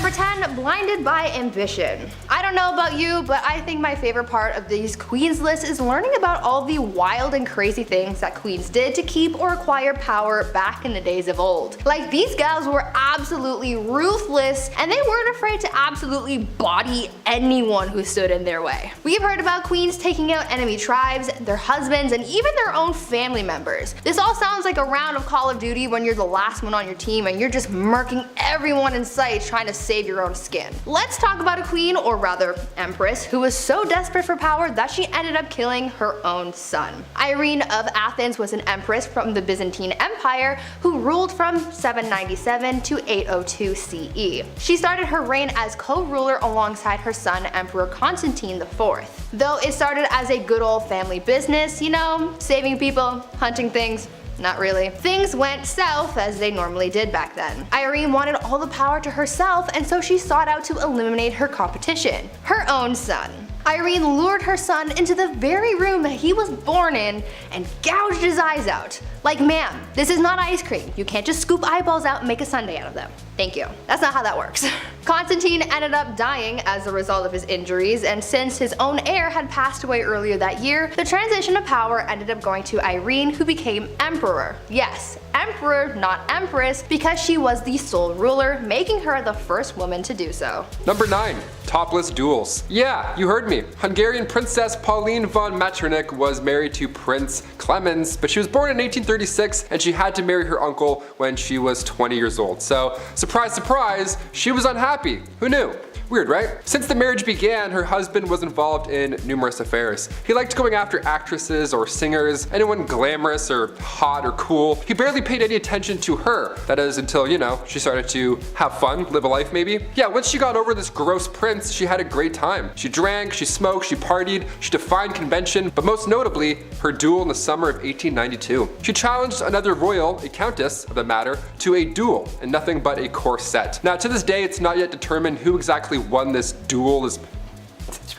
Number 10, blinded by ambition. I don't know about you, but I think my favorite part of these queens list is learning about all the wild and crazy things that queens did to keep or acquire power back in the days of old. Like, these gals were absolutely ruthless, and they weren't afraid to absolutely body anyone who stood in their way. We've heard about queens taking out enemy tribes, their husbands, and even their own family members. This all sounds like a round of Call of Duty when you're the last one on your team and you're just murking everyone in sight trying to save your own skin. Let's talk about a queen, or rather empress, who was so desperate for power that she ended up killing her own son. Irene of Athens was an empress from the Byzantine Empire who ruled from 797 to 802 CE. She started her reign as co-ruler alongside her son Emperor Constantine IV. Though it started as a good old family business, you know, saving people, hunting things. Not really. Things went south, as they normally did back then. Irene wanted all the power to herself, and so she sought out to eliminate her competition, her own son. Irene lured her son into the very room that he was born in and gouged his eyes out. Like, ma'am, this is not ice cream. You can't just scoop eyeballs out and make a sundae out of them. Thank you. That's not how that works. Constantine ended up dying as a result of his injuries, and since his own heir had passed away earlier that year, the transition of power ended up going to Irene, who became emperor. Yes, emperor, not empress, because she was the sole ruler, making her the first woman to do so. Number 9. Topless duels. Yeah, you heard me. Hungarian Princess Pauline von Metternich was married to Prince Clemens, but she was born in 1836 and she had to marry her uncle when she was 20 years old. So, surprise, surprise, she was unhappy. Who knew? Weird, right? Since the marriage began, her husband was involved in numerous affairs. He liked going after actresses or singers, anyone glamorous or hot or cool. He barely paid any attention to her. That is until, you know, she started to have fun, live a life maybe. Yeah, once she got over this gross prince, she had a great time. She drank, she smoked, she partied, she defied convention, but most notably, her duel in the summer of 1892. She challenged another royal, a countess of the matter, to a duel in nothing but a corset. Now to this day, it's not yet determined who exactly won this duel, this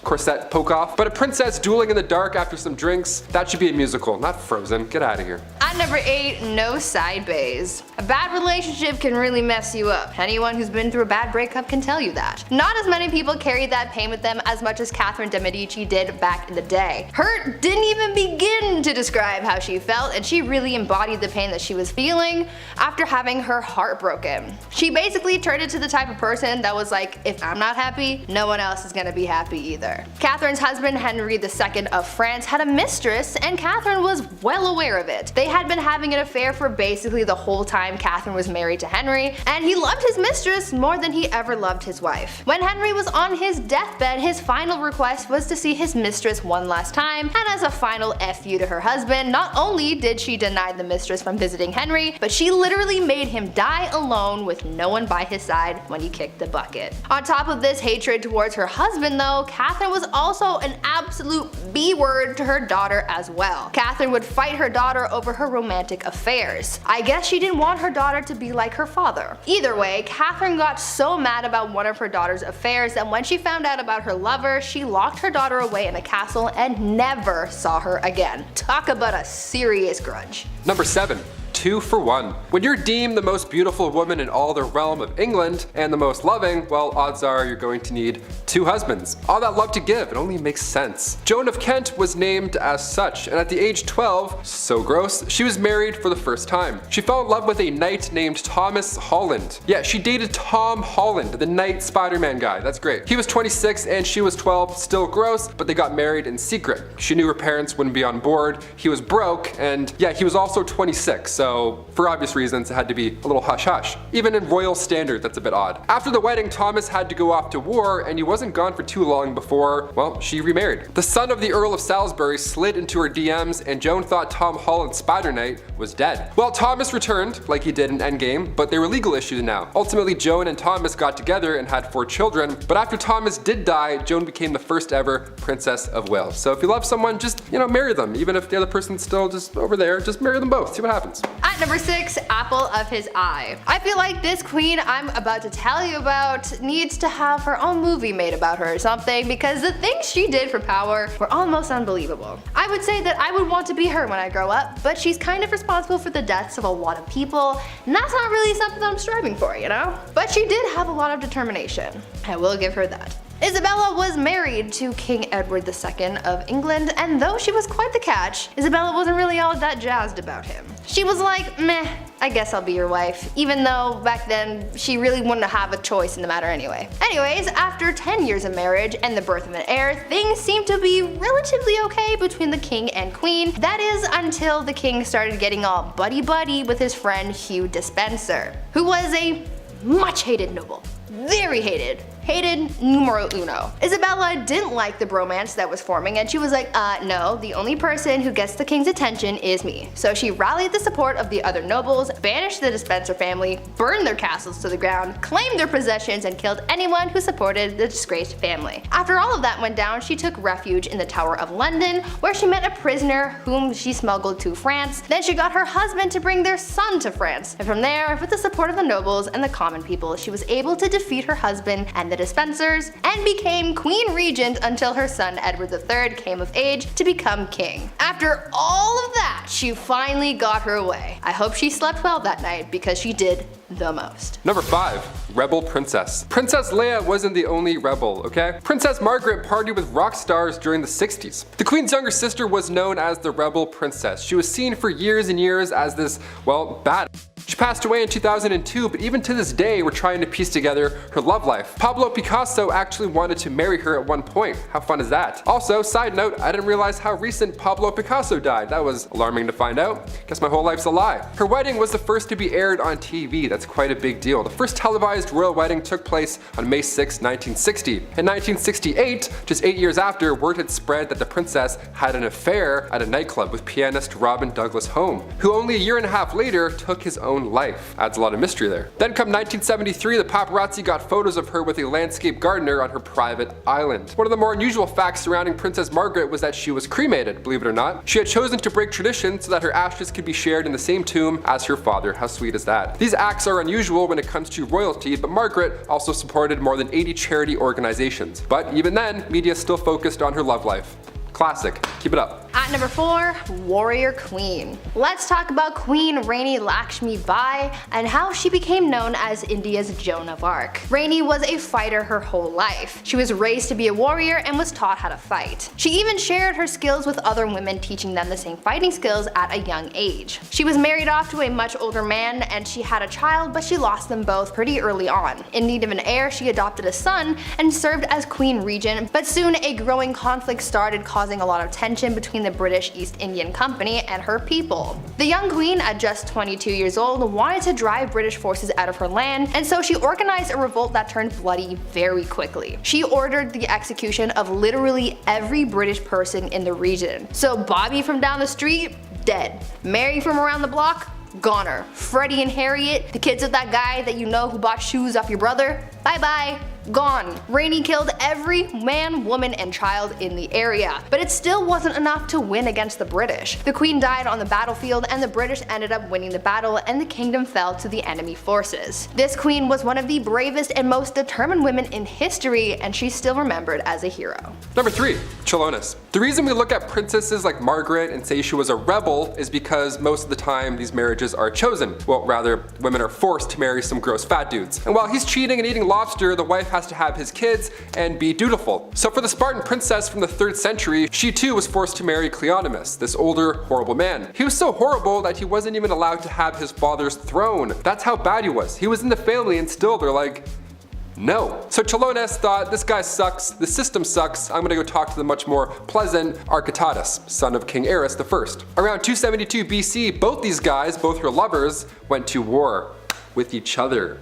corset poke off, but a princess dueling in the dark after some drinks, that should be a musical, not Frozen. Get out of here. At number 8, no side bays. A bad relationship can really mess you up. Anyone who's been through a bad breakup can tell you that. Not as many people carried that pain with them as much as Catherine de Medici did back in the day. Her didn't even begin to describe how she felt, and she really embodied the pain that she was feeling after having her heart broken. She basically turned into the type of person that was like, if I'm not happy, no one else is gonna be happy either. Catherine's husband, Henry II of France, had a mistress, and Catherine was well aware of it. They had been having an affair for basically the whole time Catherine was married to Henry, and he loved his mistress more than he ever loved his wife. When Henry was on his deathbed, his final request was to see his mistress one last time, and as a final F you to her husband, not only did she deny the mistress from visiting Henry, but she literally made him die alone with no one by his side when he kicked the bucket. On top of this hatred towards her husband though, Catherine was also an absolute B-word to her daughter as well. Catherine would fight her daughter over her romantic affairs. I guess she didn't want her daughter to be like her father. Either way, Catherine got so mad about one of her daughter's affairs that when she found out about her lover, she locked her daughter away in a castle and never saw her again. Talk about a serious grudge. Number 7. 2 for 1. When you're deemed the most beautiful woman in all the realm of England and the most loving, well, odds are you're going to need 2 husbands. All that love to give, it only makes sense. Joan of Kent was named as such, and at the age 12, so gross, she was married for the first time. She fell in love with a knight named Thomas Holland. Yeah, she dated Tom Holland, the knight Spider-Man guy. That's great. He was 26 and she was 12, still gross, but they got married in secret. She knew her parents wouldn't be on board. He was broke, and yeah, he was also 26, so for obvious reasons it had to be a little hush-hush. Even in royal standard, that's a bit odd. After the wedding, Thomas had to go off to war, and he wasn't gone for too long before, well, she remarried. The son of the Earl of Salisbury slid into her DMs, and Joan thought Tom Holland's Spider-Knight was dead. Well, Thomas returned, like he did in Endgame, but there were legal issues now. Ultimately, Joan and Thomas got together and had 4 children, but after Thomas did die, Joan became the first ever Princess of Wales. So if you love someone, just, you know, marry them. Even if the other person's still just over there, just marry them both, see what happens. At number 6, apple of his eye. I feel like this queen I'm about to tell you about needs to have her own movie made about her or something, because the things she did for power were almost unbelievable. I would say that I would want to be her when I grow up, but she's kind of responsible for the deaths of a lot of people, and that's not really something I'm striving for, you know? But she did have a lot of determination. I will give her that. Isabella was married to King Edward II of England, and though she was quite the catch, Isabella wasn't really all that jazzed about him. She was like, meh, I guess I'll be your wife, even though back then she really wouldn't have a choice in the matter anyway. Anyways, after 10 years of marriage and the birth of an heir, things seemed to be relatively okay between the king and queen. That is until the king started getting all buddy-buddy with his friend Hugh Despenser, who was a much hated noble. Very hated. Hated numero uno. Isabella didn't like the bromance that was forming, and she was like, no, the only person who gets the king's attention is me. So she rallied the support of the other nobles, banished the Despenser family, burned their castles to the ground, claimed their possessions, and killed anyone who supported the disgraced family. After all of that went down, she took refuge in the Tower of London, where she met a prisoner whom she smuggled to France. Then she got her husband to bring their son to France. And from there, with the support of the nobles and the common people, she was able to defeat her husband and the Despensers, and became Queen Regent until her son Edward III came of age to become king. After all of that, she finally got her way. I hope she slept well that night, because she did the most. Number 5. Rebel Princess. Princess Leia wasn't the only rebel, okay? Princess Margaret partied with rock stars during the 60s. The Queen's younger sister was known as the Rebel Princess. She was seen for years and years as this, well, bad. She passed away in 2002, but even to this day we're trying to piece together her love life. Pablo Picasso actually wanted to marry her at one point. How fun is that? Also, side note, I didn't realize how recent Pablo Picasso died. That was alarming to find out. Guess my whole life's a lie. Her wedding was the first to be aired on TV. That's quite a big deal. The first televised royal wedding took place on May 6, 1960. In 1968, just 8 years after, word had spread that the princess had an affair at a nightclub with pianist Robin Douglas Home, who only a year and a half later took his own life. Adds a lot of mystery there. Then come 1973, the paparazzi got photos of her with a landscape gardener on her private island. One of the more unusual facts surrounding Princess Margaret was that she was cremated, believe it or not. She had chosen to break tradition so that her ashes could be shared in the same tomb as her father. How sweet is that? These acts are unusual when it comes to royalty, but Margaret also supported more than 80 charity organizations. But even then, media still focused on her love life. Classic. Keep it up. At number 4, Warrior Queen. Let's talk about Queen Rani Lakshmi Bai and how she became known as India's Joan of Arc. Rani was a fighter her whole life. She was raised to be a warrior and was taught how to fight. She even shared her skills with other women, teaching them the same fighting skills at a young age. She was married off to a much older man, and she had a child, but she lost them both pretty early on. In need of an heir, she adopted a son and served as Queen Regent, but soon a growing conflict started, causing a lot of tension between the British East Indian Company and her people. The young queen, at just 22 years old, wanted to drive British forces out of her land, and so she organized a revolt that turned bloody very quickly. She ordered the execution of literally every British person in the region. So Bobby from down the street, dead. Mary from around the block, goner. Freddie and Harriet, the kids of that guy that you know who bought shoes off your brother, bye bye. Gone. Rani killed every man, woman, and child in the area, but it still wasn't enough to win against the British. The queen died on the battlefield, and the British ended up winning the battle, and the kingdom fell to the enemy forces. This queen was one of the bravest and most determined women in history, and she's still remembered as a hero. Number 3. Chilonis. The reason we look at princesses like Margaret and say she was a rebel is because most of the time these marriages are chosen. Well, rather, women are forced to marry some gross fat dudes. And while he's cheating and eating lobster, the wife has to have his kids and be dutiful. So for the Spartan princess from the 3rd century, she too was forced to marry Cleonymus, this older, horrible man. He was so horrible that he wasn't even allowed to have his father's throne. That's how bad he was. He was in the family and still they're like, no. So Chilonis thought, this guy sucks, the system sucks, I'm gonna go talk to the much more pleasant Architatus, son of King Ares I. Around 272 BC, both these guys, both her lovers, went to war with each other.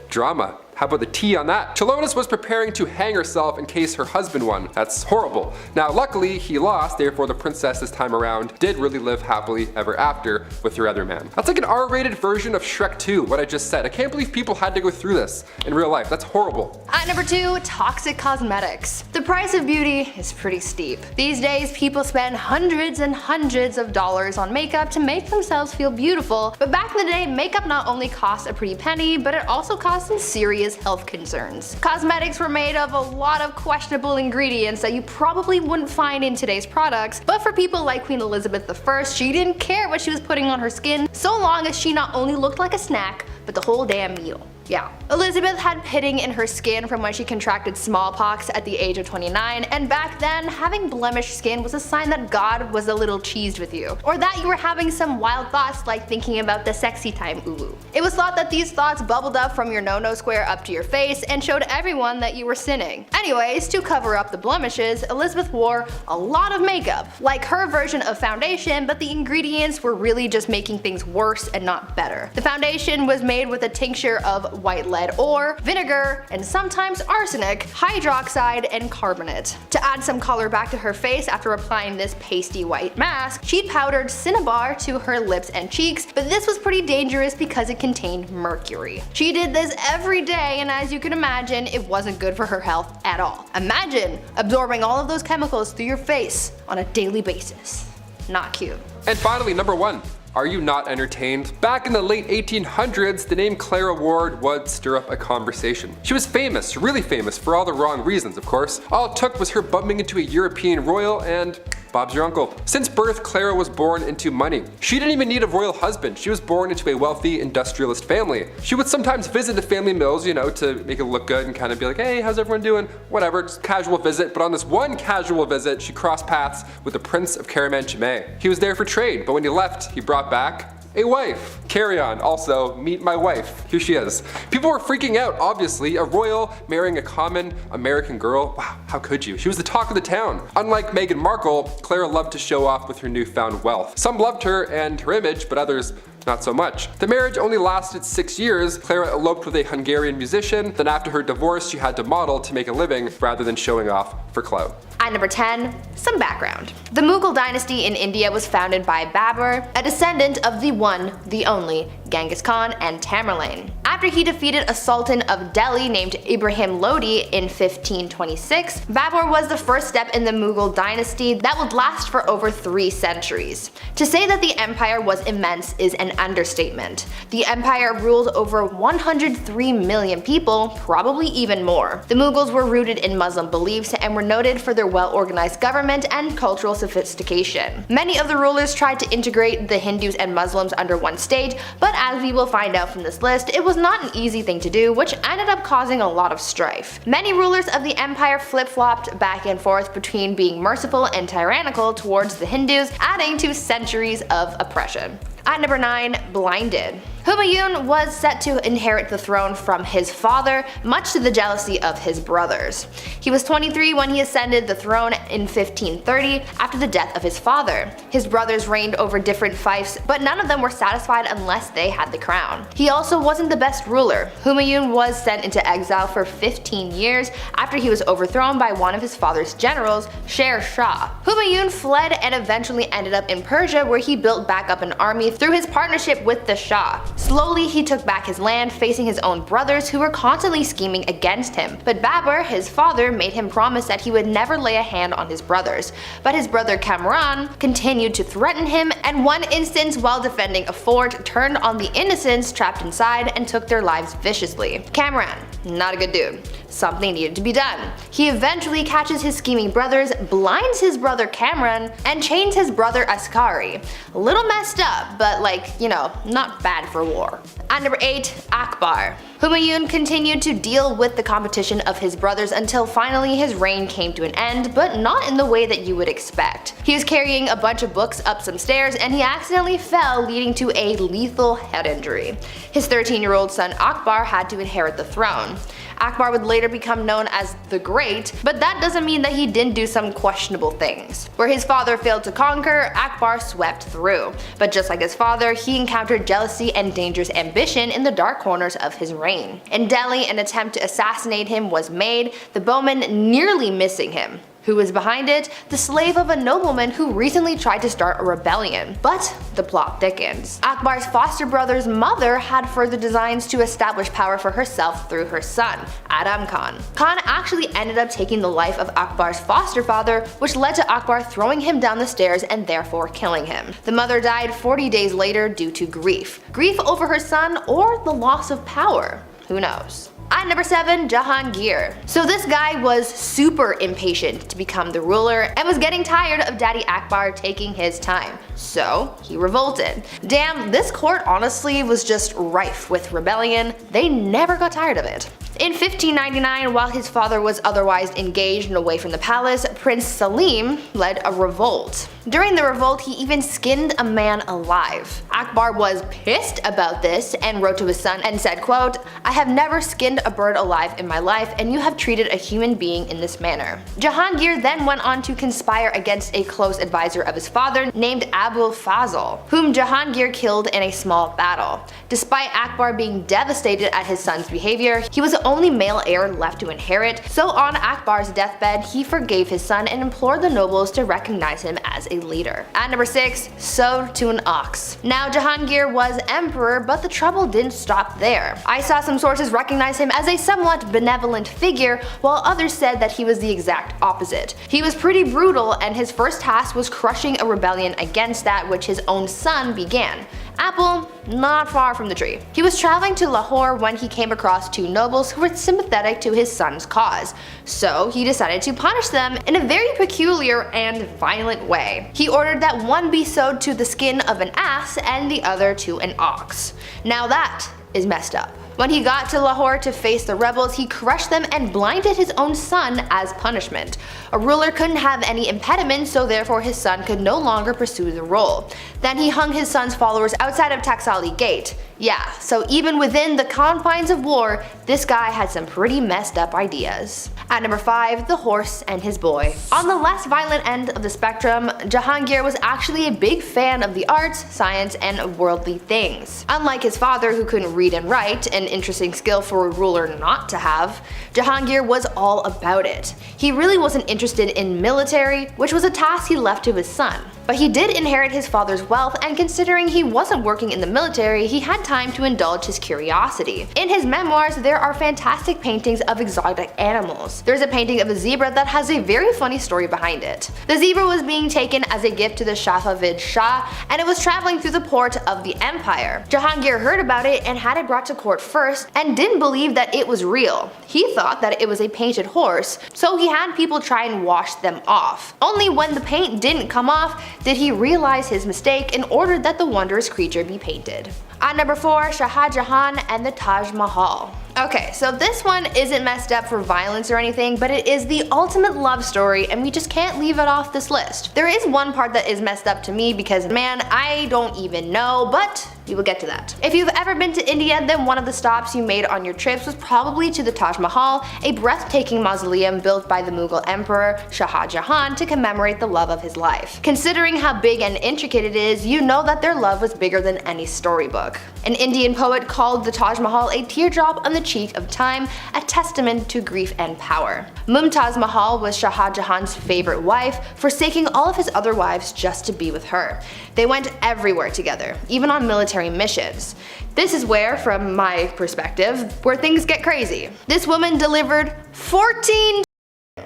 Drama. How about the tea on that? Chilonis was preparing to hang herself in case her husband won. That's horrible. Now luckily he lost, therefore the princess this time around did really live happily ever after with her other man. That's like an R-rated version of Shrek 2, what I just said. I can't believe people had to go through this in real life. That's horrible. At number 2, toxic cosmetics. The price of beauty is pretty steep. These days people spend hundreds and hundreds of dollars on makeup to make themselves feel beautiful, but back in the day makeup not only cost a pretty penny, but it also caused some serious health concerns. Cosmetics were made of a lot of questionable ingredients that you probably wouldn't find in today's products, but for people like Queen Elizabeth I, she didn't care what she was putting on her skin so long as she not only looked like a snack, but the whole damn meal. Yeah. Elizabeth had pitting in her skin from when she contracted smallpox at the age of 29, and back then, having blemished skin was a sign that God was a little cheesed with you, or that you were having some wild thoughts like thinking about the sexy time uwu. It was thought that these thoughts bubbled up from your no-no square up to your face and showed everyone that you were sinning. Anyways, to cover up the blemishes, Elizabeth wore a lot of makeup, like her version of foundation, but the ingredients were really just making things worse and not better. The foundation was made with a tincture of white lead ore, vinegar, and sometimes arsenic, hydroxide, and carbonate. To add some color back to her face after applying this pasty white mask, she'd powdered cinnabar to her lips and cheeks, but this was pretty dangerous because it contained mercury. She did this every day, and as you can imagine, it wasn't good for her health at all. Imagine absorbing all of those chemicals through your face on a daily basis. Not cute. And finally, number 1. Are you not entertained? Back in the late 1800s, the name Clara Ward would stir up a conversation. She was famous, really famous, for all the wrong reasons, of course. All it took was her bumping into a European royal and Bob's your uncle. Since birth, Clara was born into money. She didn't even need a royal husband. She was born into a wealthy industrialist family. She would sometimes visit the family mills, you know, to make it look good and kind of be like, hey, how's everyone doing? Whatever, just casual visit. But on this one casual visit, she crossed paths with the Prince of Caraman-Chimay. He was there for trade, but when he left, he brought back a wife. Carry on. Also, meet my wife. Here she is. People were freaking out, obviously. A royal marrying a common American girl. Wow, how could you? She was the talk of the town. Unlike Meghan Markle, Clara loved to show off with her newfound wealth. Some loved her and her image, but others not so much. The marriage only lasted 6 years. Clara eloped with a Hungarian musician, then after her divorce she had to model to make a living rather than showing off for clout. At number 10, some background. The Mughal dynasty in India was founded by Babur, a descendant of the one, the only, Genghis Khan and Tamerlane. After he defeated a sultan of Delhi named Ibrahim Lodi in 1526, Babur was the first step in the Mughal dynasty that would last for over 3 centuries. To say that the empire was immense is an understatement. The empire ruled over 103 million people, probably even more. The Mughals were rooted in Muslim beliefs and were noted for their well-organized government and cultural sophistication. Many of the rulers tried to integrate the Hindus and Muslims under one state, but as we will find out from this list, it was not an easy thing to do, which ended up causing a lot of strife. Many rulers of the empire flip-flopped back and forth between being merciful and tyrannical towards the Hindus, adding to centuries of oppression. At number 9, blinded. Humayun was set to inherit the throne from his father, much to the jealousy of his brothers. He was 23 when he ascended the throne in 1530 after the death of his father. His brothers reigned over different fiefs, but none of them were satisfied unless they had the crown. He also wasn't the best ruler. Humayun was sent into exile for 15 years after he was overthrown by one of his father's generals, Sher Shah. Humayun fled and eventually ended up in Persia, where he built back up an army through his partnership with the Shah. Slowly he took back his land, facing his own brothers who were constantly scheming against him. But Babur, his father, made him promise that he would never lay a hand on his brothers. But his brother Kamran continued to threaten him, and one instance while defending a fort turned on the innocents trapped inside and took their lives viciously. Kamran, not a good dude. Something needed to be done. He eventually catches his scheming brothers, blinds his brother Kamran, and chains his brother Askari. A little messed up, but like, you know, not bad for war. At number 8, Akbar. Humayun continued to deal with the competition of his brothers until finally his reign came to an end, but not in the way that you would expect. He was carrying a bunch of books up some stairs and he accidentally fell, leading to a lethal head injury. His 13-year-old son Akbar had to inherit the throne. Akbar would later become known as the Great, but that doesn't mean that he didn't do some questionable things. Where his father failed to conquer, Akbar swept through. But just like his father, he encountered jealousy and dangerous ambition in the dark corners of his reign. In Delhi, an attempt to assassinate him was made, the bowman nearly missing him. Who was behind it? The slave of a nobleman who recently tried to start a rebellion. But the plot thickens. Akbar's foster brother's mother had further designs to establish power for herself through her son, Adam Khan. Khan actually ended up taking the life of Akbar's foster father, which led to Akbar throwing him down the stairs and therefore killing him. The mother died 40 days later due to grief. Grief over her son or the loss of power? Who knows? At number 7, Jahangir. So this guy was super impatient to become the ruler and was getting tired of Daddy Akbar taking his time. So he revolted. Damn, this court honestly was just rife with rebellion. They never got tired of it. In 1599, while his father was otherwise engaged and away from the palace, Prince Salim led a revolt. During the revolt, he even skinned a man alive. Akbar was pissed about this and wrote to his son and said, quote, "I have never skinned a bird alive in my life, and you have treated a human being in this manner." Jahangir then went on to conspire against a close advisor of his father named Abul Fazl, whom Jahangir killed in a small battle. Despite Akbar being devastated at his son's behavior, he was the only male heir left to inherit, so on Akbar's deathbed, he forgave his son and implored the nobles to recognize him as a leader. At number 6, sewed to an ox. Now Jahangir was emperor, but the trouble didn't stop there. I saw some sources recognize him as a somewhat benevolent figure, while others said that he was the exact opposite. He was pretty brutal, and his first task was crushing a rebellion against that which his own son began. Apple, not far from the tree. He was traveling to Lahore when he came across two nobles who were sympathetic to his son's cause, so he decided to punish them in a very peculiar and violent way. He ordered that one be sewed to the skin of an ass and the other to an ox. Now that is messed up. When he got to Lahore to face the rebels, he crushed them and blinded his own son as punishment. A ruler couldn't have any impediment, so therefore his son could no longer pursue the role. Then he hung his son's followers outside of Taxali Gate. Yeah, so even within the confines of war, this guy had some pretty messed up ideas. At number 5, the horse and his boy. On the less violent end of the spectrum, Jahangir was actually a big fan of the arts, science, and worldly things. Unlike his father, who couldn't read and write, an interesting skill for a ruler not to have, Jahangir was all about it. He really wasn't interested in military, which was a task he left to his son. But he did inherit his father's wealth, and considering he wasn't working in the military, he had time to indulge his curiosity. In his memoirs, there are fantastic paintings of exotic animals. There's a painting of a zebra that has a very funny story behind it. The zebra was being taken as a gift to the Safavid Shah, and it was traveling through the port of the empire. Jahangir heard about it and had it brought to court first, and didn't believe that it was real. He thought that it was a painted horse, so he had people try and wash them off. Only when the paint didn't come off did he realize his mistake and ordered that the wondrous creature be painted. At number 4, Shah Jahan and the Taj Mahal. Okay, so this one isn't messed up for violence or anything, but it is the ultimate love story, and we just can't leave it off this list. There is one part that is messed up to me because, man, I don't even know, but we will get to that. If you've ever been to India, then one of the stops you made on your trips was probably to the Taj Mahal, a breathtaking mausoleum built by the Mughal Emperor Shah Jahan to commemorate the love of his life. Considering how big and intricate it is, you know that their love was bigger than any storybook. An Indian poet called the Taj Mahal a teardrop on the cheek of time, a testament to grief and power. Mumtaz Mahal was Shah Jahan's favorite wife, forsaking all of his other wives just to be with her. They went everywhere together, even on military missions. This is where, from my perspective, where things get crazy. This woman delivered 14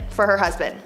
for her husband.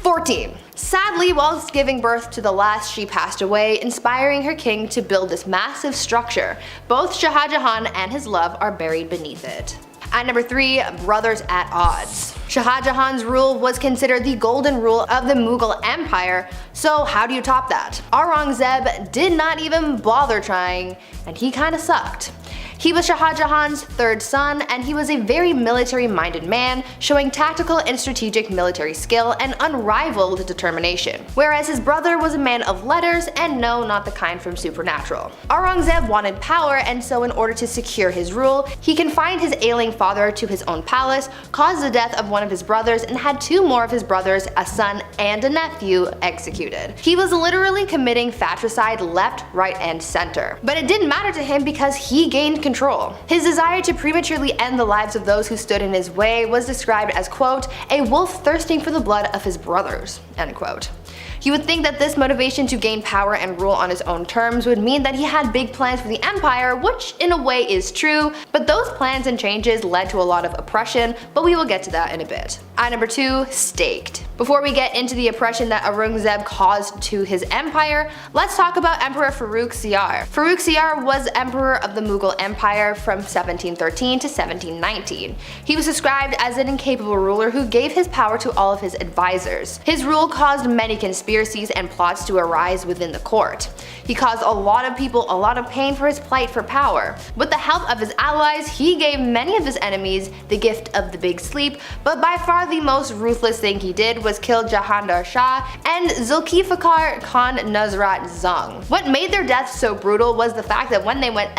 14. Sadly, whilst giving birth to the last, she passed away, inspiring her king to build this massive structure. Both Shah Jahan and his love are buried beneath it. At number 3, brothers at odds. Shah Jahan's rule was considered the golden rule of the Mughal Empire, so how do you top that? Aurangzeb did not even bother trying, and he kinda sucked. He was Shah Jahan's third son, and he was a very military-minded man, showing tactical and strategic military skill and unrivaled determination, whereas his brother was a man of letters and no, not the kind from Supernatural. Aurangzeb wanted power, and so in order to secure his rule, he confined his ailing father to his own palace, caused the death of one of his brothers, and had two more of his brothers, a son and a nephew, executed. He was literally committing fratricide left, right, and center. But it didn't matter to him because he gained control. His desire to prematurely end the lives of those who stood in his way was described as, quote, a wolf thirsting for the blood of his brothers, end quote. You would think that this motivation to gain power and rule on his own terms would mean that he had big plans for the empire, which in a way is true, but those plans and changes led to a lot of oppression, but we will get to that in a bit. At number 2, staked. Before we get into the oppression that Aurangzeb caused to his empire, let's talk about Emperor Farrukh Siyar. Farrukh Siyar was emperor of the Mughal Empire from 1713 to 1719. He was described as an incapable ruler who gave his power to all of his advisors. His rule caused many conspiracies and plots to arise within the court. He caused a lot of people a lot of pain for his plight for power. With the help of his allies, he gave many of his enemies the gift of the big sleep, but by far the most ruthless thing he did was kill Jahandar Shah and Zulfikar Khan Nusrat Jung. What made their deaths so brutal was the fact that when they went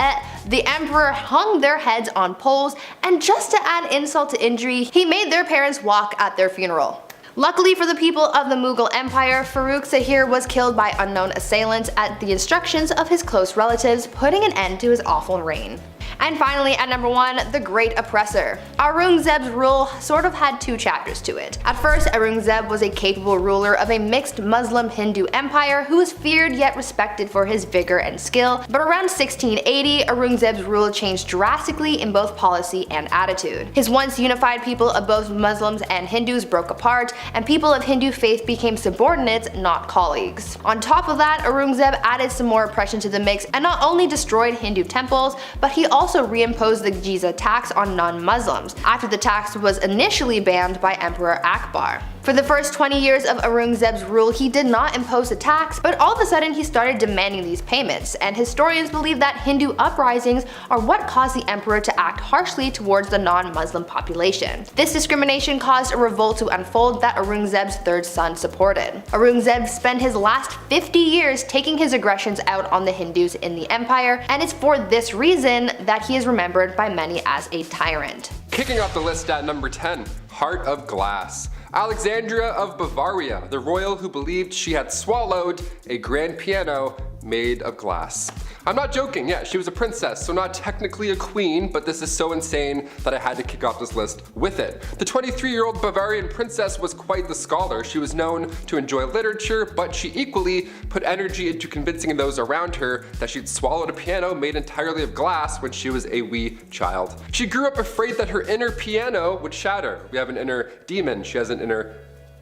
the emperor hung their heads on poles, and just to add insult to injury, he made their parents walk at their funeral. Luckily for the people of the Mughal Empire, Farrukh Siyar was killed by unknown assailants at the instructions of his close relatives, putting an end to his awful reign. And finally, at number 1, the Great Oppressor. Aurangzeb's rule sort of had two chapters to it. At first, Aurangzeb was a capable ruler of a mixed Muslim-Hindu empire who was feared yet respected for his vigor and skill, but around 1680, Aurangzeb's rule changed drastically in both policy and attitude. His once unified people of both Muslims and Hindus broke apart, and people of Hindu faith became subordinates, not colleagues. On top of that, Aurangzeb added some more oppression to the mix and not only destroyed Hindu temples, but he also reimposed the jizya tax on non-Muslims, after the tax was initially banned by Emperor Akbar. For the first 20 years of Aurangzeb's rule, he did not impose a tax, but all of a sudden he started demanding these payments, and historians believe that Hindu uprisings are what caused the emperor to act harshly towards the non-Muslim population. This discrimination caused a revolt to unfold that Aurangzeb's third son supported. Aurangzeb spent his last 50 years taking his aggressions out on the Hindus in the empire, and it's for this reason that he is remembered by many as a tyrant. Kicking off the list at number 10, Heart of Glass. Alexandria of Bavaria, the royal who believed she had swallowed a grand piano made of glass. I'm not joking, yeah, she was a princess, so not technically a queen, but this is so insane that I had to kick off this list with it. The 23-year-old Bavarian princess was quite the scholar. She was known to enjoy literature, but she equally put energy into convincing those around her that she'd swallowed a piano made entirely of glass when she was a wee child. She grew up afraid that her inner piano would shatter. We have an inner demon, she has an inner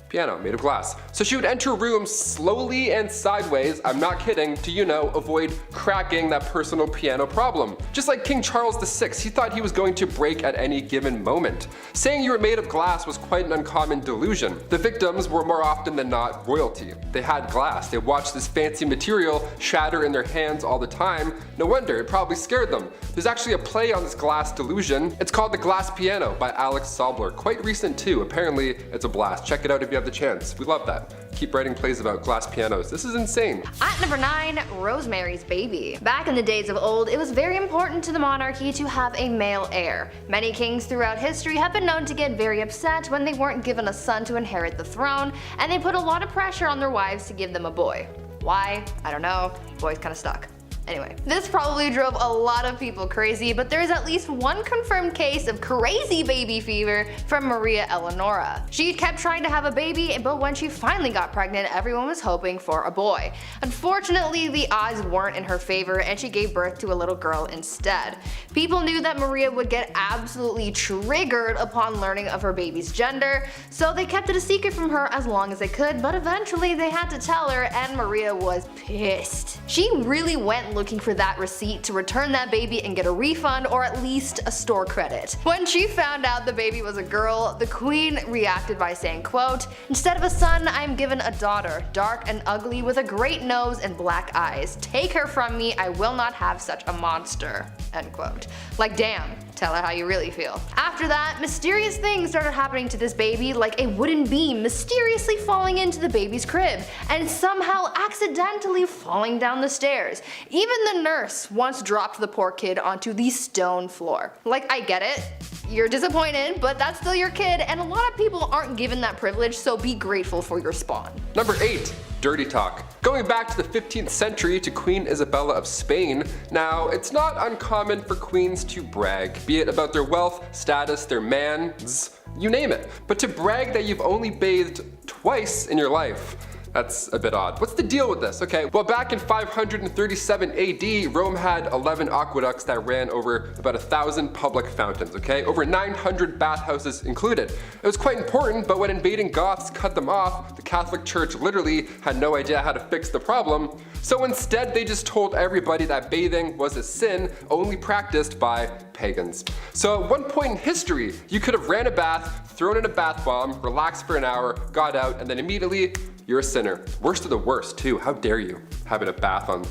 piano made of glass. So she would enter rooms slowly and sideways, I'm not kidding, to, you know, avoid cracking that personal piano problem. Just like King Charles VI, he thought he was going to break at any given moment. Saying you were made of glass was quite an uncommon delusion. The victims were more often than not royalty. They had glass, they watched this fancy material shatter in their hands all the time. No wonder, it probably scared them. There's actually a play on this glass delusion. It's called The Glass Piano by Alex Sobler. Quite recent too, apparently it's a blast. Check it out if you have the chance. We love that. Keep writing plays about glass pianos. This is insane. At number 9, Rosemary's Baby. Back in the days of old, it was very important to the monarchy to have a male heir. Many kings throughout history have been known to get very upset when they weren't given a son to inherit the throne, and they put a lot of pressure on their wives to give them a boy. Why? I don't know. Boy's kinda stuck. Anyway, this probably drove a lot of people crazy, but there is at least one confirmed case of crazy baby fever from Maria Eleonora. She kept trying to have a baby, but when she finally got pregnant, everyone was hoping for a boy. Unfortunately, the odds weren't in her favor, and she gave birth to a little girl instead. People knew that Maria would get absolutely triggered upon learning of her baby's gender, so they kept it a secret from her as long as they could, but eventually they had to tell her, and Maria was pissed. She really went looking for that receipt to return that baby and get a refund or at least a store credit. When she found out the baby was a girl, the queen reacted by saying, quote, "Instead of a son, I am given a daughter, dark and ugly with a great nose and black eyes. Take her from me, I will not have such a monster." End quote. Like, damn, tell her how you really feel. After that, mysterious things started happening to this baby, like a wooden beam mysteriously falling into the baby's crib and somehow accidentally falling down the stairs. Even the nurse once dropped the poor kid onto the stone floor. Like, I get it, you're disappointed, but that's still your kid, and a lot of people aren't given that privilege, so be grateful for your spawn. Number 8. Dirty talk. Going back to the 15th century to Queen Isabella of Spain, now it's not uncommon for queens to brag, be it about their wealth, status, their mans, you name it. But to brag that you've only bathed twice in your life, that's a bit odd. What's the deal with this? Okay, well, back in 537 AD, Rome had 11 aqueducts that ran over about 1,000 public fountains, okay? Over 900 bathhouses included. It was quite important, but when invading Goths cut them off, the Catholic Church literally had no idea how to fix the problem. So instead, they just told everybody that bathing was a sin only practiced by pagans. So at one point in history, you could have ran a bath, thrown in a bath bomb, relaxed for an hour, got out, and then immediately you're a sinner. Worst of the worst too. How dare you having a bath on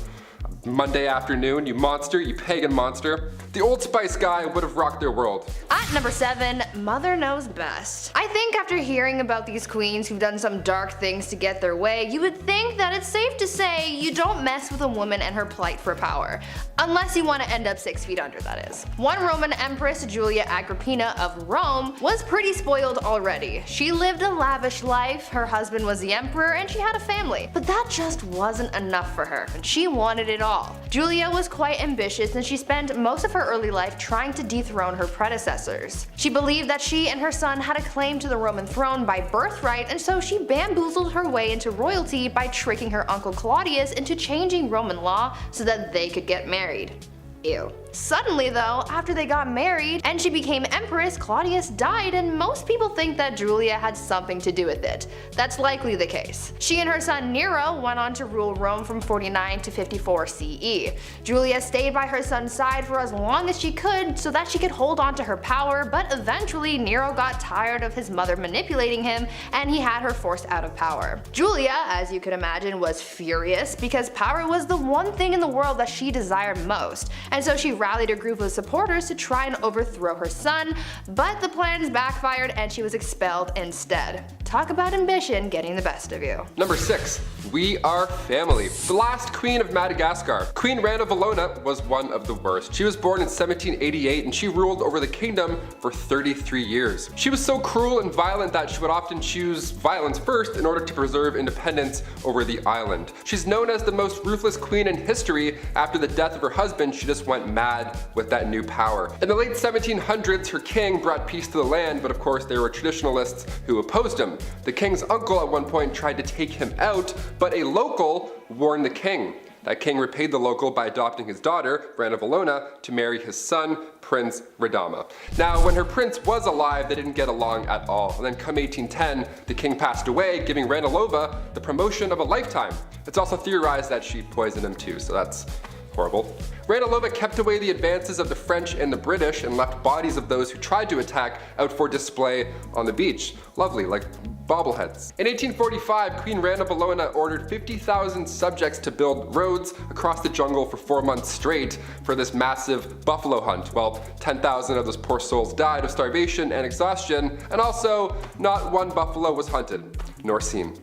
Monday afternoon, you monster, you pagan monster. The Old Spice guy would have rocked their world. At number 7, Mother Knows Best. I think after hearing about these queens who've done some dark things to get their way, you would think that it's safe to say you don't mess with a woman and her plight for power. Unless you want to end up 6 feet under, that is. One Roman Empress, Julia Agrippina of Rome, was pretty spoiled already. She lived a lavish life, her husband was the emperor, and she had a family. But that just wasn't enough for her, and she wanted it all. Julia was quite ambitious, and she spent most of her early life trying to dethrone her predecessors. She believed that she and her son had a claim to the Roman throne by birthright, and so she bamboozled her way into royalty by tricking her uncle Claudius into changing Roman law so that they could get married. Ew. Suddenly though, after they got married and she became empress, Claudius died, and most people think that Julia had something to do with it. That's likely the case. She and her son Nero went on to rule Rome from 49 to 54 CE. Julia stayed by her son's side for as long as she could so that she could hold on to her power, but eventually Nero got tired of his mother manipulating him and he had her forced out of power. Julia, as you could imagine, was furious because power was the one thing in the world that she desired most, and so she rallied a group of supporters to try and overthrow her son, but the plans backfired and she was expelled instead. Talk about ambition getting the best of you. Number 6. We are family. The last queen of Madagascar, Queen Rana Valona, was one of the worst. She was born in 1788 and she ruled over the kingdom for 33 years. She was so cruel and violent that she would often choose violence first in order to preserve independence over the island. She's known as the most ruthless queen in history. After the death of her husband, she just went mad with that new power. In the late 1700s, her king brought peace to the land, but of course there were traditionalists who opposed him. The king's uncle at one point tried to take him out, but a local warned the king. That king repaid the local by adopting his daughter, Rana Valona, to marry his son, Prince Radama. Now, when her prince was alive, they didn't get along at all. And then come 1810, the king passed away, giving Ranilova the promotion of a lifetime. It's also theorized that she poisoned him too, so that's horrible. Ranilova kept away the advances of the French and the British and left bodies of those who tried to attack out for display on the beach. Lovely, like bobbleheads. In 1845, Queen Rana Valona ordered 50,000 subjects to build roads across the jungle for 4 months straight for this massive buffalo hunt. Well, 10,000 of those poor souls died of starvation and exhaustion, and also not one buffalo was hunted, nor seen.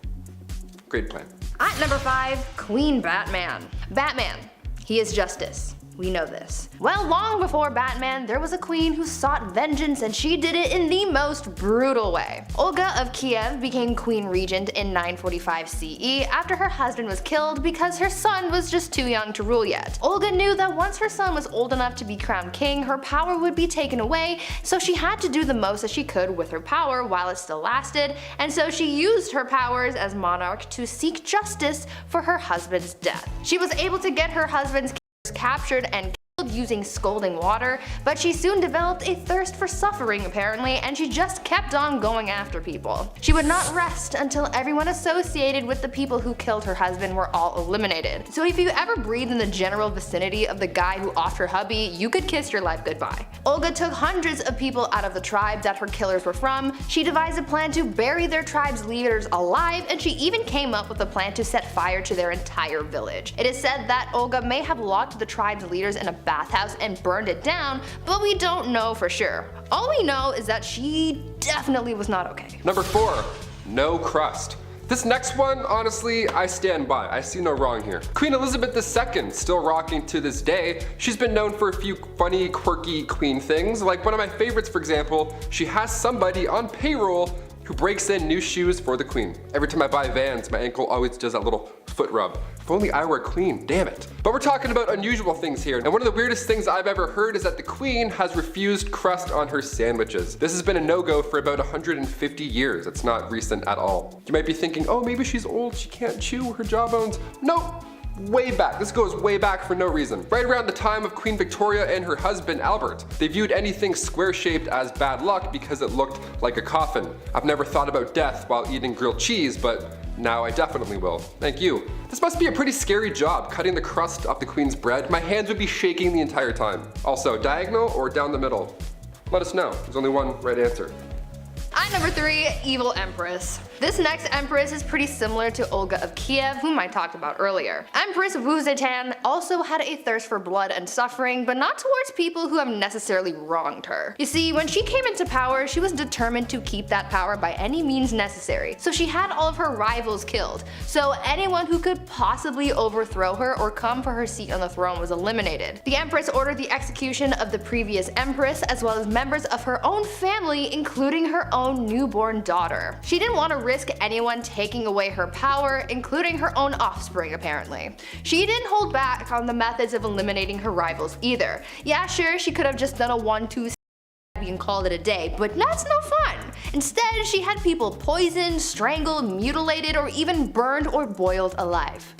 Great plan. At number 5, Queen Batman. Batman. He is justice. We know this. Well, long before Batman, there was a queen who sought vengeance, and she did it in the most brutal way. Olga of Kiev became queen regent in 945 CE after her husband was killed because her son was just too young to rule yet. Olga knew that once her son was old enough to be crowned king, her power would be taken away, so she had to do the most that she could with her power while it still lasted, and so she used her powers as monarch to seek justice for her husband's death. She was able to get her husband's captured and killed using scalding water, but she soon developed a thirst for suffering apparently, and she just kept on going after people. She would not rest until everyone associated with the people who killed her husband were all eliminated. So if you ever breathe in the general vicinity of the guy who offed her hubby, you could kiss your life goodbye. Olga took hundreds of people out of the tribe that her killers were from. She devised a plan to bury their tribe's leaders alive, and she even came up with a plan to set fire to their entire village. It is said that Olga may have locked the tribe's leaders in a bathhouse and burned it down, but we don't know for sure. All we know is that she definitely was not okay. Number 4. No crust. This next one, honestly, I stand by. I see no wrong here. Queen Elizabeth II, still rocking to this day. She's been known for a few funny, quirky queen things. Like one of my favorites, for example, she has somebody on payroll who breaks in new shoes for the queen. Every time I buy Vans, my ankle always does that little foot rub. If only I were a queen, damn it. But we're talking about unusual things here, and one of the weirdest things I've ever heard is that the queen has refused crust on her sandwiches. This has been a no-go for about 150 years. It's not recent at all. You might be thinking, oh, maybe she's old, she can't chew her jawbones. Nope. Way back. This goes way back for no reason. Right around the time of Queen Victoria and her husband Albert. They viewed anything square-shaped as bad luck because it looked like a coffin. I've never thought about death while eating grilled cheese, but now I definitely will. Thank you. This must be a pretty scary job, cutting the crust off the queen's bread. My hands would be shaking the entire time. Also, diagonal or down the middle? Let us know. There's only one right answer. At number 3, Evil Empress. This next empress is pretty similar to Olga of Kiev, whom I talked about earlier. Empress Wu Zetian also had a thirst for blood and suffering, but not towards people who have necessarily wronged her. You see, when she came into power, she was determined to keep that power by any means necessary, so she had all of her rivals killed. So anyone who could possibly overthrow her or come for her seat on the throne was eliminated. The empress ordered the execution of the previous empress, as well as members of her own family, including her own newborn daughter. She didn't want to risk anyone taking away her power, including her own offspring apparently. She didn't hold back on the methods of eliminating her rivals either. Yeah, sure, she could have just done a 1-2 and called it a day, but that's no fun. Instead, she had people poisoned, strangled, mutilated, or even burned or boiled alive.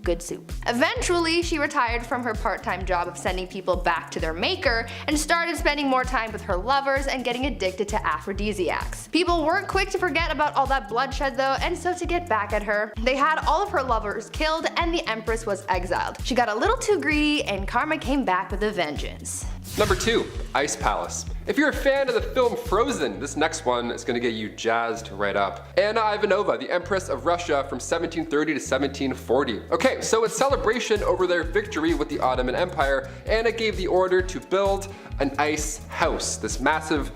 Good soup. Eventually, she retired from her part-time job of sending people back to their maker and started spending more time with her lovers and getting addicted to aphrodisiacs. People weren't quick to forget about all that bloodshed though, and so to get back at her, they had all of her lovers killed and the empress was exiled. She got a little too greedy and karma came back with a vengeance. Number 2, Ice Palace. If you're a fan of the film Frozen, this next one is gonna get you jazzed right up. Anna Ivanova, the Empress of Russia from 1730 to 1740. Okay, so in celebration over their victory with the Ottoman Empire, Anna gave the order to build an ice house, this massive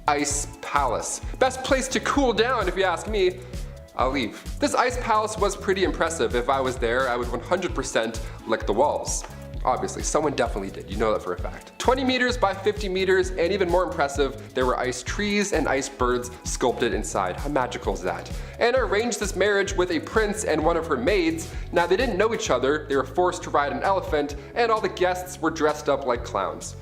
ice palace. Best place to cool down if you ask me. I'll leave. This ice palace was pretty impressive. If I was there, I would 100% lick the walls. Obviously, someone definitely did, you know that for a fact. 20 meters by 50 meters, and even more impressive, there were ice trees and ice birds sculpted inside. How magical is that? Anna arranged this marriage with a prince and one of her maids. Now they didn't know each other, they were forced to ride an elephant, and all the guests were dressed up like clowns.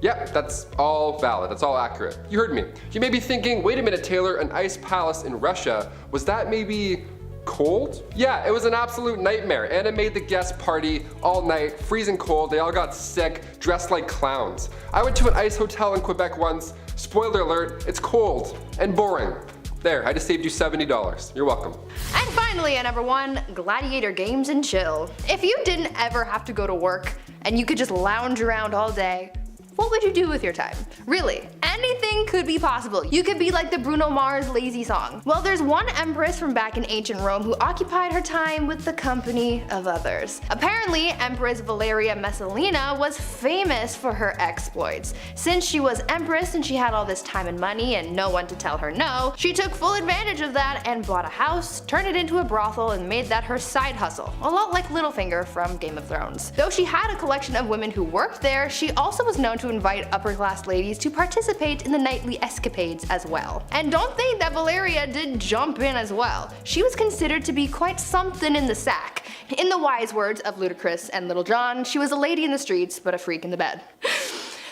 Yep, that's all valid, that's all accurate. You heard me. You may be thinking, wait a minute Taylor, an ice palace in Russia, was that maybe cold? Yeah, it was an absolute nightmare. Anna made the guest party all night, freezing cold, they all got sick, dressed like clowns. I went to an ice hotel in Quebec once. Spoiler alert, it's cold and boring. There, I just saved you $70. You're welcome. And finally at number 1, gladiator games and chill. If you didn't ever have to go to work and you could just lounge around all day, what would you do with your time? Really, anything could be possible. You could be like the Bruno Mars lazy song. Well, there's one empress from back in ancient Rome who occupied her time with the company of others. Apparently, Empress Valeria Messalina was famous for her exploits. Since she was empress and she had all this time and money and no one to tell her no, she took full advantage of that and bought a house, turned it into a brothel, and made that her side hustle. A lot like Littlefinger from Game of Thrones. Though she had a collection of women who worked there, she also was known to invite upper class ladies to participate in the nightly escapades as well. And don't think that Valeria did jump in as well. She was considered to be quite something in the sack. In the wise words of Ludacris and Little John, she was a lady in the streets but a freak in the bed.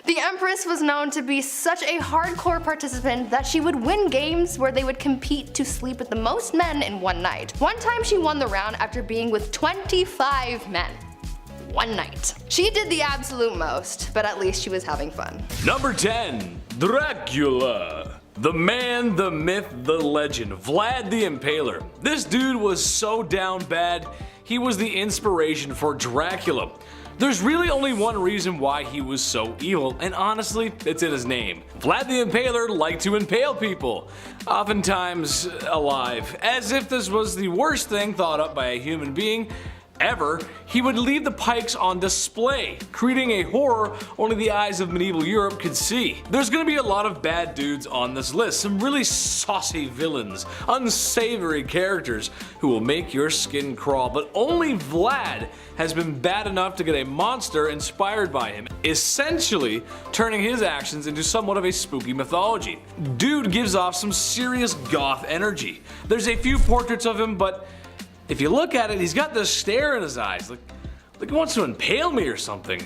The Empress was known to be such a hardcore participant that she would win games where they would compete to sleep with the most men in one night. One time she won the round after being with 25 men. one night. She did the absolute most, but at least she was having fun. Number 10. Dracula. The man, the myth, the legend, Vlad the Impaler. This dude was so down bad, he was the inspiration for Dracula. There's really only one reason why he was so evil, and honestly, it's in his name. Vlad the Impaler liked to impale people, oftentimes alive. As if this was the worst thing thought up by a human being ever, he would leave the pikes on display, creating a horror only the eyes of medieval Europe could see. There's gonna be a lot of bad dudes on this list, some really saucy villains, unsavory characters who will make your skin crawl, but only Vlad has been bad enough to get a monster inspired by him, essentially turning his actions into somewhat of a spooky mythology. Dude gives off some serious goth energy. There's a few portraits of him, but if you look at it, he's got this stare in his eyes, like he wants to impale me or something.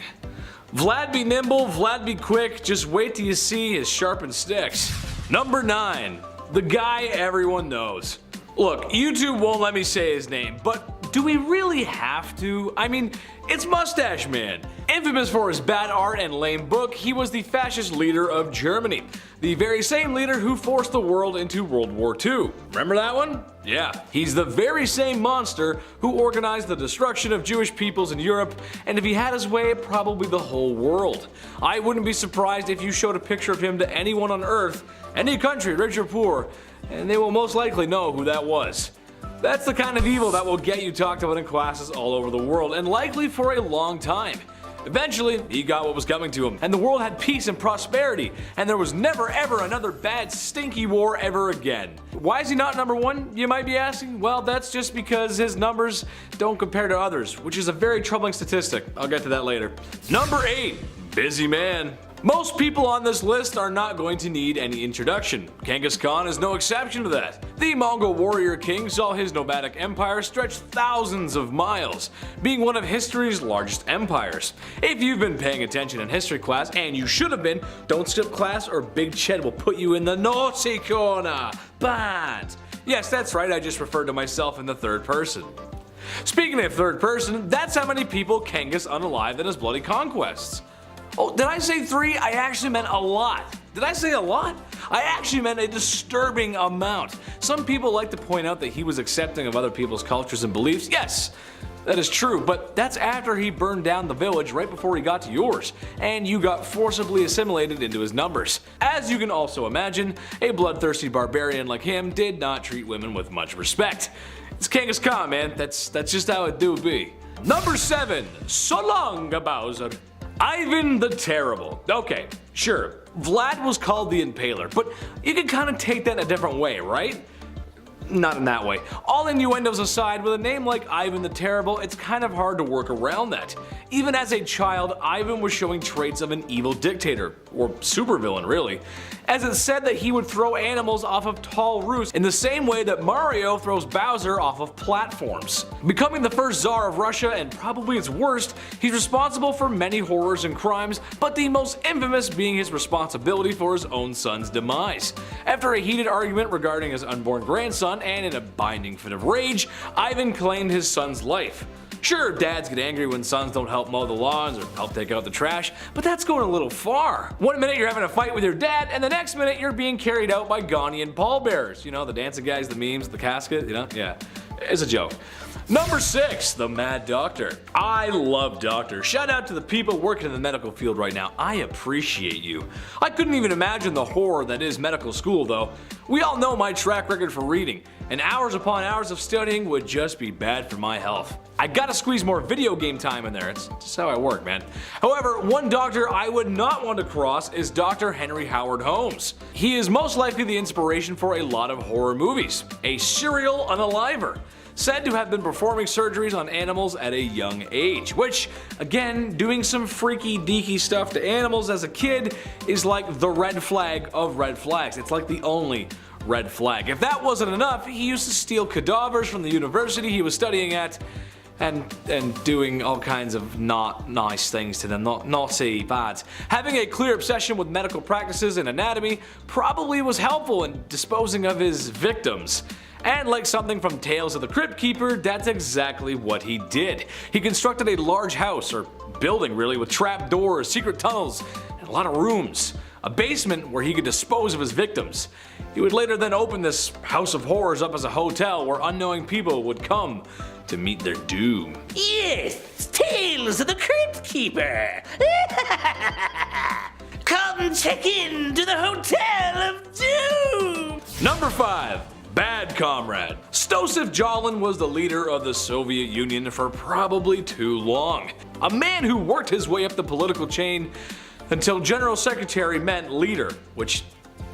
Vlad be nimble, Vlad be quick, just wait till you see his sharpened sticks. Number 9. The guy everyone knows. Look, YouTube won't let me say his name, but do we really have to? I mean, it's Mustache Man. Infamous for his bad art and lame book, he was the fascist leader of Germany. The very same leader who forced the world into World War II. Remember that one? Yeah. He's the very same monster who organized the destruction of Jewish peoples in Europe, and if he had his way, probably the whole world. I wouldn't be surprised if you showed a picture of him to anyone on Earth, any country, rich or poor, and they will most likely know who that was. That's the kind of evil that will get you talked about in classes all over the world, and likely for a long time. Eventually, he got what was coming to him, and the world had peace and prosperity, and there was never ever another bad stinky war ever again. Why is he not number 1, you might be asking? Well, that's just because his numbers don't compare to others, which is a very troubling statistic. I'll get to that later. Number 8. Busy man. Most people on this list are not going to need any introduction. Genghis Khan is no exception to that. The Mongol warrior king saw his nomadic empire stretch thousands of miles, being one of history's largest empires. If you've been paying attention in history class, and you should have been, don't skip class or Big Ched will put you in the naughty corner. Bad. Yes, that's right, I just referred to myself in the third person. Speaking of third person, that's how many people Genghis unalived in his bloody conquests. Oh, did I say 3? I actually meant a lot. Did I say a lot? I actually meant a disturbing amount. Some people like to point out that he was accepting of other people's cultures and beliefs. Yes, that is true, but that's after he burned down the village right before he got to yours, and you got forcibly assimilated into his numbers. As you can also imagine, a bloodthirsty barbarian like him did not treat women with much respect. It's Genghis Khan, man. That's just how it do be. Number 7. So long, Bowser. Ivan the Terrible. Okay, sure, Vlad was called the Impaler, but you can kind of take that in a different way, right? Not in that way. All innuendos aside, with a name like Ivan the Terrible, it's kind of hard to work around that. Even as a child, Ivan was showing traits of an evil dictator, or supervillain really, as it's said that he would throw animals off of tall roofs in the same way that Mario throws Bowser off of platforms. Becoming the first Tsar of Russia and probably its worst, he's responsible for many horrors and crimes, but the most infamous being his responsibility for his own son's demise. After a heated argument regarding his unborn grandson, and in a binding fit of rage, Ivan claimed his son's life. Sure, dads get angry when sons don't help mow the lawns or help take out the trash, but that's going a little far. One minute you're having a fight with your dad, and the next minute you're being carried out by Ghanaian pallbearers. You know, the dancing guys, the memes, the casket, you know? Yeah, it's a joke. Number 6, the Mad Doctor. I love doctors. Shout out to the people working in the medical field right now. I appreciate you. I couldn't even imagine the horror that is medical school though. We all know my track record for reading, and hours upon hours of studying would just be bad for my health. I gotta squeeze more video game time in there, it's just how I work, man. However, one doctor I would not want to cross is Dr. Henry Howard Holmes. He is most likely the inspiration for a lot of horror movies. A serial unaliver, said to have been performing surgeries on animals at a young age, which, again, doing some freaky deaky stuff to animals as a kid is like the red flag of red flags. It's like the only red flag. If that wasn't enough, he used to steal cadavers from the university he was studying at and doing all kinds of not nice things to them, naughty, bad. Having a clear obsession with medical practices and anatomy probably was helpful in disposing of his victims. And like something from Tales of the Crypt Keeper, that's exactly what he did. He constructed a large house, or building really, with trap doors, secret tunnels, and a lot of rooms. A basement where he could dispose of his victims. He would later then open this house of horrors up as a hotel where unknowing people would come to meet their doom. Yes, Tales of the Crypt Keeper. Come check in to the Hotel of Doom. Number 5. Bad Comrade. Stosif Jalin was the leader of the Soviet Union for probably too long. A man who worked his way up the political chain until General Secretary meant leader, which,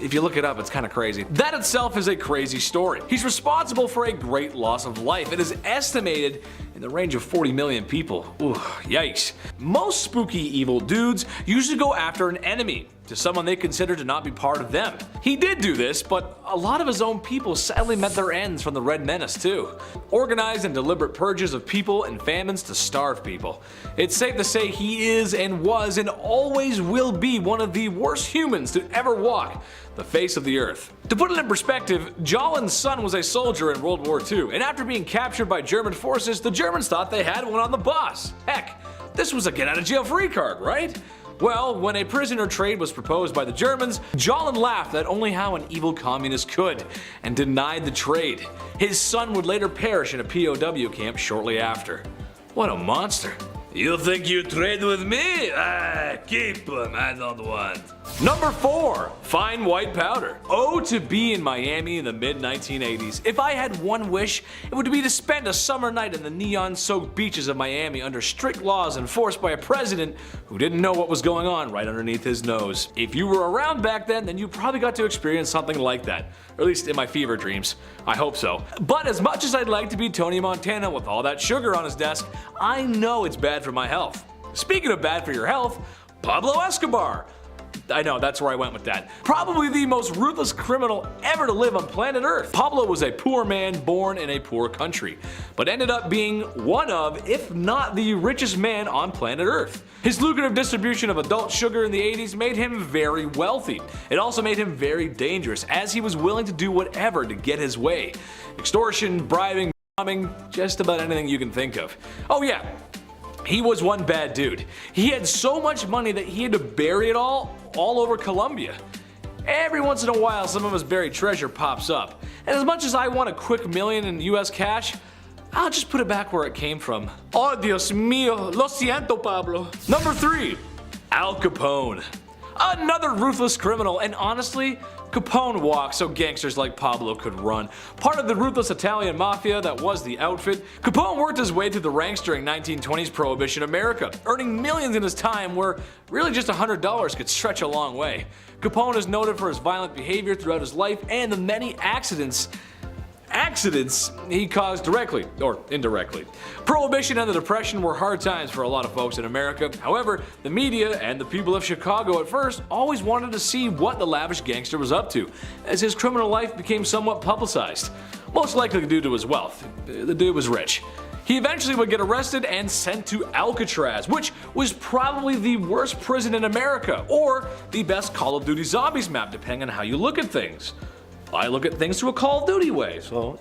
if you look it up, it's kind of crazy. That itself is a crazy story. He's responsible for a great loss of life. It is estimated in the range of 40 million people. Ooh, yikes. Most spooky evil dudes usually go after an enemy, to someone they consider to not be part of them. He did do this, but a lot of his own people sadly met their ends from the Red Menace too. Organized and deliberate purges of people and famines to starve people. It's safe to say he is and was and always will be one of the worst humans to ever walk the face of the earth. To put it in perspective, Jalin's son was a soldier in World War II, and after being captured by German forces, the Germans thought they had one on the boss. Heck, this was a get out of jail free card, right? Well, when a prisoner trade was proposed by the Germans, Jalin laughed at only how an evil communist could, and denied the trade. His son would later perish in a POW camp shortly after. What a monster. You think you trade with me? Keep him, I don't want. Number 4. Fine white powder. Oh, to be in Miami in the mid-1980s. If I had one wish, it would be to spend a summer night in the neon-soaked beaches of Miami under strict laws enforced by a president who didn't know what was going on right underneath his nose. If you were around back then you probably got to experience something like that. Or at least in my fever dreams. I hope so. But as much as I'd like to be Tony Montana with all that sugar on his desk, I know it's bad for my health. Speaking of bad for your health, Pablo Escobar. I know, that's where I went with that. Probably the most ruthless criminal ever to live on planet Earth. Pablo was a poor man born in a poor country, but ended up being one of, if not the richest man on planet Earth. His lucrative distribution of adult sugar in the 80s made him very wealthy. It also made him very dangerous, as he was willing to do whatever to get his way. Extortion, bribing, bombing, just about anything you can think of. Oh yeah, he was one bad dude. He had so much money that he had to bury it all over Colombia. Every once in a while some of his buried treasure pops up. And as much as I want a quick million in US cash, I'll just put it back where it came from. Oh Dios mío, lo siento Pablo. Number 3. Al Capone. Another ruthless criminal, and honestly, Capone walked so gangsters like Pablo could run. Part of the ruthless Italian mafia that was the outfit, Capone worked his way through the ranks during 1920s Prohibition America, earning millions in his time where really just $100 could stretch a long way. Capone is noted for his violent behavior throughout his life and the many accidents he caused directly or indirectly. Prohibition and the Depression were hard times for a lot of folks in America. However, the media and the people of Chicago at first always wanted to see what the lavish gangster was up to, as his criminal life became somewhat publicized. Most likely due to his wealth. The dude was rich. He eventually would get arrested and sent to Alcatraz, which was probably the worst prison in America, or the best Call of Duty Zombies map, depending on how you look at things. I look at things through a Call of Duty way, so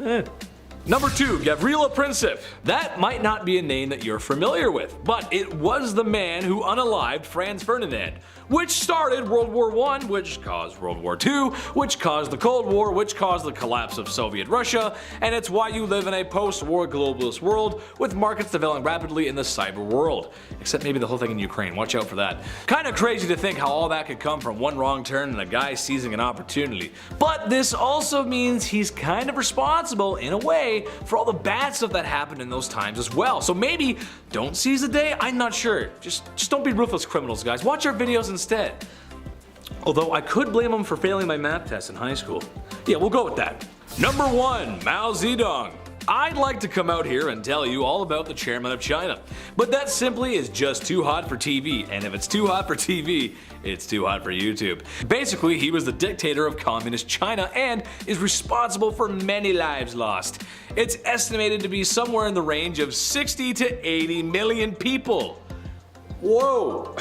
Number 2, Gavrilo Princip. That might not be a name that you're familiar with, but it was the man who unalived Franz Ferdinand, which started World War I, which caused World War II, which caused the Cold War, which caused the collapse of Soviet Russia, and it's why you live in a post-war globalist world with markets developing rapidly in the cyber world. Except maybe the whole thing in Ukraine, watch out for that. Kinda crazy to think how all that could come from one wrong turn and a guy seizing an opportunity. But this also means he's kind of responsible, in a way, for all the bad stuff that happened in those times as well. So maybe don't seize the day, I'm not sure. Just don't be ruthless criminals, guys. Watch our videos instead. Although I could blame him for failing my math test in high school. Yeah, we'll go with that. Number 1, Mao Zedong. I'd like to come out here and tell you all about the chairman of China, but that simply is just too hot for TV, and if it's too hot for TV, it's too hot for YouTube. Basically, he was the dictator of communist China and is responsible for many lives lost. It's estimated to be somewhere in the range of 60 to 80 million people. Whoa!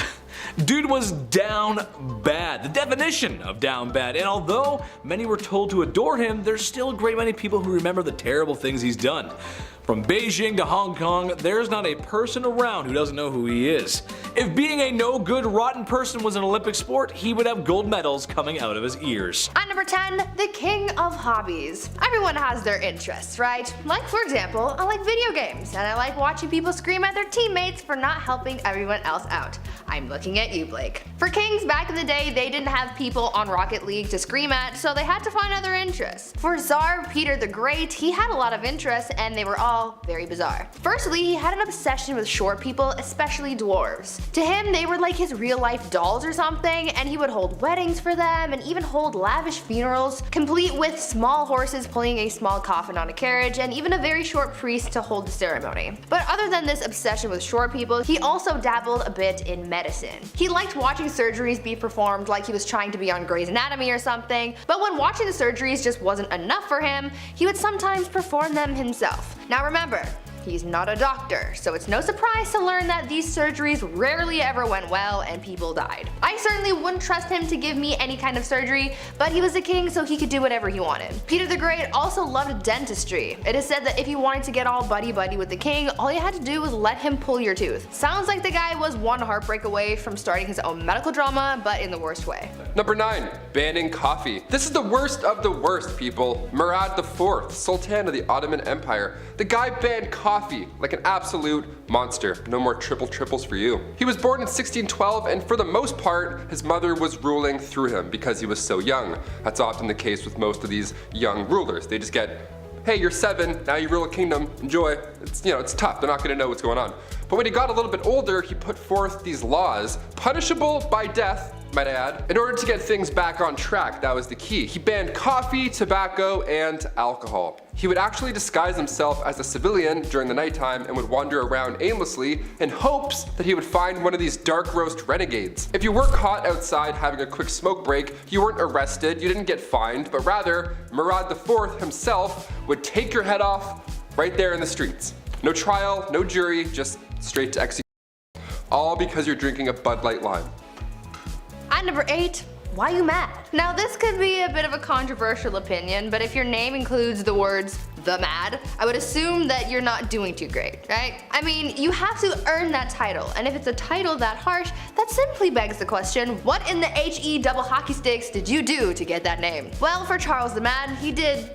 Dude was down bad, the definition of down bad, and although many were told to adore him, there's still a great many people who remember the terrible things he's done. From Beijing to Hong Kong, there's not a person around who doesn't know who he is. If being a no good, rotten person was an Olympic sport, he would have gold medals coming out of his ears. At number 10, the king of hobbies. Everyone has their interests, right? Like, for example, I like video games, and I like watching people scream at their teammates for not helping everyone else out. I'm looking at you, Blake. For kings back in the day, they didn't have people on Rocket League to scream at, so they had to find other interests. For Tsar Peter the Great, he had a lot of interests, and they were all very bizarre. Firstly, he had an obsession with short people, especially dwarves. To him, they were like his real-life dolls or something, and he would hold weddings for them and even hold lavish funerals, complete with small horses pulling a small coffin on a carriage and even a very short priest to hold the ceremony. But other than this obsession with short people, he also dabbled a bit in medicine. He liked watching surgeries be performed like he was trying to be on Grey's Anatomy or something, but when watching the surgeries just wasn't enough for him, he would sometimes perform them himself. Now remember, he's not a doctor, so it's no surprise to learn that these surgeries rarely ever went well and people died. I certainly wouldn't trust him to give me any kind of surgery, but he was a king so he could do whatever he wanted. Peter the Great also loved dentistry. It is said that if you wanted to get all buddy-buddy with the king, all you had to do was let him pull your tooth. Sounds like the guy was one heartbreak away from starting his own medical drama, but in the worst way. Number 9. Banning coffee. This is the worst of the worst, people. Murad IV, Sultan of the Ottoman Empire. The guy banned coffee like an absolute monster. No more triples for you. He was born in 1612, and for the most part, his mother was ruling through him because he was so young. That's often the case with most of these young rulers. They just get, hey, you're 7, now you rule a kingdom, enjoy. It's tough, they're not gonna know what's going on. But when he got a little bit older, he put forth these laws, punishable by death, might I add, in order to get things back on track. That was the key. He banned coffee, tobacco, and alcohol. He would actually disguise himself as a civilian during the nighttime and would wander around aimlessly in hopes that he would find one of these dark roast renegades. If you were caught outside having a quick smoke break, you weren't arrested, you didn't get fined, but rather, Murad IV himself would take your head off right there in the streets. No trial, no jury, just straight to execution. All because you're drinking a Bud Light Lime. At number 8, why you mad? Now this could be a bit of a controversial opinion, but if your name includes the words the mad, I would assume that you're not doing too great, right? I mean, you have to earn that title, and if it's a title that harsh, that simply begs the question, what in the HE double hockey sticks did you do to get that name? Well, for Charles the Mad, he did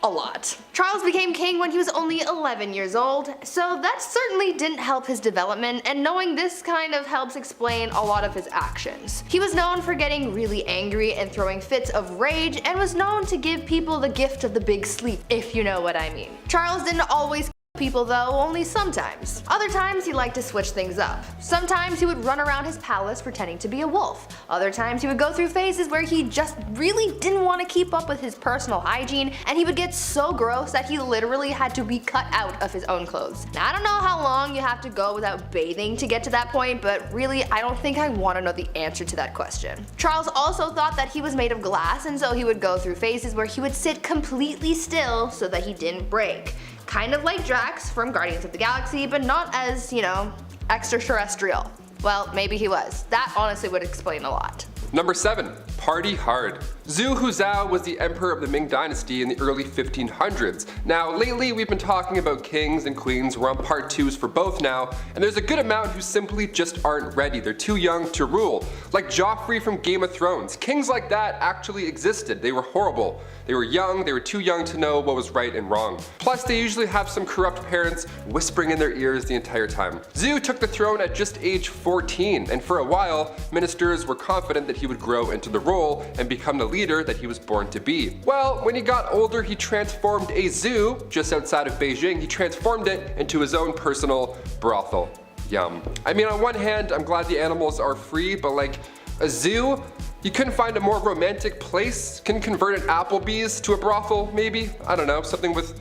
a lot. Charles became king when he was only 11 years old, so that certainly didn't help his development, and knowing this kind of helps explain a lot of his actions. He was known for getting really angry and throwing fits of rage, and was known to give people the gift of the big sleep, if you know what I mean. Charles didn't always people though, only sometimes. Other times he liked to switch things up. Sometimes he would run around his palace pretending to be a wolf. Other times he would go through phases where he just really didn't want to keep up with his personal hygiene, and he would get so gross that he literally had to be cut out of his own clothes. Now I don't know how long you have to go without bathing to get to that point, but really I don't think I want to know the answer to that question. Charles also thought that he was made of glass, and so he would go through phases where he would sit completely still so that he didn't break. Kind of like Drax from Guardians of the Galaxy, but not as, extraterrestrial. Well, maybe he was. That honestly would explain a lot. Number 7. Party hard. Zhu Huzhou was the emperor of the Ming dynasty in the early 1500s. Now lately we've been talking about kings and queens. We're on part 2s for both now, and there's a good amount who simply just aren't ready. They're too young to rule. Like Joffrey from Game of Thrones. Kings like that actually existed. They were horrible. They were young, they were too young to know what was right and wrong. Plus they usually have some corrupt parents whispering in their ears the entire time. Zhu took the throne at just age 14, and for a while, ministers were confident that he would grow into the role and become the leader that he was born to be. Well, when he got older, he transformed a zoo just outside of Beijing. He transformed it into his own personal brothel. Yum. I mean, on one hand, I'm glad the animals are free, but like a zoo? You couldn't find a more romantic place? Can convert an Applebee's to a brothel, maybe? I don't know, something with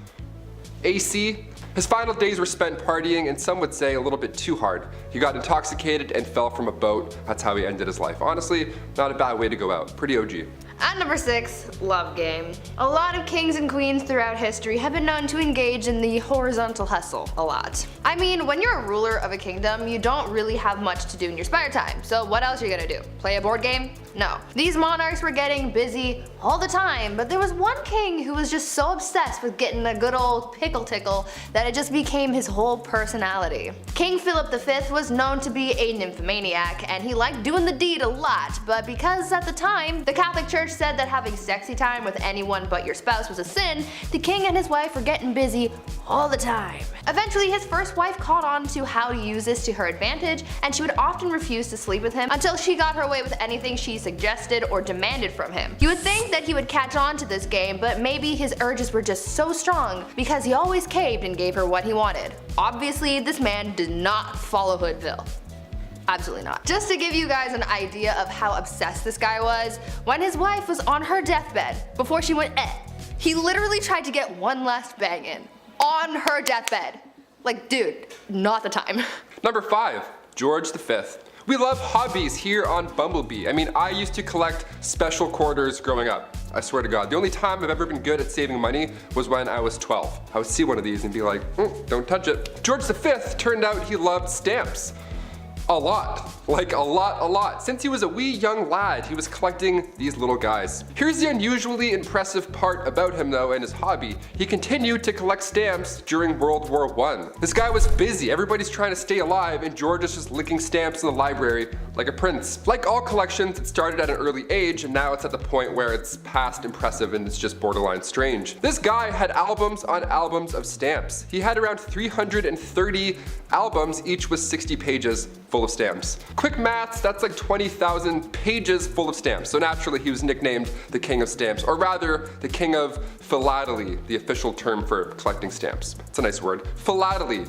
AC? His final days were spent partying, and some would say a little bit too hard. He got intoxicated and fell from a boat. That's how he ended his life. Honestly, not a bad way to go out. Pretty OG. At number 6, love game. A lot of kings and queens throughout history have been known to engage in the horizontal hustle a lot. I mean, when you're a ruler of a kingdom, you don't really have much to do in your spare time, so what else are you gonna do? Play a board game? No. These monarchs were getting busy all the time, but there was one king who was just so obsessed with getting a good old pickle tickle that it just became his whole personality. King Philip V was known to be a nymphomaniac, and he liked doing the deed a lot, but because at the time, the Catholic Church said that having sexy time with anyone but your spouse was a sin, the king and his wife were getting busy all the time. Eventually, his first wife caught on to how to use this to her advantage, and she would often refuse to sleep with him until she got her way with anything she suggested or demanded from him. You would think that he would catch on to this game, but maybe his urges were just so strong because he always caved and gave her what he wanted. Obviously, this man did not follow Hoodville. Absolutely not. Just to give you guys an idea of how obsessed this guy was, when his wife was on her deathbed, before she went he literally tried to get one last bang in. On her deathbed. Like, dude, not the time. Number 5, George V. We love hobbies here on Bumblebee. I mean, I used to collect special quarters growing up. I swear to God, the only time I've ever been good at saving money was when I was 12. I would see one of these and be like, don't touch it. George V turned out he loved stamps. A lot. Like a lot. Since he was a wee young lad, he was collecting these little guys. Here's the unusually impressive part about him though and his hobby. He continued to collect stamps during World War I. This guy was busy, everybody's trying to stay alive, and George is just licking stamps in the library like a prince. Like all collections, it started at an early age and now it's at the point where it's past impressive and it's just borderline strange. This guy had albums on albums of stamps. He had around 330 albums, each with 60 pages full of stamps. Quick maths, that's like 20,000 pages full of stamps. So naturally he was nicknamed the King of Stamps, or rather the King of Philately, the official term for collecting stamps. It's a nice word. Philately.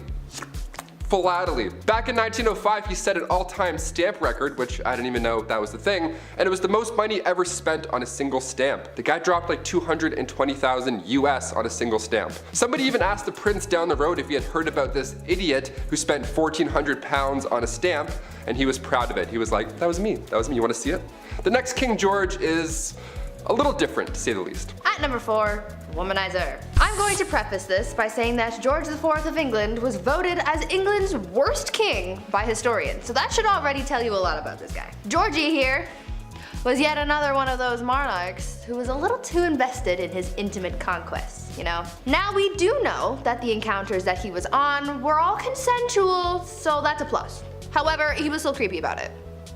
Back in 1905, he set an all-time stamp record, which I didn't even know that was the thing, and it was the most money ever spent on a single stamp. The guy dropped like 220,000 US on a single stamp. Somebody even asked the prince down the road if he had heard about this idiot who spent 1,400 pounds on a stamp, and he was proud of it. He was like, that was me, you wanna see it? The next King George is a little different, to say the least. At number 4, womanizer. I'm going to preface this by saying that George IV of England was voted as England's worst king by historians, so that should already tell you a lot about this guy. Georgie here was yet another one of those monarchs who was a little too invested in his intimate conquests, you know? Now we do know that the encounters that he was on were all consensual, so that's a plus. However, he was still creepy about it.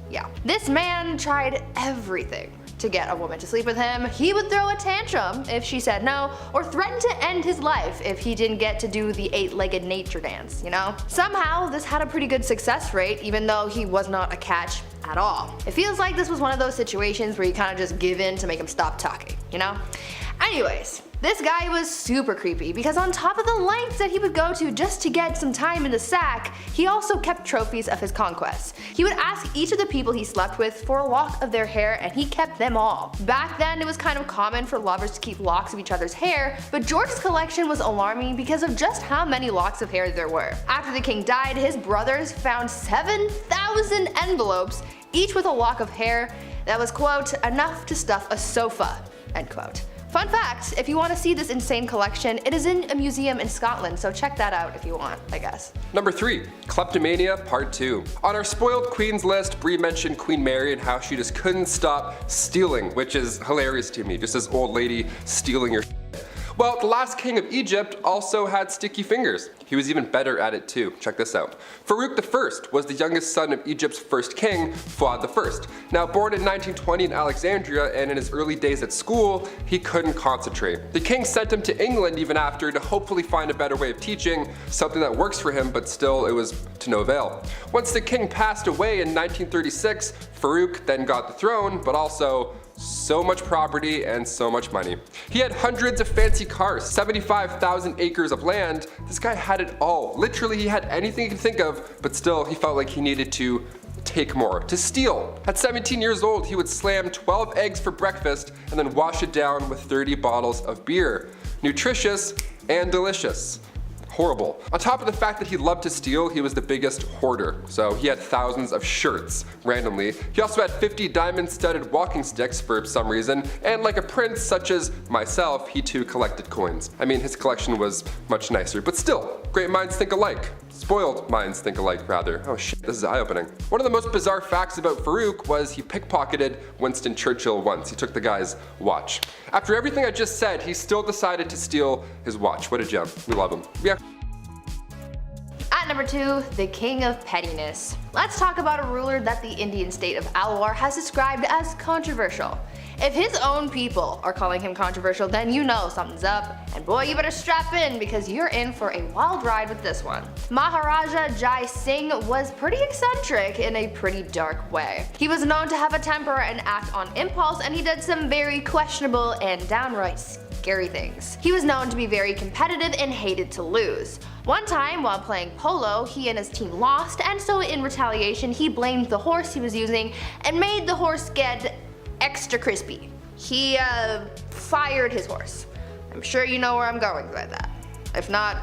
Yeah. This man tried everything to get a woman to sleep with him. He would throw a tantrum if she said no, or threaten to end his life if he didn't get to do the 8-legged nature dance, you know? Somehow, this had a pretty good success rate, even though he was not a catch at all. It feels like this was one of those situations where you kind of just give in to make him stop talking, you know? Anyways, this guy was super creepy because on top of the lengths that he would go to just to get some time in the sack, he also kept trophies of his conquests. He would ask each of the people he slept with for a lock of their hair, and he kept them all. Back then, it was kind of common for lovers to keep locks of each other's hair, but George's collection was alarming because of just how many locks of hair there were. After the king died, his brothers found 7,000 envelopes, each with a lock of hair that was, quote, enough to stuff a sofa, end quote. Fun fact, if you want to see this insane collection, it is in a museum in Scotland, so check that out if you want, I guess. Number 3, Kleptomania Part 2. On our spoiled queens list, Brie mentioned Queen Mary and how she just couldn't stop stealing, which is hilarious to me, just this old lady stealing your shit. Well, the last king of Egypt also had sticky fingers. He was even better at it too. Check this out. Farouk I was the youngest son of Egypt's first king, Fuad I. Now born in 1920 in Alexandria, and in his early days at school, he couldn't concentrate. The king sent him to England even after to hopefully find a better way of teaching, something that works for him, but still it was to no avail. Once the king passed away in 1936, Farouk then got the throne, but also so much property and so much money. He had hundreds of fancy cars, 75,000 acres of land. This guy had it all. Literally, he had anything he could think of, but still he felt like he needed to take more, to steal. At 17 years old, he would slam 12 eggs for breakfast and then wash it down with 30 bottles of beer. Nutritious and delicious. horrible. On top of the fact that he loved to steal, he was the biggest hoarder. So he had thousands of shirts, randomly. He also had 50 diamond-studded walking sticks for some reason, and like a prince such as myself, he too collected coins. I mean, his collection was much nicer, but still, great minds think alike. Spoiled minds think alike, rather. Oh shit, this is eye-opening. One of the most bizarre facts about Farouk was he pickpocketed Winston Churchill once. He took the guy's watch. After everything I just said, he still decided to steal his watch. What a gem. We love him. Yeah. At number 2, the king of pettiness. Let's talk about a ruler that the Indian state of Alwar has described as controversial. If his own people are calling him controversial, then you know something's up, and boy, you better strap in because you're in for a wild ride with this one. Maharaja Jai Singh was pretty eccentric in a pretty dark way. He was known to have a temper and act on impulse, and he did some very questionable and downright scary things. He was known to be very competitive and hated to lose. One time while playing polo, he and his team lost, and so in retaliation he blamed the horse he was using and made the horse get extra crispy. He fired his horse. I'm sure you know where I'm going with that. If not,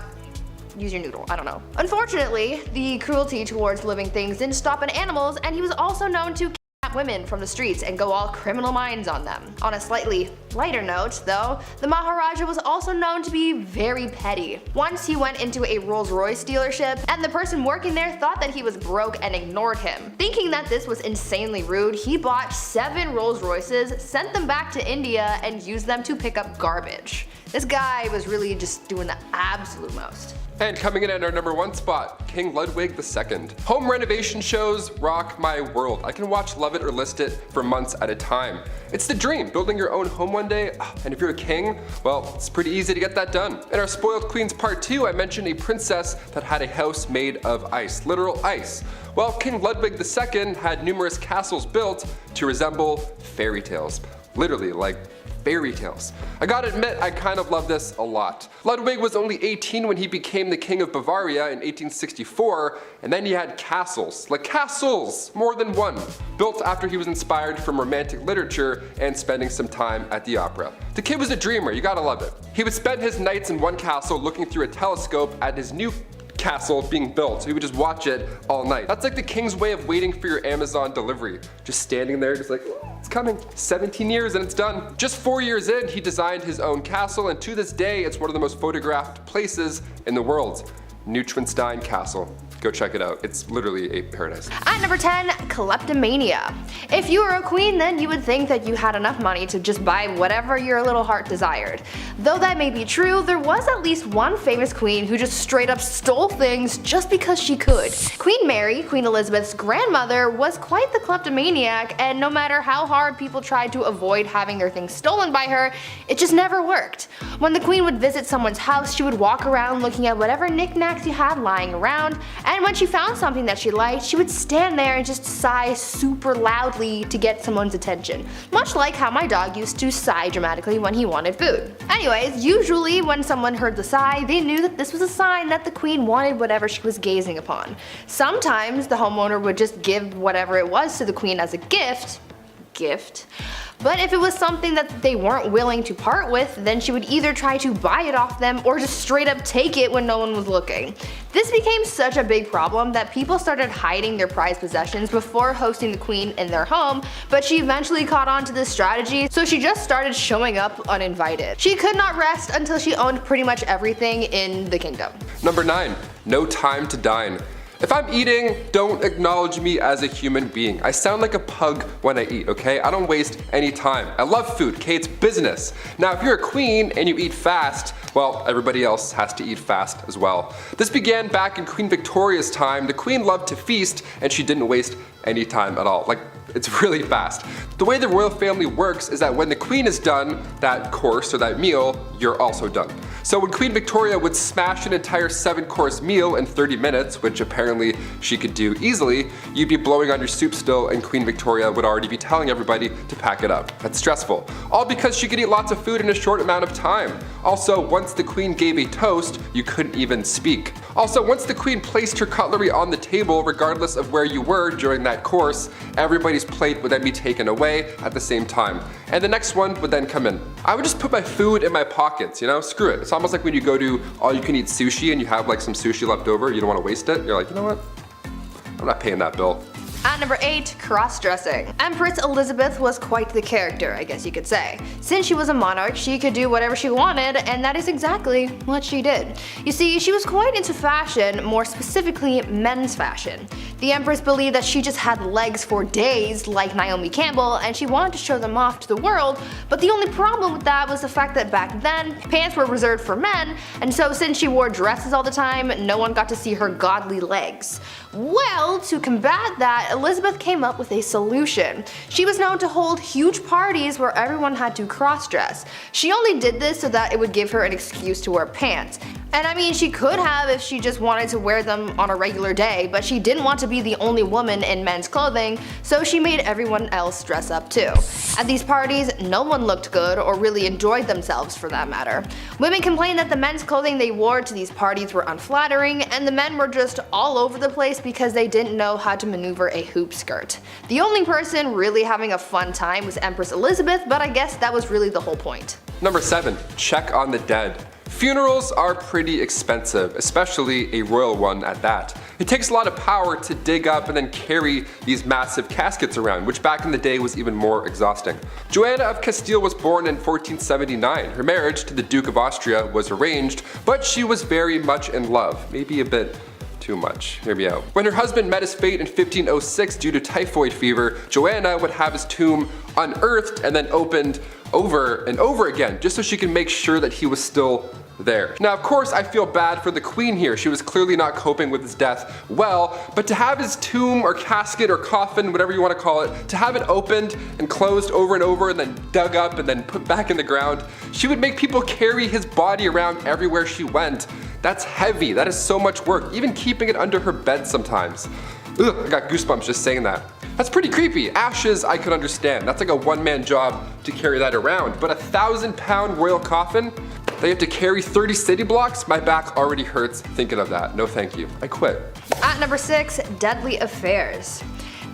use your noodle, I don't know. Unfortunately, the cruelty towards living things didn't stop at animals, and he was also known to kidnap women from the streets and go all criminal minds on them. On a slightly lighter note, though, the Maharaja was also known to be very petty. Once he went into a Rolls-Royce dealership, and the person working there thought that he was broke and ignored him. Thinking that this was insanely rude, he bought 7 Rolls-Royces, sent them back to India, and used them to pick up garbage. This guy was really just doing the absolute most. And coming in at our number 1 spot, King Ludwig II. Home renovation shows rock my world. I can watch Love It or List It for months at a time. It's the dream, building your own home one day, and if you're a king, well, it's pretty easy to get that done. In our Spoiled Queens Part 2, I mentioned a princess that had a house made of ice, literal ice. Well, King Ludwig II had numerous castles built to resemble fairy tales. Literally, like fairy tales. I gotta admit, I kind of love this a lot. Ludwig was only 18 when he became the King of Bavaria in 1864, and then he had castles, like castles, more than one, built after he was inspired from romantic literature and spending some time at the opera. The kid was a dreamer, you gotta love it. He would spend his nights in one castle looking through a telescope at his new castle being built, so he would just watch it all night. That's like the king's way of waiting for your Amazon delivery. Just standing there, just like, oh, it's coming. 17 years and it's done. Just 4 years in, he designed his own castle, and to this day, it's one of the most photographed places in the world. Neuschwanstein Castle. Go check it out. It's literally a paradise. At number 10, kleptomania. If you were a queen, then you would think that you had enough money to just buy whatever your little heart desired. Though that may be true, there was at least one famous queen who just straight up stole things just because she could. Queen Mary, Queen Elizabeth's grandmother, was quite the kleptomaniac, and no matter how hard people tried to avoid having their things stolen by her, it just never worked. When the queen would visit someone's house, she would walk around looking at whatever knickknacks you had lying around, and when she found something that she liked, she would stand there and just sigh super loudly to get someone's attention. Much like how my dog used to sigh dramatically when he wanted food. Anyways, usually when someone heard the sigh, they knew that this was a sign that the queen wanted whatever she was gazing upon. Sometimes the homeowner would just give whatever it was to the queen as a gift. But if it was something that they weren't willing to part with, then she would either try to buy it off them or just straight up take it when no one was looking. This became such a big problem that people started hiding their prized possessions before hosting the queen in their home, but she eventually caught on to this strategy, so she just started showing up uninvited. She could not rest until she owned pretty much everything in the kingdom. Number 9, no time to dine. If I'm eating, don't acknowledge me as a human being. I sound like a pug when I eat, okay? I don't waste any time. I love food, okay? It's business. Now, if you're a queen and you eat fast, well, everybody else has to eat fast as well. This began back in Queen Victoria's time. The queen loved to feast, and she didn't waste any time at all. Like, it's really fast. The way the royal family works is that when the queen is done, that course or that meal, you're also done. So when Queen Victoria would smash an entire 7-course meal in 30 minutes, which apparently she could do easily, you'd be blowing on your soup still and Queen Victoria would already be telling everybody to pack it up. That's stressful. All because she could eat lots of food in a short amount of time. Also, once the queen gave a toast, you couldn't even speak. Also, once the queen placed her cutlery on the table, regardless of where you were during that course, everybody's plate would then be taken away at the same time. and the next one would then come in. I would just put my food in my pockets, you know, screw it. It's almost like when you go to all you can eat sushi and you have like some sushi left over, you don't want to waste it. You're like, you know what? I'm not paying that bill. At number 8, cross-dressing. Empress Elizabeth was quite the character, I guess you could say. Since she was a monarch, she could do whatever she wanted, and that is exactly what she did. You see, she was quite into fashion, more specifically men's fashion. The Empress believed that she just had legs for days, like Naomi Campbell, and she wanted to show them off to the world, but the only problem with that was the fact that back then, pants were reserved for men, and so since she wore dresses all the time, no one got to see her godly legs. Well, to combat that, Elizabeth came up with a solution. She was known to hold huge parties where everyone had to cross-dress. She only did this so that it would give her an excuse to wear pants. And I mean, she could have if she just wanted to wear them on a regular day, but she didn't want to be the only woman in men's clothing, so she made everyone else dress up too. At these parties, no one looked good or really enjoyed themselves for that matter. Women complained that the men's clothing they wore to these parties were unflattering, and the men were just all over the place because they didn't know how to maneuver a hoop skirt. The only person really having a fun time was Empress Elizabeth, but I guess that was really the whole point. Number 7, check on the dead. Funerals are pretty expensive, especially a royal one at that. It takes a lot of power to dig up and then carry these massive caskets around, which back in the day was even more exhausting. Joanna of Castile was born in 1479. Her marriage to the Duke of Austria was arranged, but she was very much in love, maybe a bit too much. Hear me out. When her husband met his fate in 1506 due to typhoid fever, Joanna would have his tomb unearthed and then opened over and over again, just so she can make sure that he was still there. Now, of course, I feel bad for the queen here. She was clearly not coping with his death well, but to have his tomb or casket or coffin, whatever you want to call it, to have it opened and closed over and over and then dug up and then put back in the ground, she would make people carry his body around everywhere she went. That's heavy. That is so much work, even keeping it under her bed sometimes. Ugh, I got goosebumps just saying that. That's pretty creepy. Ashes, I could understand. That's like a one-man job to carry that around. But a 1,000-pound royal coffin? They have to carry 30 city blocks? My back already hurts thinking of that. No thank you. I quit. At number 6, deadly affairs.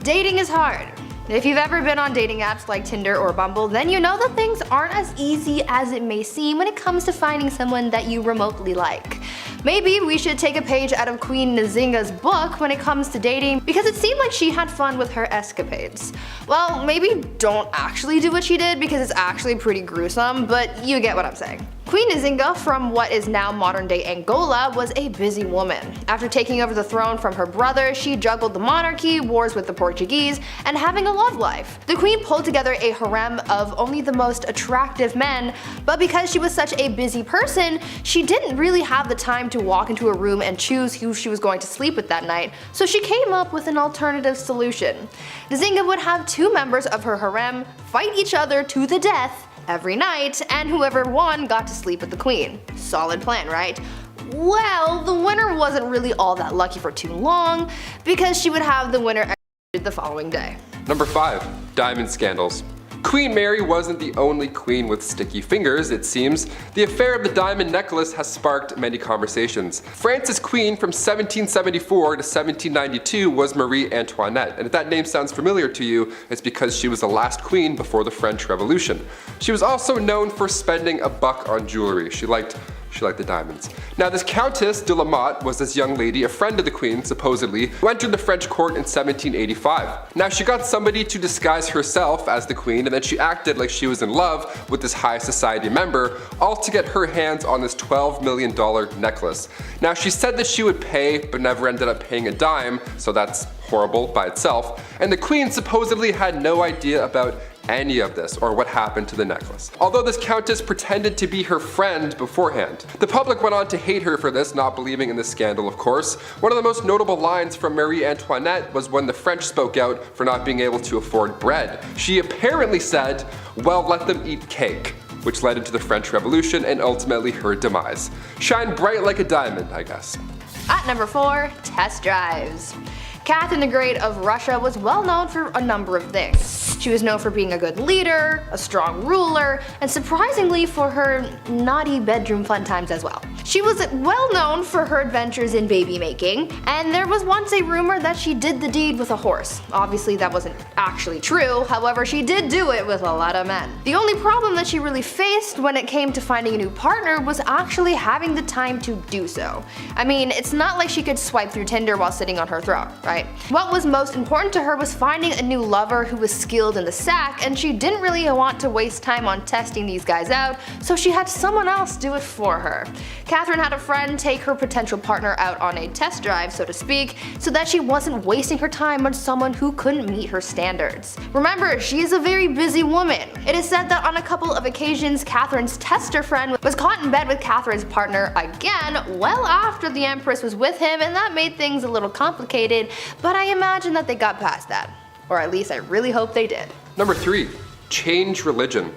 Dating is hard. If you've ever been on dating apps like Tinder or Bumble, then you know that things aren't as easy as it may seem when it comes to finding someone that you remotely like. Maybe we should take a page out of Queen Nzinga's book when it comes to dating, because it seemed like she had fun with her escapades. Well, maybe don't actually do what she did because it's actually pretty gruesome, but you get what I'm saying. Queen Nzinga from what is now modern-day Angola was a busy woman. After taking over the throne from her brother, she juggled the monarchy, wars with the Portuguese, and having a love life. The queen pulled together a harem of only the most attractive men, but because she was such a busy person, she didn't really have the time to walk into a room and choose who she was going to sleep with that night, so she came up with an alternative solution. Nzinga would have 2 members of her harem fight each other to the death every night, and whoever won got to sleep with the queen. Solid plan, right? Well, the winner wasn't really all that lucky for too long, because she would have the winner executed the following day. Number 5, diamond scandals. Queen Mary wasn't the only queen with sticky fingers, it seems. The affair of the diamond necklace has sparked many conversations. France's queen from 1774 to 1792 was Marie Antoinette, and if that name sounds familiar to you, it's because she was the last queen before the French Revolution. She was also known for spending a buck on jewelry. She liked the diamonds. Now, this Countess de la Motte was this young lady, a friend of the queen, supposedly, who entered the French court in 1785. Now, she got somebody to disguise herself as the queen, and then she acted like she was in love with this high society member, all to get her hands on this $12 million necklace. Now, she said that she would pay, but never ended up paying a dime, so that's horrible by itself. And the queen supposedly had no idea about any of this or what happened to the necklace. Although this countess pretended to be her friend beforehand. The public went on to hate her for this, not believing in this scandal, of course. One of the most notable lines from Marie Antoinette was when the French spoke out for not being able to afford bread. She apparently said, "Well, let them eat cake," which led into the French Revolution and ultimately her demise. Shine bright like a diamond, I guess. At number 4, test drives. Catherine the Great of Russia was well known for a number of things. She was known for being a good leader, a strong ruler, and surprisingly for her naughty bedroom fun times as well. She was well known for her adventures in baby making, and there was once a rumor that she did the deed with a horse. Obviously that wasn't actually true, however she did do it with a lot of men. The only problem that she really faced when it came to finding a new partner was actually having the time to do so. I mean, it's not like she could swipe through Tinder while sitting on her throne, right? What was most important to her was finding a new lover who was skilled in the sack, and she didn't really want to waste time on testing these guys out, so she had someone else do it for her. Catherine had a friend take her potential partner out on a test drive, so to speak, so that she wasn't wasting her time on someone who couldn't meet her standards. Remember, she is a very busy woman. It is said that on a couple of occasions, Catherine's tester friend was caught in bed with Catherine's partner again well after the Empress was with him, and that made things a little complicated, but I imagine that they got past that. Or at least I really hope they did. Number 3. Change religion.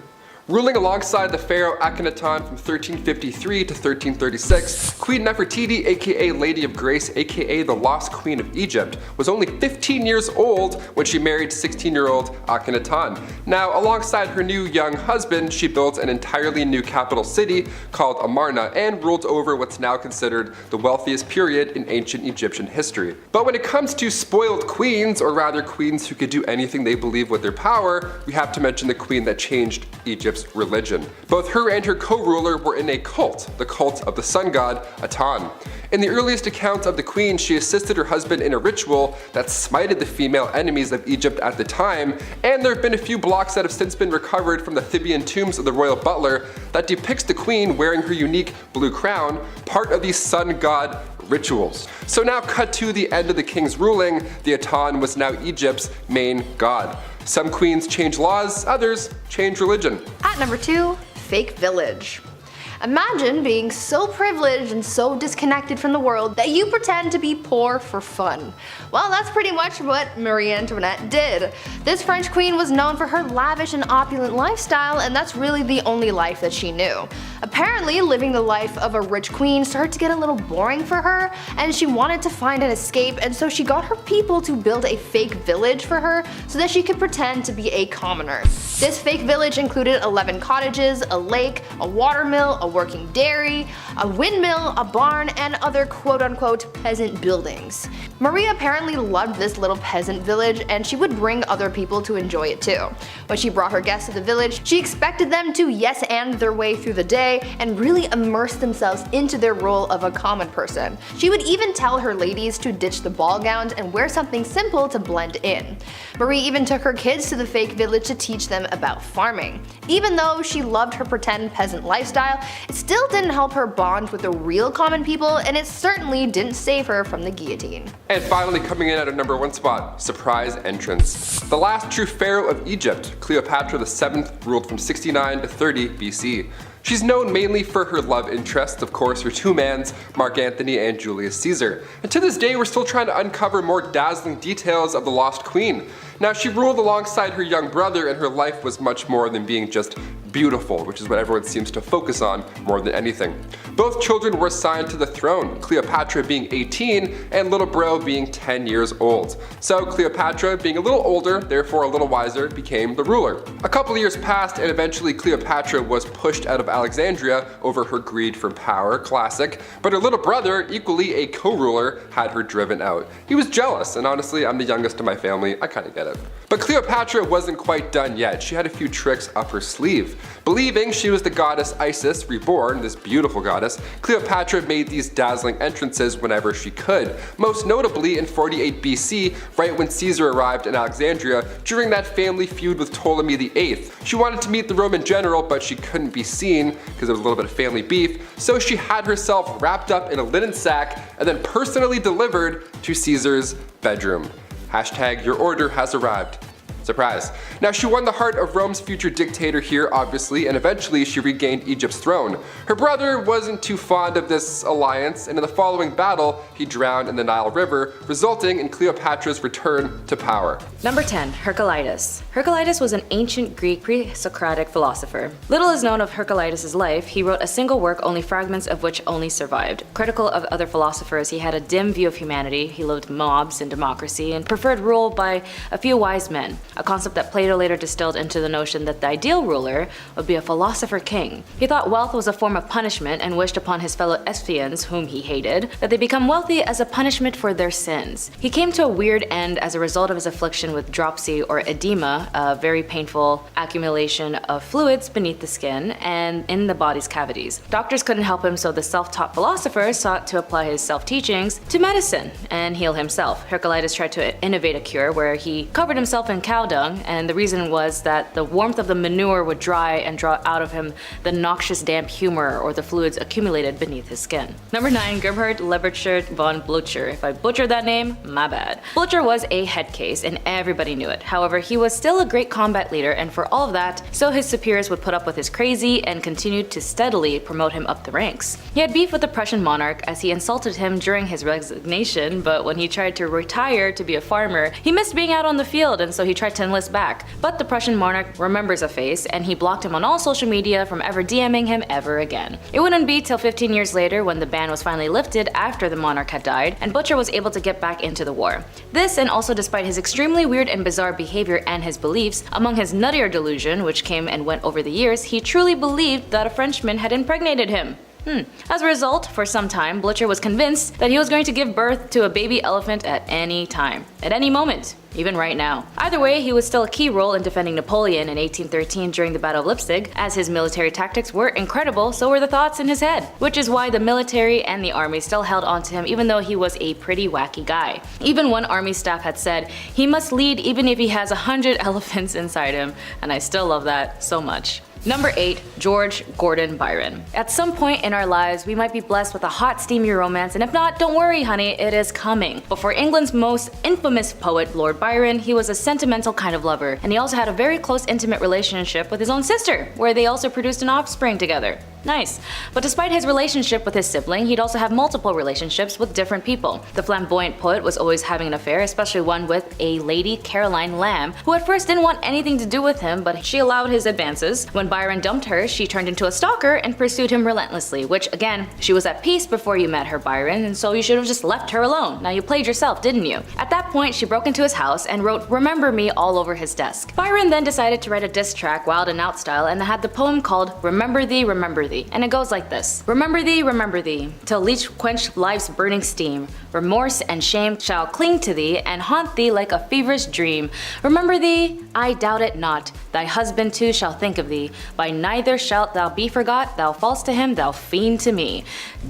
Ruling alongside the pharaoh Akhenaton from 1353 to 1336, Queen Nefertiti, aka Lady of Grace, aka the Lost Queen of Egypt, was only 15 years old when she married 16-year-old Akhenaton. Now, alongside her new young husband, she built an entirely new capital city called Amarna and ruled over what's now considered the wealthiest period in ancient Egyptian history. But when it comes to spoiled queens, or rather queens who could do anything they believe with their power, we have to mention the queen that changed Egypt's religion. Both her and her co-ruler were in a cult, the cult of the sun god Aton. In the earliest accounts of the queen, she assisted her husband in a ritual that smited the female enemies of Egypt at the time, and there have been a few blocks that have since been recovered from the Theban tombs of the royal butler that depicts the queen wearing her unique blue crown, part of the sun god rituals. So now cut to the end of the king's ruling, the Aton was now Egypt's main god. Some queens change laws, others change religion. At number 2, fake village. Imagine being so privileged and so disconnected from the world that you pretend to be poor for fun. Well, that's pretty much what Marie Antoinette did. This French queen was known for her lavish and opulent lifestyle, and that's really the only life that she knew. Apparently, living the life of a rich queen started to get a little boring for her, and she wanted to find an escape, and so she got her people to build a fake village for her so that she could pretend to be a commoner. This fake village included 11 cottages, a lake, a water mill, a working dairy, a windmill, a barn, and other quote-unquote peasant buildings. Marie apparently loved this little peasant village, and she would bring other people to enjoy it too. When she brought her guests to the village, she expected them to yes-and their way through the day and really immerse themselves into their role of a common person. She would even tell her ladies to ditch the ball gowns and wear something simple to blend in. Marie even took her kids to the fake village to teach them about farming. Even though she loved her pretend peasant lifestyle, it still didn't help her bond with the real common people, and it certainly didn't save her from the guillotine. And finally, coming in at a number 1 spot, surprise entrance. The last true pharaoh of Egypt, Cleopatra VII, ruled from 69 to 30 BC. She's known mainly for her love interests, of course her two mans, Mark Antony and Julius Caesar. And to this day we're still trying to uncover more dazzling details of the lost queen. Now she ruled alongside her young brother, and her life was much more than being just beautiful, which is what everyone seems to focus on more than anything. Both children were assigned to the throne, Cleopatra being 18 and little bro being 10 years old. So Cleopatra, being a little older, therefore a little wiser, became the ruler. A couple of years passed, and eventually Cleopatra was pushed out of Alexandria over her greed for power, classic, but her little brother, equally a co-ruler, had her driven out. He was jealous, and honestly, I'm the youngest in my family, I kinda get it. But Cleopatra wasn't quite done yet. She had a few tricks up her sleeve. Believing she was the goddess Isis, reborn, this beautiful goddess, Cleopatra made these dazzling entrances whenever she could, most notably in 48 BC, right when Caesar arrived in Alexandria during that family feud with Ptolemy VIII. She wanted to meet the Roman general, but she couldn't be seen because there was a little bit of family beef, so she had herself wrapped up in a linen sack and then personally delivered to Caesar's bedroom. Hashtag your order has arrived. Surprise. Now she won the heart of Rome's future dictator here, obviously, and eventually she regained Egypt's throne. Her brother wasn't too fond of this alliance, and in the following battle, he drowned in the Nile River, resulting in Cleopatra's return to power. Number 10. Heraclitus. Heraclitus was an ancient Greek pre-Socratic philosopher. Little is known of Heraclitus' life. He wrote a single work, only fragments of which only survived. Critical of other philosophers, he had a dim view of humanity, he loathed mobs and democracy, and preferred rule by a few wise men. a concept that Plato later distilled into the notion that the ideal ruler would be a philosopher king. He thought wealth was a form of punishment and wished upon his fellow Espians, whom he hated, that they become wealthy as a punishment for their sins. He came to a weird end as a result of his affliction with dropsy or edema, a very painful accumulation of fluids beneath the skin and in the body's cavities. Doctors couldn't help him, so the self-taught philosopher sought to apply his self-teachings to medicine and heal himself. Heraclitus tried to innovate a cure where he covered himself in cow dung, and the reason was that the warmth of the manure would dry and draw out of him the noxious damp humor or the fluids accumulated beneath his skin. Number 9. Gerhard Lebertschert von Blücher. If I butchered that name, my bad. Blücher was a head case and everybody knew it. However, he was still a great combat leader, and for all of that, so his superiors would put up with his crazy and continued to steadily promote him up the ranks. He had beef with the Prussian monarch as he insulted him during his resignation, but when he tried to retire to be a farmer, he missed being out on the field, and so he tried to enlist back. But the Prussian monarch remembers a face, and he blocked him on all social media from ever DMing him ever again. It wouldn't be till 15 years later when the ban was finally lifted after the monarch had died, and Blücher was able to get back into the war. This, and also despite his extremely weird and bizarre behavior and his beliefs, among his nuttier delusion, which came and went over the years, he truly believed that a Frenchman had impregnated him. As a result, for some time, Blücher was convinced that he was going to give birth to a baby elephant at any time, at any moment, even right now. Either way, he was still a key role in defending Napoleon in 1813 during the Battle of Leipzig. As his military tactics were incredible, so were the thoughts in his head, which is why the military and the army still held on to him even though he was a pretty wacky guy. Even one army staff had said, he must lead even if he has 100 elephants inside him, and I still love that so much. Number 8. George Gordon Byron. At some point in our lives, we might be blessed with a hot, steamy romance, and if not, don't worry, honey, it is coming. But for England's most infamous poet, Lord Byron, he was a sentimental kind of lover, and he also had a very close, intimate relationship with his own sister, where they also produced an offspring together. Nice. But despite his relationship with his sibling, he'd also have multiple relationships with different people. The flamboyant poet was always having an affair, especially one with a Lady Caroline Lamb, who at first didn't want anything to do with him, but she allowed his advances. When Byron dumped her, she turned into a stalker and pursued him relentlessly, which again, she was at peace before you met her, Byron, and so you should have just left her alone. Now you played yourself, didn't you? At that point, she broke into his house and wrote "Remember Me" all over his desk. Byron then decided to write a diss track, Wild and Out style, and had the poem called Remember Thee, Remember Thee, and it goes like this. Remember thee, till leech quench life's burning steam. Remorse and shame shall cling to thee and haunt thee like a feverish dream. Remember thee, I doubt it not. Thy husband too shall think of thee. By neither shalt thou be forgot, thou false to him, thou fiend to me.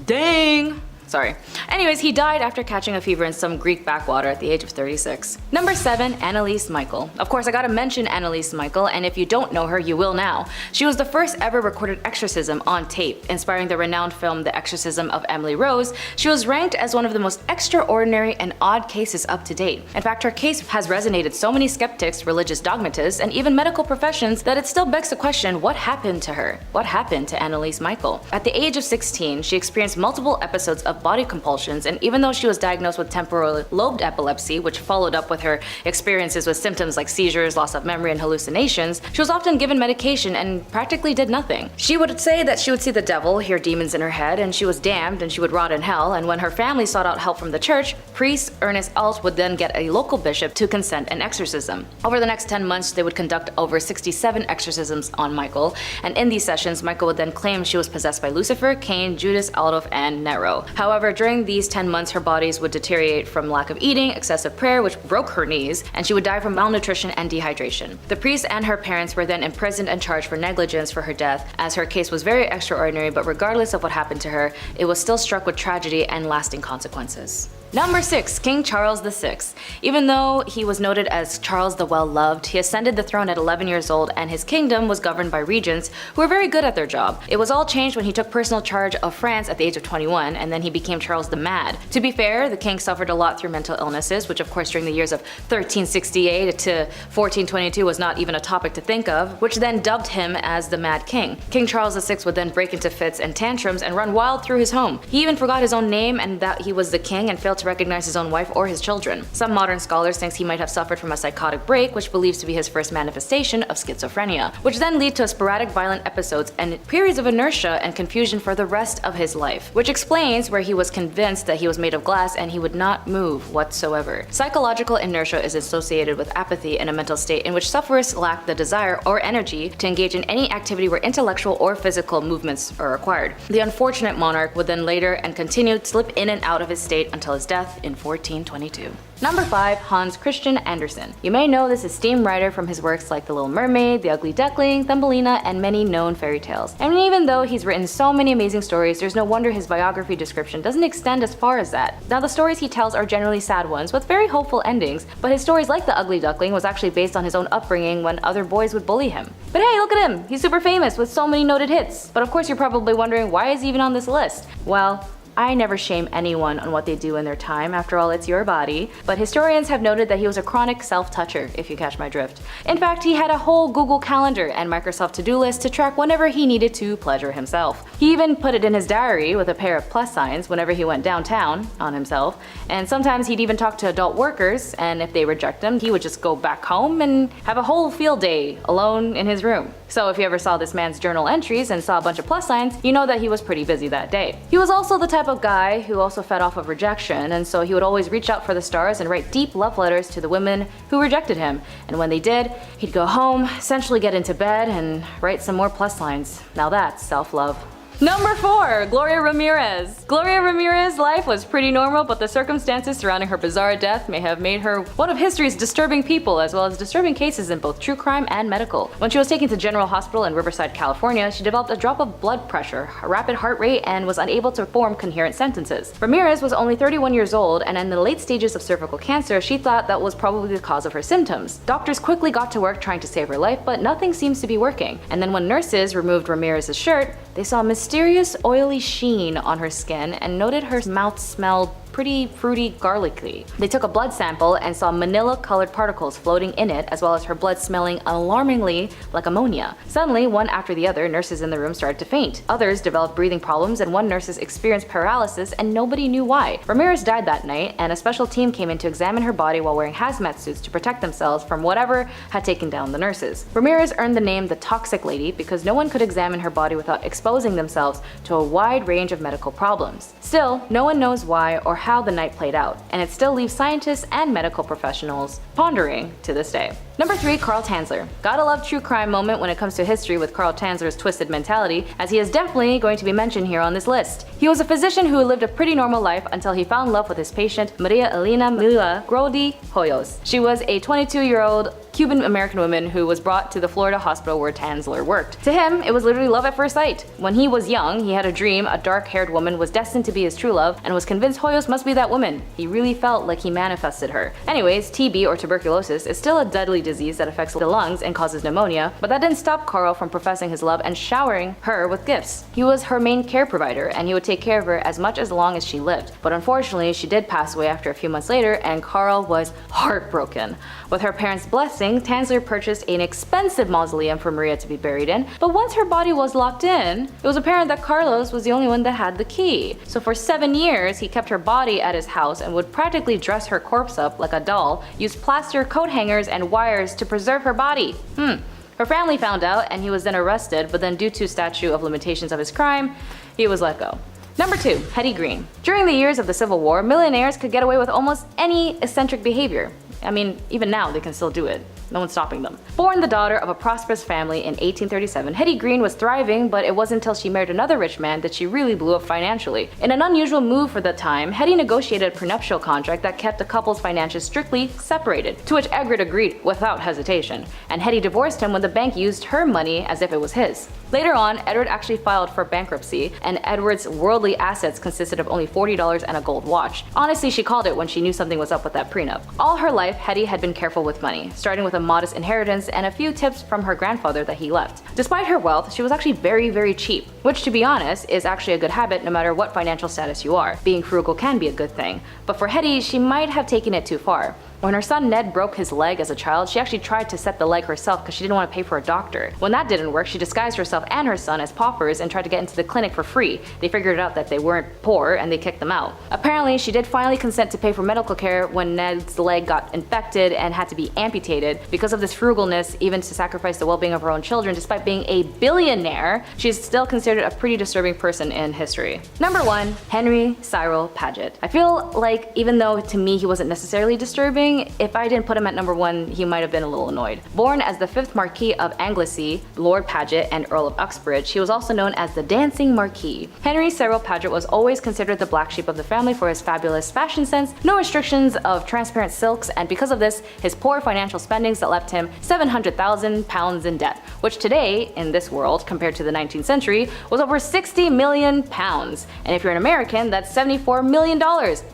Dang! Sorry. Anyways, he died after catching a fever in some Greek backwater at the age of 36. Number 7. Anneliese Michael. Of course, I gotta mention Anneliese Michael, and if you don't know her, you will now. She was the first ever recorded exorcism on tape. Inspiring the renowned film The Exorcism of Emily Rose, she was ranked as one of the most extraordinary and odd cases up to date. In fact, her case has resonated so many skeptics, religious dogmatists, and even medical professions that it still begs the question, what happened to her? What happened to Anneliese Michael? At the age of 16, she experienced multiple episodes of body compulsions, and even though she was diagnosed with temporal lobed epilepsy, which followed up with her experiences with symptoms like seizures, loss of memory, and hallucinations, she was often given medication and practically did nothing. She would say that she would see the devil, hear demons in her head, and she was damned and she would rot in hell, and when her family sought out help from the church, priest Ernest Alt would then get a local bishop to consent an exorcism. Over the next 10 months, they would conduct over 67 exorcisms on Michael, and in these sessions, Michael would then claim she was possessed by Lucifer, Cain, Judas, Adolf, and Nero. However, during these 10 months, her bodies would deteriorate from lack of eating, excessive prayer, which broke her knees, and she would die from malnutrition and dehydration. The priest and her parents were then imprisoned and charged for negligence for her death, as her case was very extraordinary, but regardless of what happened to her, it was still struck with tragedy and lasting consequences. Number 6. King Charles VI. Even though he was noted as Charles the Well-Loved, he ascended the throne at 11 years old, and his kingdom was governed by regents who were very good at their job. It was all changed when he took personal charge of France at the age of 21, and then he became Charles the Mad. To be fair, the king suffered a lot through mental illnesses, which of course during the years of 1368 to 1422 was not even a topic to think of, which then dubbed him as the Mad King. King Charles VI would then break into fits and tantrums and run wild through his home. He even forgot his own name and that he was the king and failed to recognize his own wife or his children. Some modern scholars think he might have suffered from a psychotic break, which believes to be his first manifestation of schizophrenia, which then lead to sporadic violent episodes and periods of inertia and confusion for the rest of his life, which explains where he was convinced that he was made of glass and he would not move whatsoever. Psychological inertia is associated with apathy and a mental state in which sufferers lack the desire or energy to engage in any activity where intellectual or physical movements are required. The unfortunate monarch would then later and continue to slip in and out of his state until his death in 1422. Number 5. Hans Christian Andersen. You may know this esteemed writer from his works like The Little Mermaid, The Ugly Duckling, Thumbelina, and many known fairy tales. And even though he's written so many amazing stories, there's no wonder his biography description doesn't extend as far as that. Now, the stories he tells are generally sad ones with very hopeful endings, but his stories like The Ugly Duckling was actually based on his own upbringing when other boys would bully him. But hey, look at him! He's super famous with so many noted hits. But of course you're probably wondering, why is he even on this list? Well, I never shame anyone on what they do in their time, after all it's your body, but historians have noted that he was a chronic self-toucher, if you catch my drift. In fact, he had a whole Google Calendar and Microsoft to-do list to track whenever he needed to pleasure himself. He even put it in his diary with a pair of plus signs whenever he went downtown on himself, and sometimes he'd even talk to adult workers, and if they reject him, he would just go back home and have a whole field day alone in his room. So if you ever saw this man's journal entries and saw a bunch of plus signs, you know that he was pretty busy that day. He was also the type of guy who also fed off of rejection, and so he would always reach out for the stars and write deep love letters to the women who rejected him. And when they did, he'd go home, essentially get into bed, and write some more plus signs. Now that's self-love. Number 4. Gloria Ramirez. Gloria Ramirez's life was pretty normal, but the circumstances surrounding her bizarre death may have made her one of history's disturbing people, as well as disturbing cases in both true crime and medical. When she was taken to General Hospital in Riverside, California, she developed a drop of blood pressure, a rapid heart rate, and was unable to form coherent sentences. Ramirez was only 31 years old, and in the late stages of cervical cancer, she thought that was probably the cause of her symptoms. Doctors quickly got to work trying to save her life, but nothing seems to be working. And then when nurses removed Ramirez's shirt, they saw a mysterious oily sheen on her skin and noted her mouth smelled pretty fruity garlicky. They took a blood sample and saw manila colored particles floating in it, as well as her blood smelling alarmingly like ammonia. Suddenly, one after the other, nurses in the room started to faint. Others developed breathing problems, and one nurse experienced paralysis, and nobody knew why. Ramirez died that night, and a special team came in to examine her body while wearing hazmat suits to protect themselves from whatever had taken down the nurses. Ramirez earned the name the Toxic Lady because no one could examine her body without exposing themselves to a wide range of medical problems. Still, no one knows why or how the night played out, and it still leaves scientists and medical professionals pondering to this day. Number 3. Carl Tanzler. Gotta love true crime moment when it comes to history with Carl Tanzler's twisted mentality, as he is definitely going to be mentioned here on this list. He was a physician who lived a pretty normal life until he found love with his patient, Maria Elena Mila Grody Hoyos. She was a 22-year-old Cuban-American woman who was brought to the Florida hospital where Tanzler worked. To him, it was literally love at first sight. When he was young, he had a dream a dark-haired woman was destined to be his true love and was convinced Hoyos must be that woman. He really felt like he manifested her. Anyways, TB or tuberculosis is still a deadly disease that affects the lungs and causes pneumonia, but that didn't stop Carl from professing his love and showering her with gifts. He was her main care provider, and he would take care of her as much as long as she lived. But unfortunately, she did pass away after a few months later, and Carl was heartbroken. With her parents' blessing, Tanzler purchased an expensive mausoleum for Maria to be buried in, but once her body was locked in, it was apparent that Carlos was the only one that had the key. So for 7 years, he kept her body at his house and would practically dress her corpse up like a doll, use plaster, coat hangers, and wires to preserve her body. Her family found out, and he was then arrested, but then due to statute of limitations of his crime, he was let go. Number 2. Hetty Green. During the years of the Civil War, millionaires could get away with almost any eccentric behavior. I mean, even now they can still do it. No one's stopping them. Born the daughter of a prosperous family in 1837, Hetty Green was thriving, but it wasn't until she married another rich man that she really blew up financially. In an unusual move for the time, Hetty negotiated a prenuptial contract that kept the couple's finances strictly separated, to which Egret agreed without hesitation, and Hetty divorced him when the bank used her money as if it was his. Later on, Edward actually filed for bankruptcy, and Edward's worldly assets consisted of only $40 and a gold watch. Honestly, she called it when she knew something was up with that prenup. All her life, Hetty had been careful with money, starting with a modest inheritance and a few tips from her grandfather that he left. Despite her wealth, she was actually very cheap, which to be honest is actually a good habit no matter what financial status you are. Being frugal can be a good thing, but for Hetty, she might have taken it too far. When her son Ned broke his leg as a child, she actually tried to set the leg herself because she didn't want to pay for a doctor. When that didn't work, she disguised herself and her son as paupers and tried to get into the clinic for free. They figured out that they weren't poor and they kicked them out. Apparently, she did finally consent to pay for medical care when Ned's leg got infected and had to be amputated. Because of this frugalness, even to sacrifice the well-being of her own children, despite being a billionaire, she's still considered a pretty disturbing person in history. Number 1, Henry Cyril Paget. I feel like even though to me he wasn't necessarily disturbing, if I didn't put him at number 1, he might have been a little annoyed. Born as the 5th Marquis of Anglesey, Lord Paget, and Earl of Uxbridge, he was also known as the Dancing Marquis. Henry Cyril Paget was always considered the black sheep of the family for his fabulous fashion sense, no restrictions of transparent silks, and because of this, his poor financial spendings that left him £700,000 in debt, which today, in this world, compared to the 19th century, was over £60 million. And if you're an American, that's $74 million.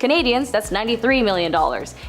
Canadians, that's $93 million.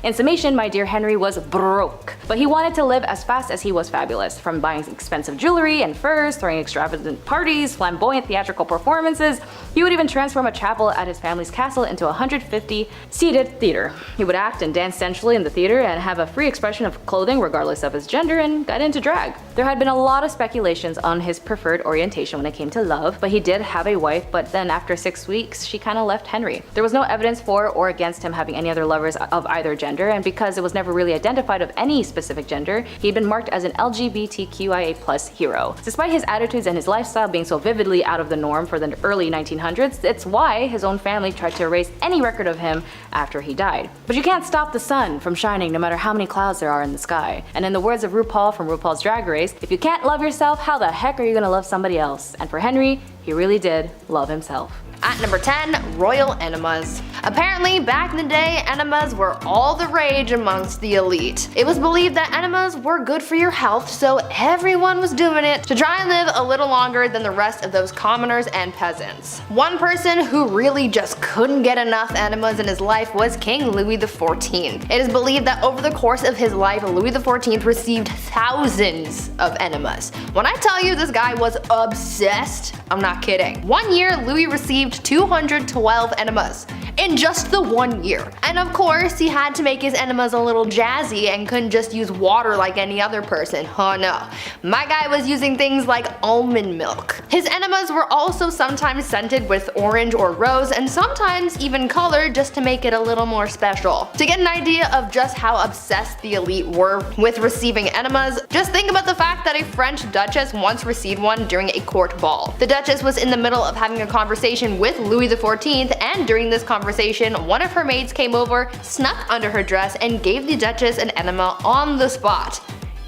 In summation, my dear Henry was broke. But he wanted to live as fast as he was fabulous, from buying expensive jewelry and furs, throwing extravagant parties, flamboyant theatrical performances. He would even transform a chapel at his family's castle into a 150-seated theater. He would act and dance sensually in the theater and have a free expression of clothing regardless of his gender, and got into drag. There had been a lot of speculations on his preferred orientation when it came to love, but he did have a wife, but then after 6 weeks, she kind of left Henry. There was no evidence for or against him having any other lovers of either gender, and because it was never really identified of any specific gender, he'd been marked as an LGBTQIA+ hero. Despite his attitudes and his lifestyle being so vividly out of the norm for the early 1900s, it's why his own family tried to erase any record of him after he died. But you can't stop the sun from shining no matter how many clouds there are in the sky. And in the words of RuPaul from RuPaul's Drag Race, if you can't love yourself, how the heck are you gonna love somebody else? And for Henry, he really did love himself. At number 10, royal enemas. Apparently, back in the day, enemas were all the rage amongst the elite. It was believed that enemas were good for your health, so everyone was doing it to try and live a little longer than the rest of those commoners and peasants. One person who really just couldn't get enough enemas in his life was King Louis XIV. It is believed that over the course of his life, Louis XIV received thousands of enemas. When I tell you this guy was obsessed, I'm not kidding. One year, Louis received 212 enemas in just the 1 year. And of course, he had to make his enemas a little jazzy and couldn't just use water like any other person. Oh no. My guy was using things like almond milk. His enemas were also sometimes scented with orange or rose, and sometimes even colored just to make it a little more special. To get an idea of just how obsessed the elite were with receiving enemas, just think about the fact that a French duchess once received one during a court ball. The duchess was in the middle of having a conversation with Louis XIV, and during this conversation, one of her maids came over, snuck under her dress, and gave the duchess an enema on the spot.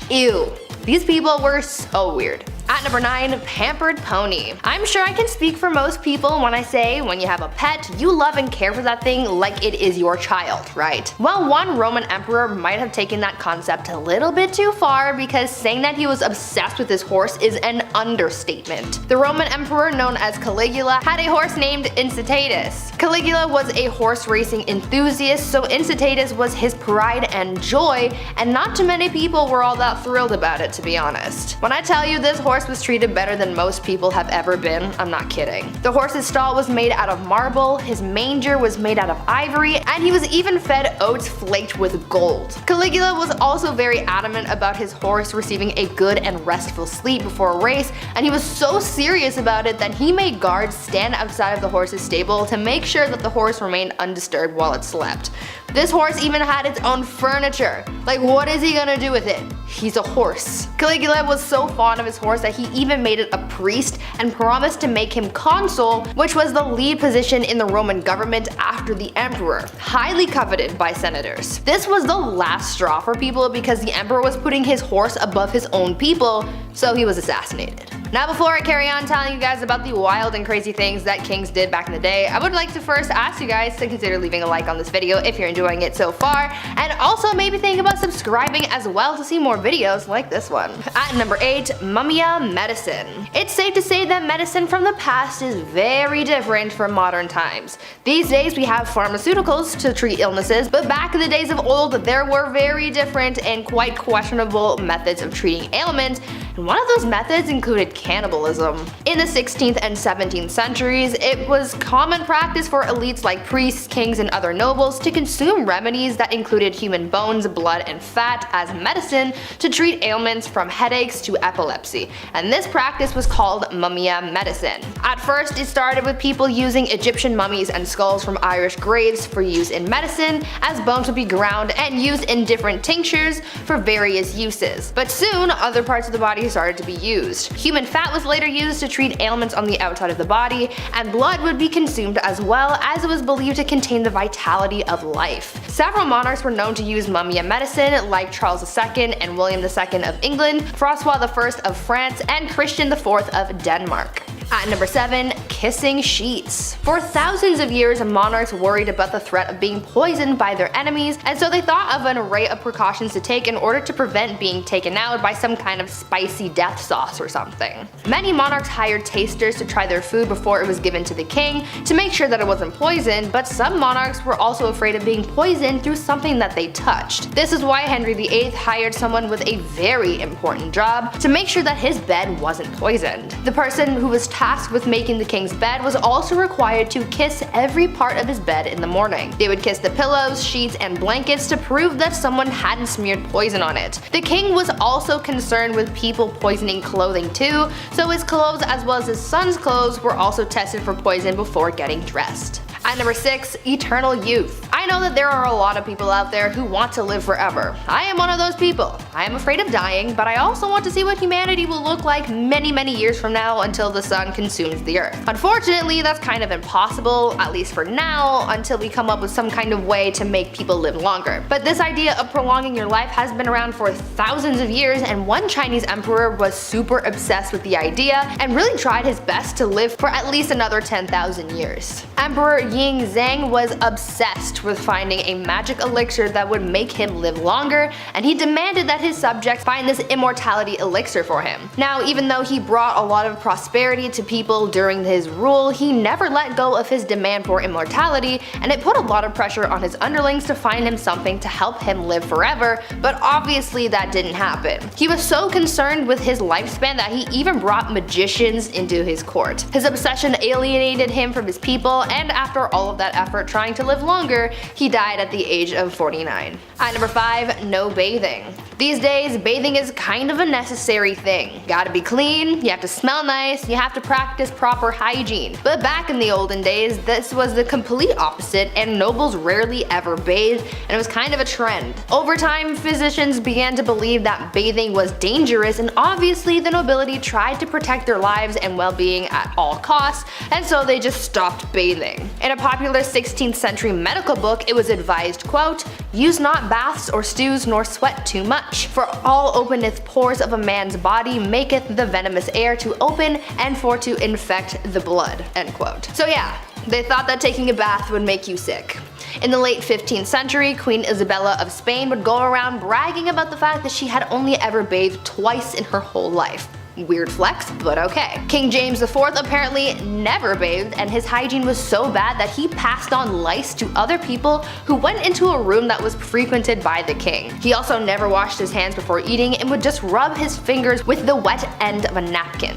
Ew. These people were so weird. At number 9, pampered pony. I'm sure I can speak for most people when I say when you have a pet, you love and care for that thing like it is your child, right? Well, one Roman emperor might have taken that concept a little bit too far, because saying that he was obsessed with his horse is an understatement. The Roman emperor known as Caligula had a horse named Incitatus. Caligula was a horse racing enthusiast, so Incitatus was his pride and joy, and not too many people were all that thrilled about it, to be honest. When I tell you this horse was treated better than most people have ever been, I'm not kidding. The horse's stall was made out of marble, his manger was made out of ivory, and he was even fed oats flaked with gold. Caligula was also very adamant about his horse receiving a good and restful sleep before a race, and he was so serious about it that he made guards stand outside of the horse's stable to make sure that the horse remained undisturbed while it slept. This horse even had its own furniture. Like, what is he gonna do with it? He's a horse. Caligula was so fond of his horse that he even made it a priest and promised to make him consul, which was the lead position in the Roman government after the emperor, highly coveted by senators. This was the last straw for people because the emperor was putting his horse above his own people, so he was assassinated. Now, before I carry on telling you guys about the wild and crazy things that kings did back in the day, I would like to first ask you guys to consider leaving a like on this video if you're enjoying it so far, and also maybe think about subscribing as well to see more videos like this one. At number 8, Mumia medicine. It's safe to say that medicine from the past is very different from modern times. These days we have pharmaceuticals to treat illnesses, but back in the days of old there were very different and quite questionable methods of treating ailments, and one of those methods included cannibalism. In the 16th and 17th centuries, it was common practice for elites like priests, kings, and other nobles to consume remedies that included human bones, blood, and fat as medicine to treat ailments from headaches to epilepsy, and this practice was called mumia medicine. At first, it started with people using Egyptian mummies and skulls from Irish graves for use in medicine, as bones would be ground and used in different tinctures for various uses. But soon, other parts of the body started to be used. Human fat was later used to treat ailments on the outside of the body, and blood would be consumed as well, as it was believed to contain the vitality of life. Several monarchs were known to use mumia medicine, like Charles II and William II of England, Francois I of France, and Christian IV of Denmark. At number 7, kissing sheets. For thousands of years, monarchs worried about the threat of being poisoned by their enemies, and so they thought of an array of precautions to take in order to prevent being taken out by some kind of spicy death sauce or something. Many monarchs hired tasters to try their food before it was given to the king to make sure that it wasn't poisoned, but some monarchs were also afraid of being poisoned through something that they touched. This is why Henry VIII hired someone with a very important job to make sure that his bed wasn't poisoned. The person who was tasked with making the king's bed was also required to kiss every part of his bed in the morning. They would kiss the pillows, sheets, and blankets to prove that someone hadn't smeared poison on it. The king was also concerned with people poisoning clothing too, so his clothes as well as his son's clothes were also tested for poison before getting dressed. At number 6, eternal youth. I know that there are a lot of people out there who want to live forever. I am one of those people. I am afraid of dying, but I also want to see what humanity will look like many years from now until the sun consumes the earth. Unfortunately, that's kind of impossible, at least for now, until we come up with some kind of way to make people live longer. But this idea of prolonging your life has been around for thousands of years, and one Chinese emperor was super obsessed with the idea and really tried his best to live for at least another 10,000 years. Emperor Ying Zhang was obsessed with finding a magic elixir that would make him live longer, and he demanded that his subjects find this immortality elixir for him. Now, even though he brought a lot of prosperity to people during his rule, he never let go of his demand for immortality, and it put a lot of pressure on his underlings to find him something to help him live forever, but obviously that didn't happen. He was so concerned with his lifespan that he even brought magicians into his court. His obsession alienated him from his people, and after all of that effort trying to live longer, he died at the age of 49. At number 5, no bathing. These days, bathing is kind of a necessary thing. Gotta be clean, you have to smell nice, you have to practice proper hygiene. But back in the olden days, this was the complete opposite, and nobles rarely ever bathed, and it was kind of a trend. Over time, physicians began to believe that bathing was dangerous, and obviously the nobility tried to protect their lives and well-being at all costs, and so they just stopped bathing. In a popular 16th century medical book, it was advised, quote, "Use not baths or stews nor sweat too much, for all openeth pores of a man's body maketh the venomous air to open and for to infect the blood," end quote. So yeah, they thought that taking a bath would make you sick. In the late 15th century, Queen Isabella of Spain would go around bragging about the fact that she had only ever bathed twice in her whole life. Weird flex, but okay. King James IV apparently never bathed, and his hygiene was so bad that he passed on lice to other people who went into a room that was frequented by the king. He also never washed his hands before eating and would just rub his fingers with the wet end of a napkin.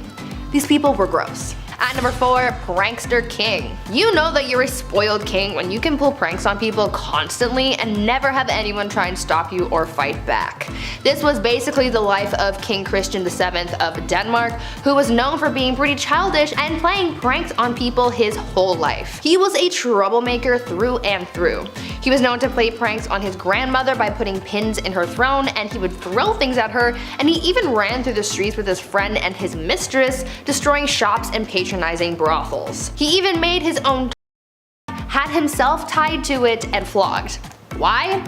These people were gross. At number 4, prankster king. You know that you're a spoiled king when you can pull pranks on people constantly and never have anyone try and stop you or fight back. This was basically the life of King Christian VII of Denmark, who was known for being pretty childish and playing pranks on people his whole life. He was a troublemaker through and through. He was known to play pranks on his grandmother by putting pins in her throne, and he would throw things at her, and he even ran through the streets with his friend and his mistress, destroying shops and patronizing brothels. He even made his own had himself tied to it and flogged. Why?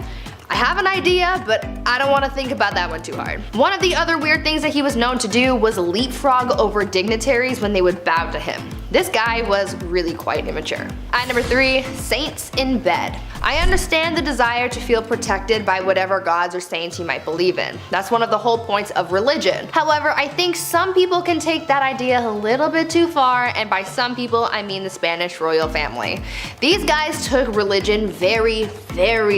I have an idea, but I don't want to think about that one too hard. One of the other weird things that he was known to do was leapfrog over dignitaries when they would bow to him. This guy was really quite immature. At number 3, saints in bed. I understand the desire to feel protected by whatever gods or saints you might believe in. That's one of the whole points of religion. However, I think some people can take that idea a little bit too far, and by some people I mean the Spanish royal family. These guys took religion very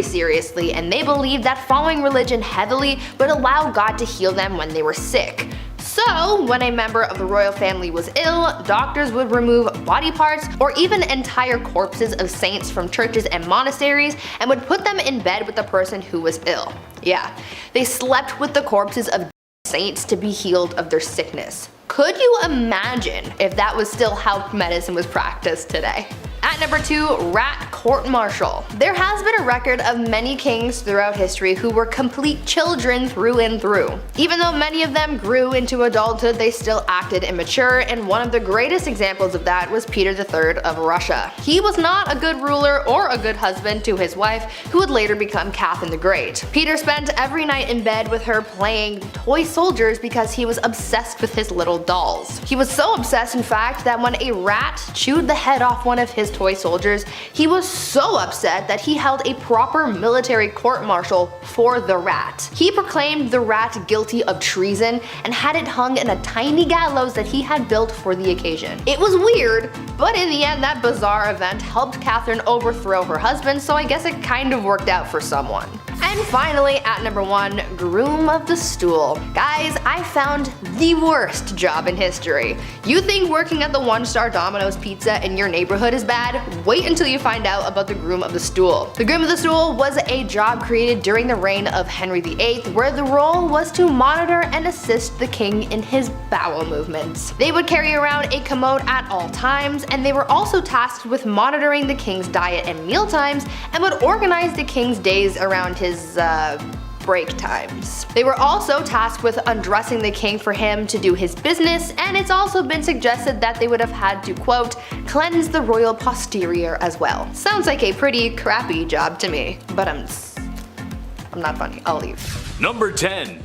seriously, and they believed that following religion heavily would allow God to heal them when they were sick. So, when a member of the royal family was ill, doctors would remove body parts or even entire corpses of saints from churches and monasteries and would put them in bed with the person who was ill. Yeah, they slept with the corpses of saints to be healed of their sickness. Could you imagine if that was still how medicine was practiced today? At number 2, rat court-martial. There has been a record of many kings throughout history who were complete children through and through. Even though many of them grew into adulthood, they still acted immature, and one of the greatest examples of that was Peter III of Russia. He was not a good ruler or a good husband to his wife, who would later become Catherine the Great. Peter spent every night in bed with her playing toy soldiers because he was obsessed with his little dolls. He was so obsessed, in fact, that when a rat chewed the head off one of his toy soldiers, he was so upset that he held a proper military court-martial for the rat. He proclaimed the rat guilty of treason and had it hung in a tiny gallows that he had built for the occasion. It was weird, but in the end that bizarre event helped Catherine overthrow her husband, so I guess it kind of worked out for someone. And finally, at number 1, groom of the stool. Guys, I found the worst job in history. You think working at the 1-star Domino's Pizza in your neighborhood is bad? Wait until you find out about the groom of the stool. The groom of the stool was a job created during the reign of Henry VIII, where the role was to monitor and assist the king in his bowel movements. They would carry around a commode at all times, and they were also tasked with monitoring the king's diet and meal times, and would organize the king's days around his break times. They were also tasked with undressing the king for him to do his business, and it's also been suggested that they would have had to, quote, cleanse the royal posterior as well. Sounds like a pretty crappy job to me, but I'm not funny. I'll leave. Number 10.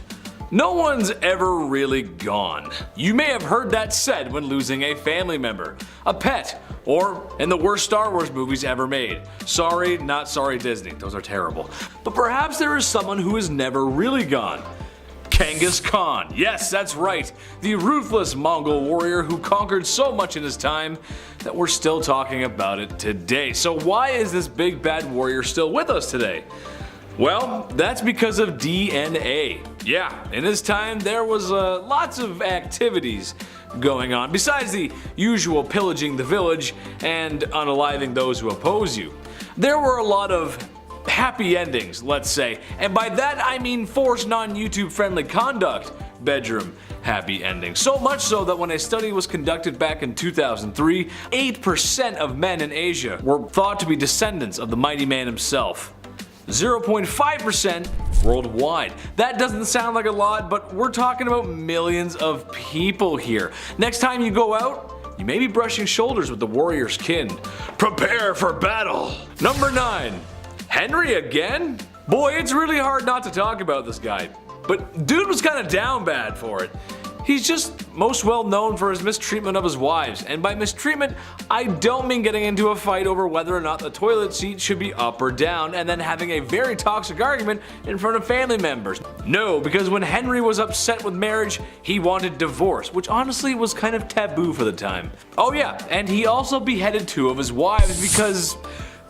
No one's ever really gone. You may have heard that said when losing a family member, a pet, or in the worst Star Wars movies ever made. Sorry, not sorry Disney, those are terrible. But perhaps there is someone who is never really gone. Genghis Khan. Yes, that's right. The ruthless Mongol warrior who conquered so much in his time that we're still talking about it today. So why is this big bad warrior still with us today? Well, that's because of DNA. Yeah, in his time there was lots of activities going on, besides the usual pillaging the village and unaliving those who oppose you. There were a lot of happy endings, let's say, and by that I mean forced non-YouTube friendly conduct bedroom happy endings. So much so that when a study was conducted back in 2003, 8% of men in Asia were thought to be descendants of the mighty man himself. 0.5% worldwide. That doesn't sound like a lot, but we're talking about millions of people here. Next time you go out, you may be brushing shoulders with the warrior's kin. Prepare for battle! Number 9. Henry again? Boy, it's really hard not to talk about this guy. But dude was kinda down bad for it. He's just most well known for his mistreatment of his wives, and by mistreatment, I don't mean getting into a fight over whether or not the toilet seat should be up or down and then having a very toxic argument in front of family members. No, because when Henry was upset with marriage, he wanted divorce, which honestly was kind of taboo for the time. Oh yeah, and he also beheaded 2 of his wives because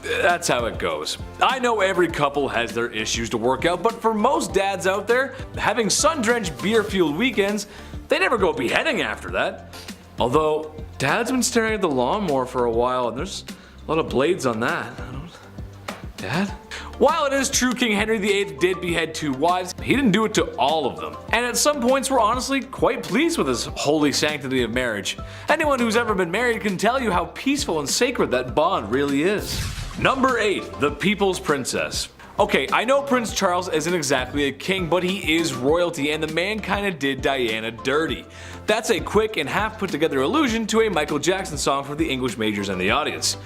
that's how it goes. I know every couple has their issues to work out, but for most dads out there, having sun-drenched beer-fueled weekends, they never go beheading after that. Although, Dad's been staring at the lawnmower for a while and there's a lot of blades on that. Dad? While it is true King Henry VIII did behead 2 wives, he didn't do it to all of them. And at some points we're honestly quite pleased with his holy sanctity of marriage. Anyone who's ever been married can tell you how peaceful and sacred that bond really is. Number 8. The People's Princess. Okay, I know Prince Charles isn't exactly a king, but he is royalty, and the man kinda did Diana dirty. That's a quick and half put together allusion to a Michael Jackson song for the English majors and the audience.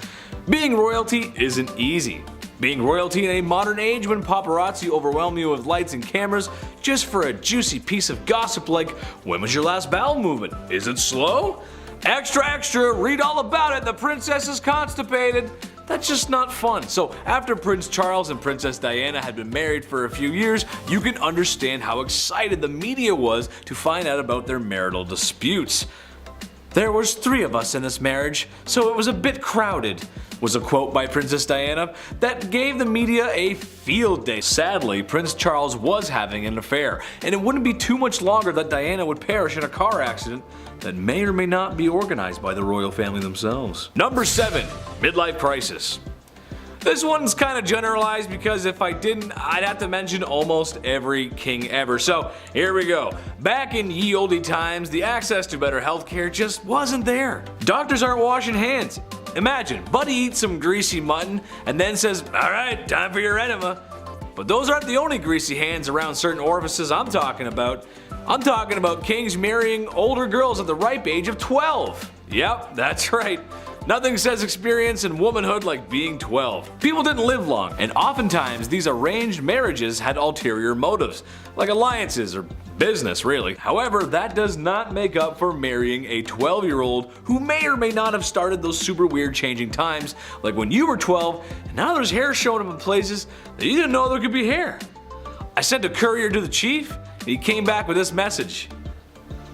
Being royalty isn't easy. Being royalty in a modern age when paparazzi overwhelm you with lights and cameras just for a juicy piece of gossip like, when was your last bowel movement? Is it slow? Extra, extra, read all about it, the princess is constipated. That's just not fun. So after Prince Charles and Princess Diana had been married for a few years, you can understand how excited the media was to find out about their marital disputes. There was 3 of us in this marriage, so it was a bit crowded. was a quote by Princess Diana that gave the media a field day. Sadly, Prince Charles was having an affair, and it wouldn't be too much longer that Diana would perish in a car accident that may or may not be organized by the royal family themselves. Number 7. Midlife crisis. This one's kind of generalized because if I didn't, I'd have to mention almost every king ever. So here we go. Back in ye olde times, the access to better healthcare just wasn't there. Doctors aren't washing hands. Imagine, Buddy eats some greasy mutton and then says, "Alright, time for your enema." But those aren't the only greasy hands around certain orifices I'm talking about. I'm talking about kings marrying older girls at the ripe age of 12. Yep, that's right. Nothing says experience in womanhood like being 12. People didn't live long, and oftentimes these arranged marriages had ulterior motives, like alliances or business really. However, that does not make up for marrying a 12-year-old who may or may not have started those super weird changing times, like when you were 12 and now there's hair showing up in places that you didn't know there could be hair. I sent a courier to the chief and he came back with this message.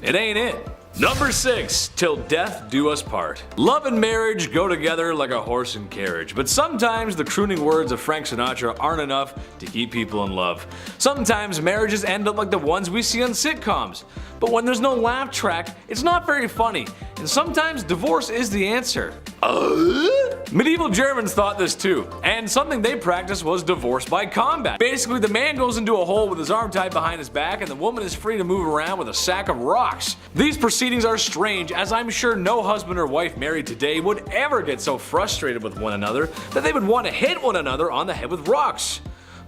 It ain't it. Number 6. Till death do us part. Love and marriage go together like a horse and carriage, but sometimes the crooning words of Frank Sinatra aren't enough to keep people in love. Sometimes marriages end up like the ones we see on sitcoms, but when there's no laugh track, it's not very funny, and sometimes divorce is the answer. Medieval Germans thought this too, and something they practiced was divorce by combat. Basically, the man goes into a hole with his arm tied behind his back, and the woman is free to move around with a sack of rocks. These proceedings are strange, as I'm sure no husband or wife married today would ever get so frustrated with one another that they would want to hit one another on the head with rocks.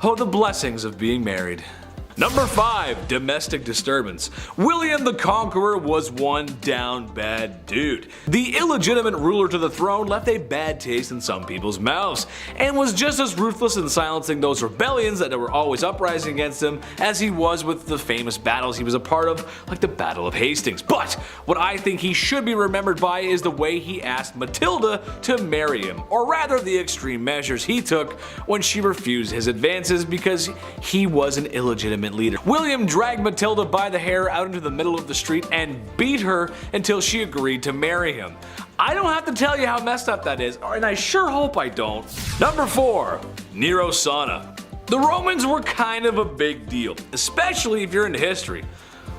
Oh, the blessings of being married. Number 5. Domestic disturbance. William the Conqueror was one down bad dude. The illegitimate ruler to the throne left a bad taste in some people's mouths, and was just as ruthless in silencing those rebellions that were always uprising against him as he was with the famous battles he was a part of, like the Battle of Hastings. But what I think he should be remembered by is the way he asked Matilda to marry him, or rather the extreme measures he took when she refused his advances because he was an illegitimate leader. William dragged Matilda by the hair out into the middle of the street and beat her until she agreed to marry him. I don't have to tell you how messed up that is, and I sure hope I don't. Number 4. Nero Sauna. The Romans were kind of a big deal, especially if you're into history.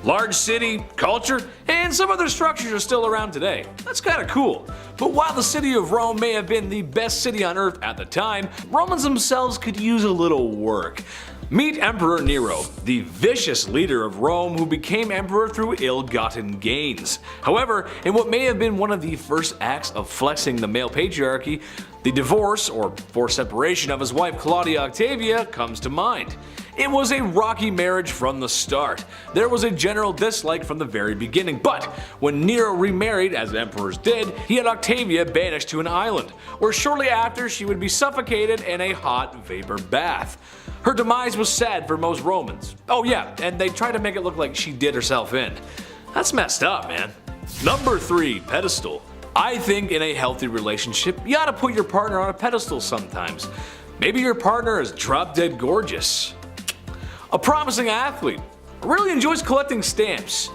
Large city, culture, and some other structures are still around today. That's kinda cool. But while the city of Rome may have been the best city on earth at the time, Romans themselves could use a little work. Meet Emperor Nero, the vicious leader of Rome who became emperor through ill-gotten gains. However, in what may have been one of the first acts of flexing the male patriarchy, the divorce, or forced separation of his wife Claudia Octavia, comes to mind. It was a rocky marriage from the start. There was a general dislike from the very beginning, but when Nero remarried, as emperors did, he had Octavia banished to an island, where shortly after she would be suffocated in a hot vapor bath. Her demise was sad for most Romans. Oh yeah, and they tried to make it look like she did herself in. That's messed up, man. Number 3. Pedestal. I think in a healthy relationship, you ought to put your partner on a pedestal sometimes. Maybe your partner is drop dead gorgeous, a promising athlete, really enjoys collecting stamps.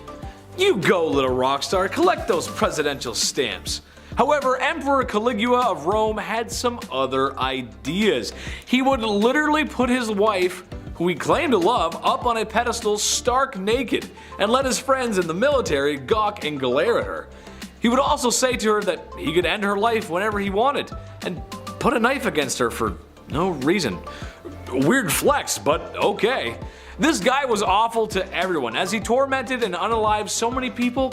You go, little rock star, collect those presidential stamps. However, Emperor Caligula of Rome had some other ideas. He would literally put his wife, who he claimed to love, up on a pedestal stark naked, and let his friends in the military gawk and glare at her. He would also say to her that he could end her life whenever he wanted, and put a knife against her for no reason. Weird flex, but okay. This guy was awful to everyone, as he tormented and unalived so many people.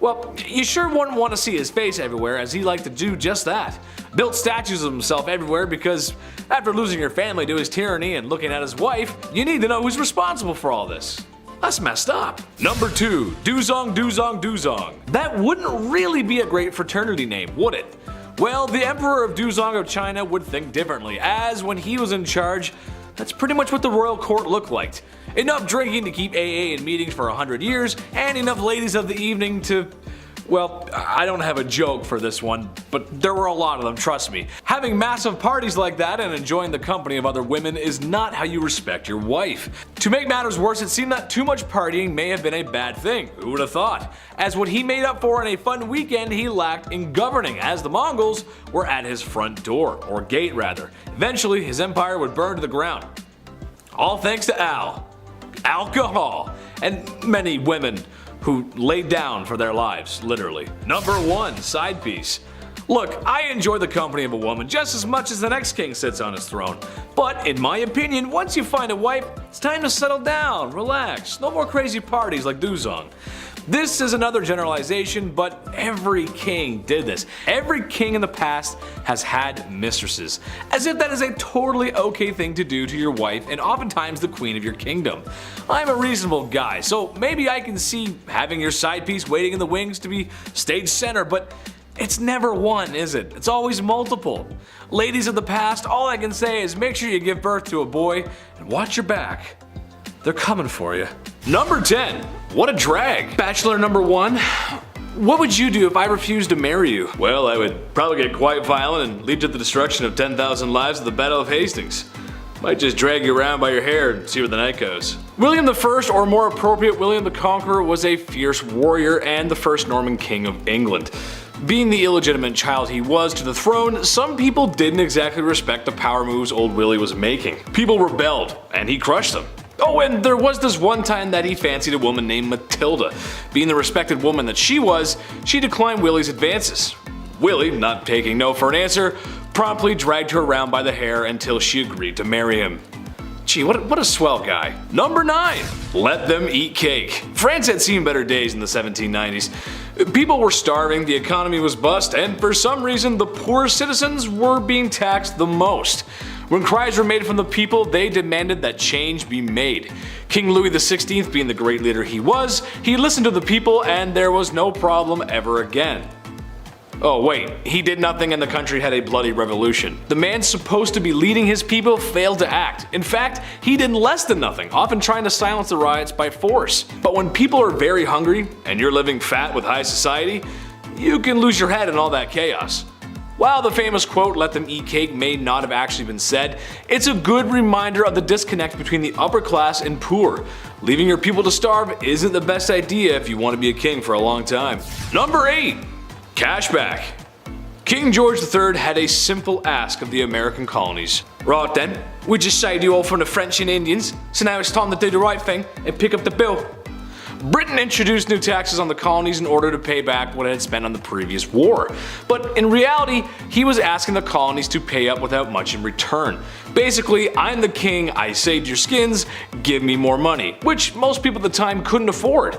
Well, you sure wouldn't want to see his face everywhere, as he liked to do just that. Built statues of himself everywhere because after losing your family to his tyranny and looking at his wife, you need to know who's responsible for all this. That's messed up. Number 2. Duzong Duzong Duzong. That wouldn't really be a great fraternity name, would it? Well, the Emperor of Duzong of China would think differently, as when he was in charge, that's pretty much what the royal court looked like. Enough drinking to keep AA in meetings for 100 years, and enough ladies of the evening to, Well, I don't have a joke for this one, but there were a lot of them, trust me. Having massive parties like that and enjoying the company of other women is not how you respect your wife. To make matters worse, it seemed that too much partying may have been a bad thing. Who would have thought? As what he made up for in a fun weekend, he lacked in governing, as the Mongols were at his front door, or gate rather. Eventually, his empire would burn to the ground. All thanks to alcohol, and many women who laid down for their lives, literally. Number 1, side piece. Look, I enjoy the company of a woman just as much as the next king sits on his throne. But in my opinion, once you find a wife, it's time to settle down, relax, no more crazy parties like Duzong. This is another generalization, but every king did this. Every king in the past has had mistresses, as if that is a totally okay thing to do to your wife and oftentimes the queen of your kingdom. I'm a reasonable guy, so maybe I can see having your side piece waiting in the wings to be stage center, but it's never one, is it? It's always multiple. Ladies of the past, all I can say is make sure you give birth to a boy and watch your back. They're coming for you. Number 10. What a drag. Bachelor number 1. What would you do if I refused to marry you? Well, I would probably get quite violent and lead to the destruction of 10,000 lives at the Battle of Hastings. Might just drag you around by your hair and see where the night goes. William I, or more appropriate, William the Conqueror, was a fierce warrior and the first Norman king of England. Being the illegitimate child he was to the throne, some people didn't exactly respect the power moves old Willie was making. People rebelled, and he crushed them. Oh, and there was this one time that he fancied a woman named Matilda. Being the respected woman that she was, she declined Willie's advances. Willie, not taking no for an answer, promptly dragged her around by the hair until she agreed to marry him. Gee, what a swell guy. Number 9. Let them eat cake. France had seen better days in the 1790s. People were starving, the economy was bust, and for some reason the poorest citizens were being taxed the most. When cries were made from the people, they demanded that change be made. King Louis XVI, being the great leader he was, he listened to the people and there was no problem ever again. Oh wait, he did nothing and the country had a bloody revolution. The man supposed to be leading his people failed to act. In fact, he did less than nothing, often trying to silence the riots by force. But when people are very hungry and you're living fat with high society, you can lose your head in all that chaos. While the famous quote, "let them eat cake," may not have actually been said, it's a good reminder of the disconnect between the upper class and poor. Leaving your people to starve isn't the best idea if you want to be a king for a long time. Number 8. Cashback. King George III had a simple ask of the American colonies. Right then, we just saved you all from the French and Indians, so now it's time to do the right thing and pick up the bill. Britain introduced new taxes on the colonies in order to pay back what it had spent on the previous war. But in reality, he was asking the colonies to pay up without much in return. Basically, I'm the king, I saved your skins, give me more money, which most people at the time couldn't afford.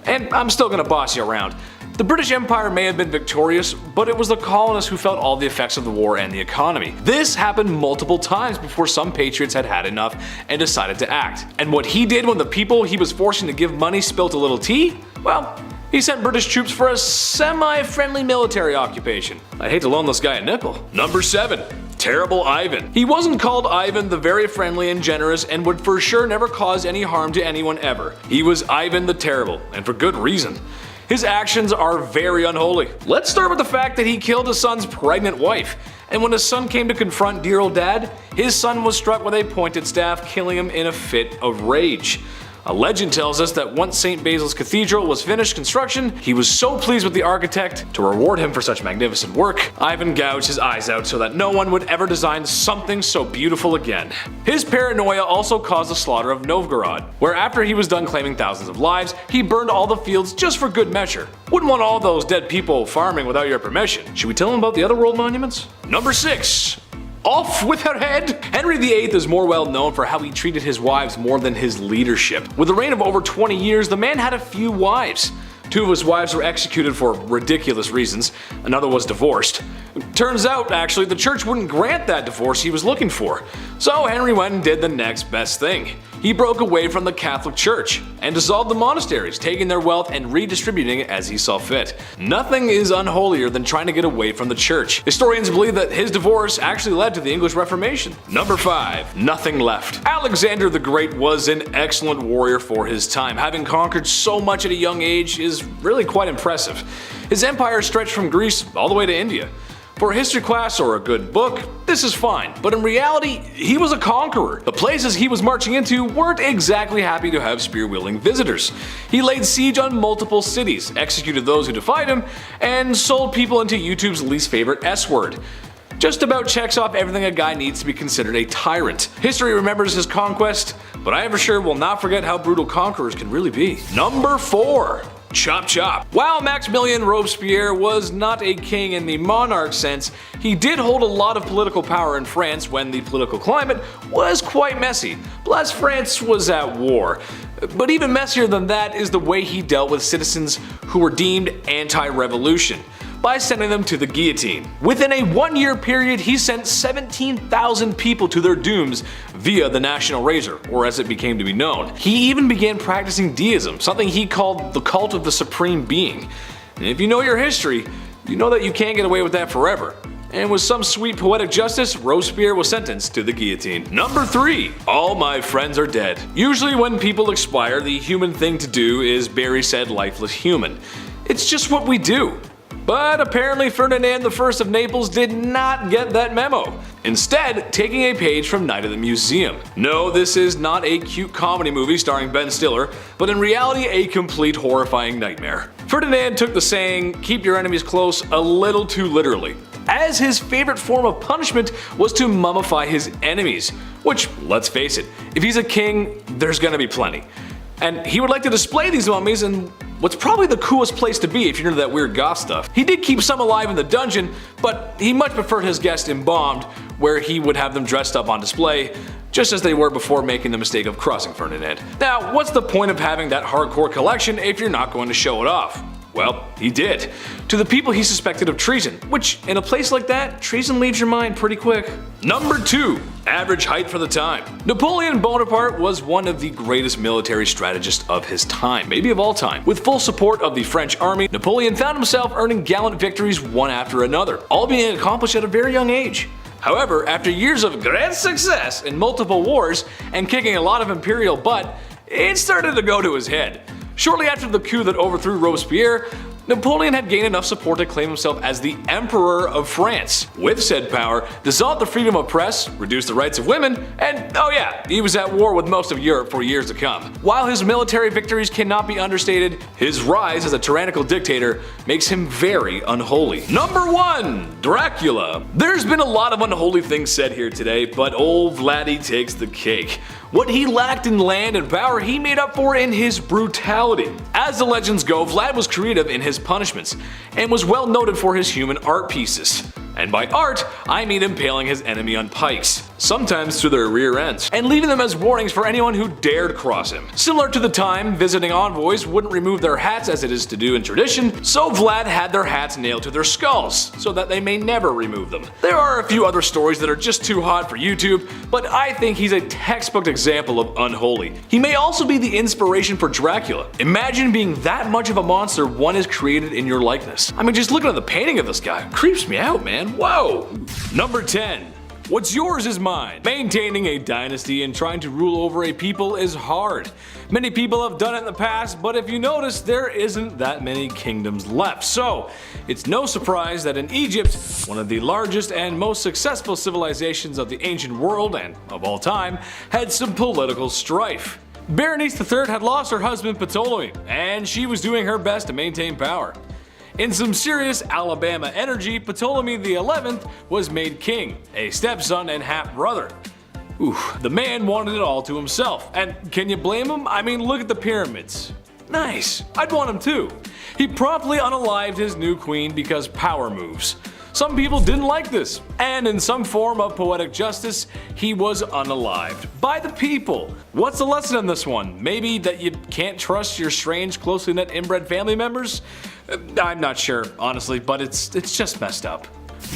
And I'm still gonna boss you around. The British Empire may have been victorious, but it was the colonists who felt all the effects of the war and the economy. This happened multiple times before some patriots had had enough and decided to act. And what he did when the people he was forcing to give money spilt a little tea? Well, he sent British troops for a semi-friendly military occupation. I'd hate to loan this guy a nickel. Number 7. Terrible Ivan. He wasn't called Ivan the very friendly and generous and would for sure never cause any harm to anyone ever. He was Ivan the Terrible, and for good reason. His actions are very unholy. Let's start with the fact that he killed his son's pregnant wife. And when his son came to confront dear old dad, his son was struck with a pointed staff, killing him in a fit of rage. A legend tells us that once St. Basil's Cathedral was finished construction, he was so pleased with the architect, to reward him for such magnificent work, Ivan gouged his eyes out so that no one would ever design something so beautiful again. His paranoia also caused the slaughter of Novgorod, where after he was done claiming thousands of lives, he burned all the fields just for good measure. Wouldn't want all those dead people farming without your permission. Should we tell him about the other world monuments? Number 6. Off with her head! Henry VIII is more well known for how he treated his wives more than his leadership. With a reign of over 20 years, the man had a few wives. 2 of his wives were executed for ridiculous reasons, another was divorced. Turns out, actually, the church wouldn't grant that divorce he was looking for. So Henry went and did the next best thing. He broke away from the Catholic Church. and dissolved the monasteries, taking their wealth and redistributing it as he saw fit. Nothing is unholier than trying to get away from the church. Historians believe that his divorce actually led to the English Reformation. Number 5. Nothing left. Alexander the Great was an excellent warrior for his time. Having conquered so much at a young age is really quite impressive. His empire stretched from Greece all the way to India. For a history class or a good book, this is fine, but in reality, he was a conqueror. The places he was marching into weren't exactly happy to have spear-wielding visitors. He laid siege on multiple cities, executed those who defied him, and sold people into YouTube's least favorite S-word. Just about checks off everything a guy needs to be considered a tyrant. History remembers his conquest, but I for sure will not forget how brutal conquerors can really be. Number 4. Chop chop. While Maximilien Robespierre was not a king in the monarch sense, he did hold a lot of political power in France when the political climate was quite messy. Plus, France was at war. But even messier than that is the way he dealt with citizens who were deemed anti-revolution, by sending them to the guillotine. Within a 1-year period, he sent 17,000 people to their dooms via the National Razor, or as it became to be known. He even began practicing deism, something he called the cult of the supreme being. And if you know your history, you know that you can't get away with that forever. And with some sweet poetic justice, Robespierre was sentenced to the guillotine. Number 3. All my friends are dead. Usually when people expire, the human thing to do is bury said lifeless human. It's just what we do. But apparently Ferdinand I of Naples did not get that memo, instead taking a page from Night at the Museum. No, this is not a cute comedy movie starring Ben Stiller, but in reality a complete horrifying nightmare. Ferdinand took the saying, "keep your enemies close," a little too literally, as his favorite form of punishment was to mummify his enemies, which, let's face it, if he's a king, there's gonna be plenty. And he would like to display these mummies in what's probably the coolest place to be if you're into that weird goth stuff. He did keep some alive in the dungeon, but he much preferred his guests embalmed, where he would have them dressed up on display, just as they were before making the mistake of crossing Ferdinand. Now, what's the point of having that hardcore collection if you're not going to show it off? Well, he did. To the people he suspected of treason, which, in a place like that, treason leaves your mind pretty quick. Number 2. Average height for the time. Napoleon Bonaparte was one of the greatest military strategists of his time, maybe of all time. With full support of the French army, Napoleon found himself earning gallant victories one after another, all being accomplished at a very young age. However, after years of great success in multiple wars and kicking a lot of imperial butt, it started to go to his head. Shortly after the coup that overthrew Robespierre, Napoleon had gained enough support to claim himself as the Emperor of France. With said power, dissolved the freedom of press, reduced the rights of women, and oh yeah, he was at war with most of Europe for years to come. While his military victories cannot be understated, his rise as a tyrannical dictator makes him very unholy. Number 1. Dracula. There's been a lot of unholy things said here today, but old Vladdy takes the cake. What he lacked in land and power, he made up for in his brutality. As the legends go, Vlad was creative in his punishments, and was well noted for his human art pieces. And by art, I mean impaling his enemy on pikes, sometimes through their rear ends, and leaving them as warnings for anyone who dared cross him. Similar to the time visiting envoys wouldn't remove their hats as it is to do in tradition, so Vlad had their hats nailed to their skulls, so that they may never remove them. There are a few other stories that are just too hot for YouTube, but I think he's a textbook example of unholy. He may also be the inspiration for Dracula. Imagine being that much of a monster one is created in your likeness. I mean, just looking at the painting of this guy creeps me out, man. Whoa! Number 10. What's yours is mine. Maintaining a dynasty and trying to rule over a people is hard. Many people have done it in the past, but if you notice, there isn't that many kingdoms left. So, it's no surprise that in Egypt, one of the largest and most successful civilizations of the ancient world and of all time, had some political strife. Berenice III had lost her husband Ptolemy, and she was doing her best to maintain power. In some serious Alabama energy, Ptolemy XI was made king, a stepson and half-brother. The man wanted it all to himself, and can you blame him? I mean, look at the pyramids. Nice, I'd want him too. He promptly unalived his new queen because power moves. Some people didn't like this, and in some form of poetic justice, he was unalived by the people. What's the lesson in this one? Maybe that you can't trust your strange, closely knit inbred family members? I'm not sure, honestly, but it's just messed up.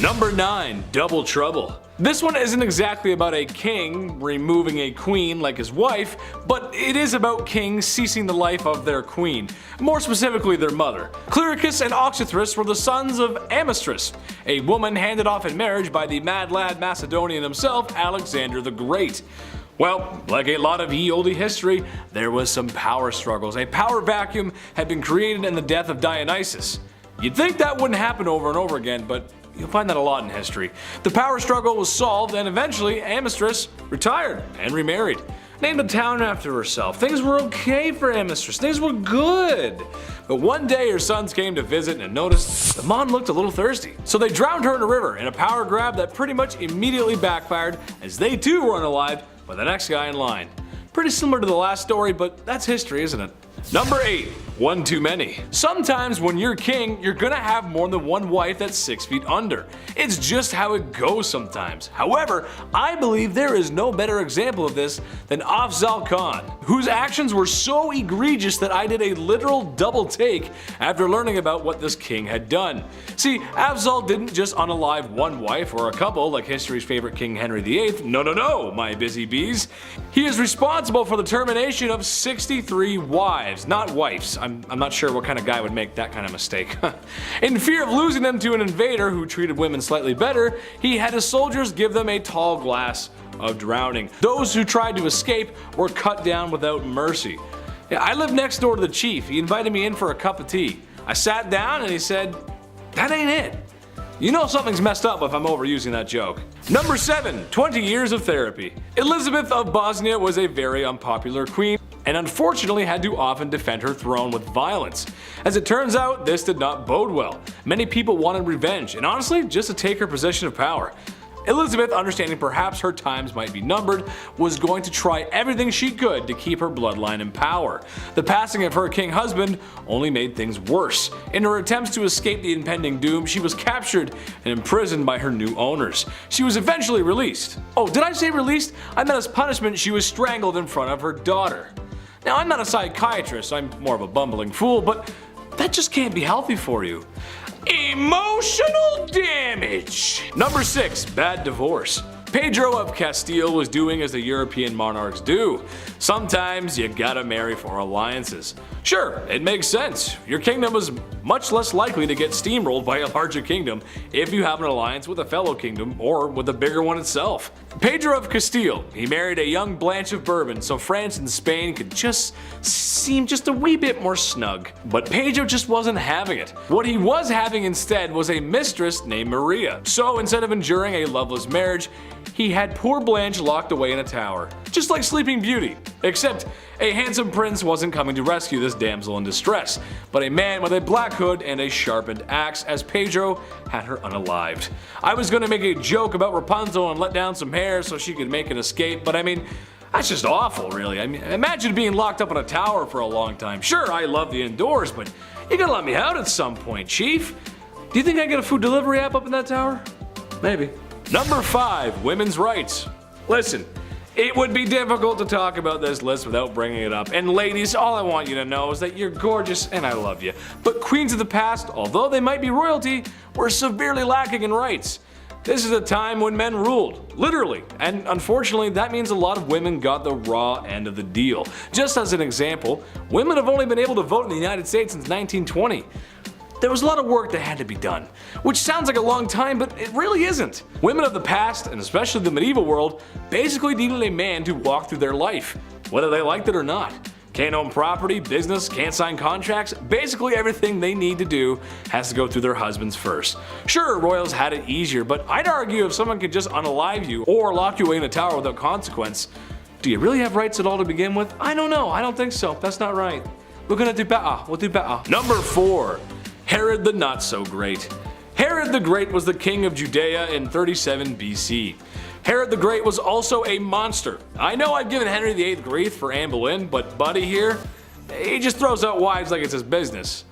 Number 9. Double Trouble. This one isn't exactly about a king removing a queen like his wife, but it is about kings ceasing the life of their queen, more specifically their mother. Clyricus and Oxythris were the sons of Amistris, a woman handed off in marriage by the mad lad Macedonian himself, Alexander the Great. Well, like a lot of ye olde history, there was some power struggles. A power vacuum had been created in the death of Dionysus. You'd think that wouldn't happen over and over again, but you'll find that a lot in history. The power struggle was solved, and eventually Amistris retired and remarried. Named a town after herself. Things were okay for Amistris. Things were good. But one day her sons came to visit and noticed the mom looked a little thirsty. So they drowned her in a river in a power grab that pretty much immediately backfired, as they too were unalived by the next guy in line. Pretty similar to the last story, but that's history, isn't it? Number 8. One too many. Sometimes when you're king, you're gonna have more than one wife that's 6 feet under. It's just how it goes sometimes. However, I believe there is no better example of this than Afzal Khan, whose actions were so egregious that I did a literal double take after learning about what this king had done. See, Afzal didn't just unalive one wife or a couple like history's favorite King Henry VIII. No, my busy bees. He is responsible for the termination of 63 wives, not wives. I'm not sure what kind of guy would make that kind of mistake. In fear of losing them to an invader who treated women slightly better, he had his soldiers give them a tall glass of drowning. Those who tried to escape were cut down without mercy. Yeah, I lived next door to the chief. He invited me in for a cup of tea. I sat down and he said, "That ain't it." You know something's messed up if I'm overusing that joke. Number 7. 20 years of therapy. Elizabeth of Bosnia was a very unpopular queen, and unfortunately had to often defend her throne with violence. As it turns out, this did not bode well. Many people wanted revenge, and honestly, just to take her position of power. Elizabeth, understanding perhaps her times might be numbered, was going to try everything she could to keep her bloodline in power. The passing of her king husband only made things worse. In her attempts to escape the impending doom, she was captured and imprisoned by her new owners. She was eventually released. Oh, did I say released? I meant as punishment she was strangled in front of her daughter. Now, I'm not a psychiatrist, I'm more of a bumbling fool, but that just can't be healthy for you. Emotional damage! Number 6. Bad divorce. Pedro of Castile was doing as the European monarchs do. Sometimes you gotta marry for alliances. Sure, it makes sense. Your kingdom is much less likely to get steamrolled by a larger kingdom if you have an alliance with a fellow kingdom or with a bigger one itself. Pedro of Castile, he married a young Blanche of Bourbon so France and Spain could just seem just a wee bit more snug. But Pedro just wasn't having it. What he was having instead was a mistress named Maria. So instead of enduring a loveless marriage, he had poor Blanche locked away in a tower, just like Sleeping Beauty. Except a handsome prince wasn't coming to rescue this damsel in distress, but a man with a black hood and a sharpened axe, as Pedro had her unalived. I was gonna make a joke about Rapunzel and let down some hair so she could make an escape, but I mean, that's just awful, really. I mean, imagine being locked up in a tower for a long time. Sure, I love the indoors, but you gotta let me out at some point, Chief. Do you think I get a food delivery app up in that tower? Maybe. Number 5. Women's rights. Listen, it would be difficult to talk about this list without bringing it up. And ladies, all I want you to know is that you're gorgeous and I love you. But queens of the past, although they might be royalty, were severely lacking in rights. This is a time when men ruled, literally, and unfortunately that means a lot of women got the raw end of the deal. Just as an example, women have only been able to vote in the United States since 1920. There was a lot of work that had to be done, which sounds like a long time, but it really isn't. Women of the past, and especially the medieval world, basically needed a man to walk through their life, whether they liked it or not. Can't own property, business, can't sign contracts, basically everything they need to do has to go through their husbands first. Sure, royals had it easier, but I'd argue if someone could just unalive you or lock you away in a tower without consequence, do you really have rights at all to begin with? I don't know, I don't think so, that's not right. We're gonna do better, we'll do better. Number 4. Herod the Not So Great. Herod the Great was the king of Judea in 37 BC. Herod the Great was also a monster. I know I've given Henry VIII grief for Anne Boleyn, but Buddy here, he just throws out wives like it's his business.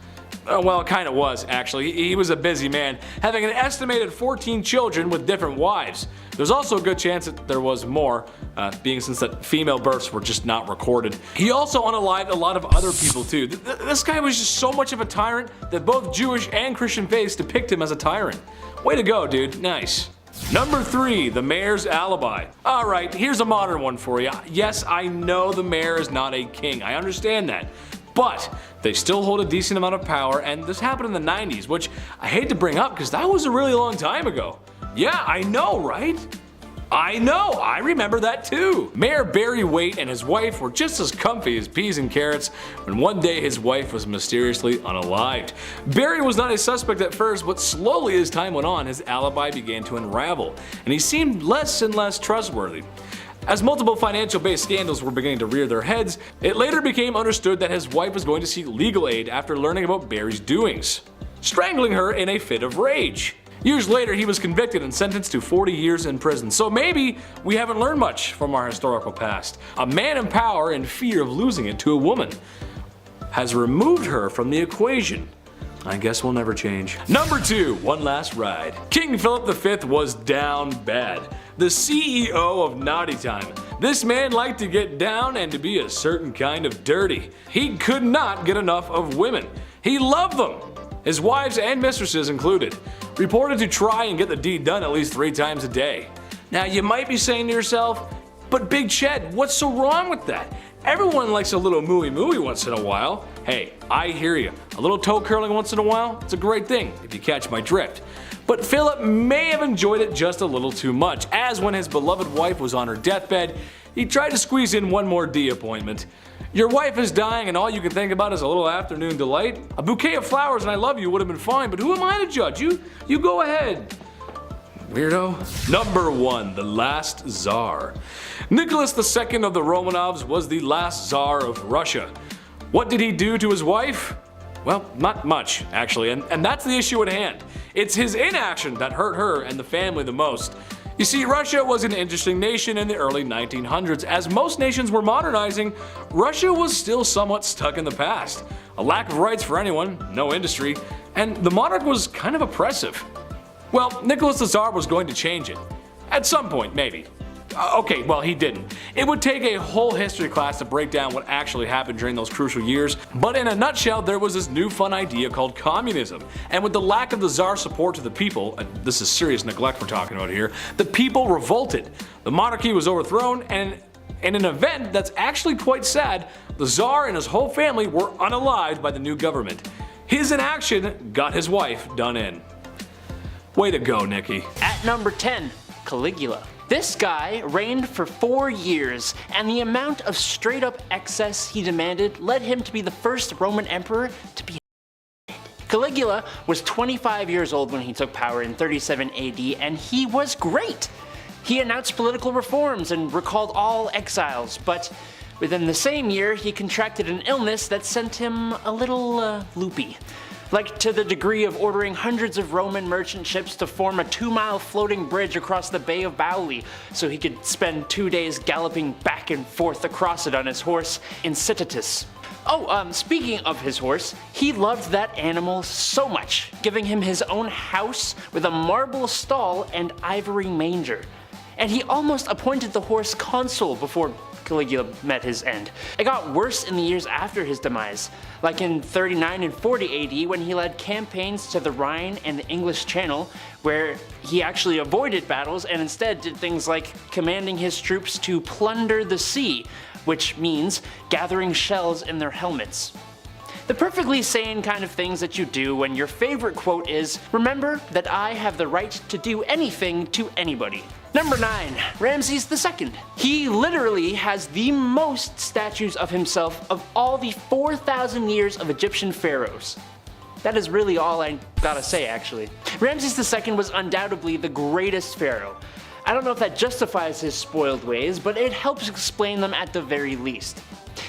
Well, it kinda was, actually. He was a busy man, having an estimated 14 children with different wives. There's also a good chance that there was more, being since that female births were just not recorded. He also unalived a lot of other people too. This guy was just so much of a tyrant that both Jewish and Christian faiths depict him as a tyrant. Way to go, dude. Nice. Number 3, the mayor's alibi. Alright, here's a modern one for you. Yes, I know the mayor is not a king. I understand that. But they still hold a decent amount of power, and this happened in the 90s, which I hate to bring up because that was a really long time ago. Yeah, I know, right? I know, I remember that too. Mayor Barry Waite and his wife were just as comfy as peas and carrots when one day his wife was mysteriously unalived. Barry was not a suspect at first, but slowly as time went on, his alibi began to unravel, and he seemed less and less trustworthy. As multiple financial-based scandals were beginning to rear their heads, it later became understood that his wife was going to seek legal aid after learning about Barry's doings, strangling her in a fit of rage. Years later, he was convicted and sentenced to 40 years in prison. So maybe we haven't learned much from our historical past. A man in power in fear of losing it to a woman has removed her from the equation. I guess we'll never change. Number 2, one last ride. King Philip V was down bad. The CEO of Naughty Time. This man liked to get down and to be a certain kind of dirty. He could not get enough of women. He loved them, his wives and mistresses included. Reported to try and get the deed done at least 3 times a day. Now you might be saying to yourself, but Big Ched, what's so wrong with that? Everyone likes a little mooey once in a while. Hey, I hear you. A little toe curling once in a while, it's a great thing if you catch my drift. But Philip may have enjoyed it just a little too much, as when his beloved wife was on her deathbed, he tried to squeeze in one more D appointment. Your wife is dying and all you can think about is a little afternoon delight? A bouquet of flowers and I love you would have been fine, but who am I to judge? You go ahead. Weirdo. Number 1, the last Tsar. Nicholas II of the Romanovs was the last Tsar of Russia. What did he do to his wife? Well, not much, actually, and that's the issue at hand. It's his inaction that hurt her and the family the most. You see, Russia was an interesting nation in the early 1900s. As most nations were modernizing, Russia was still somewhat stuck in the past. A lack of rights for anyone, no industry, and the monarch was kind of oppressive. Well, Nicholas the Tsar was going to change it. At some point, maybe. Okay, well, he didn't. It would take a whole history class to break down what actually happened during those crucial years, but in a nutshell, there was this new fun idea called communism. And with the lack of the Tsar's support to the people, this is serious neglect we're talking about here, the people revolted. The monarchy was overthrown, and in an event that's actually quite sad, the Tsar and his whole family were unalived by the new government. His inaction got his wife done in. Way to go, Nikki. At number 10, Caligula. This guy reigned for 4 years, and the amount of straight up excess he demanded led him to be the first Roman emperor to be Caligula was 25 years old when he took power in 37 AD, and he was great. He announced political reforms and recalled all exiles, but within the same year he contracted an illness that sent him a little loopy. Like to the degree of ordering hundreds of Roman merchant ships to form a 2-mile floating bridge across the Bay of Bauli so he could spend 2 days galloping back and forth across it on his horse Incitatus. Oh, speaking of his horse, he loved that animal so much, giving him his own house with a marble stall and ivory manger. And he almost appointed the horse consul before Caligula met his end. It got worse in the years after his demise, like in 39 and 40 AD when he led campaigns to the Rhine and the English Channel, where he actually avoided battles and instead did things like commanding his troops to plunder the sea, which means gathering shells in their helmets. The perfectly sane kind of things that you do when your favorite quote is, "Remember that I have the right to do anything to anybody." Number 9, Ramses II. He literally has the most statues of himself of all the 4,000 years of Egyptian pharaohs. That is really all I gotta say, actually. Ramses II was undoubtedly the greatest pharaoh. I don't know if that justifies his spoiled ways, but it helps explain them at the very least.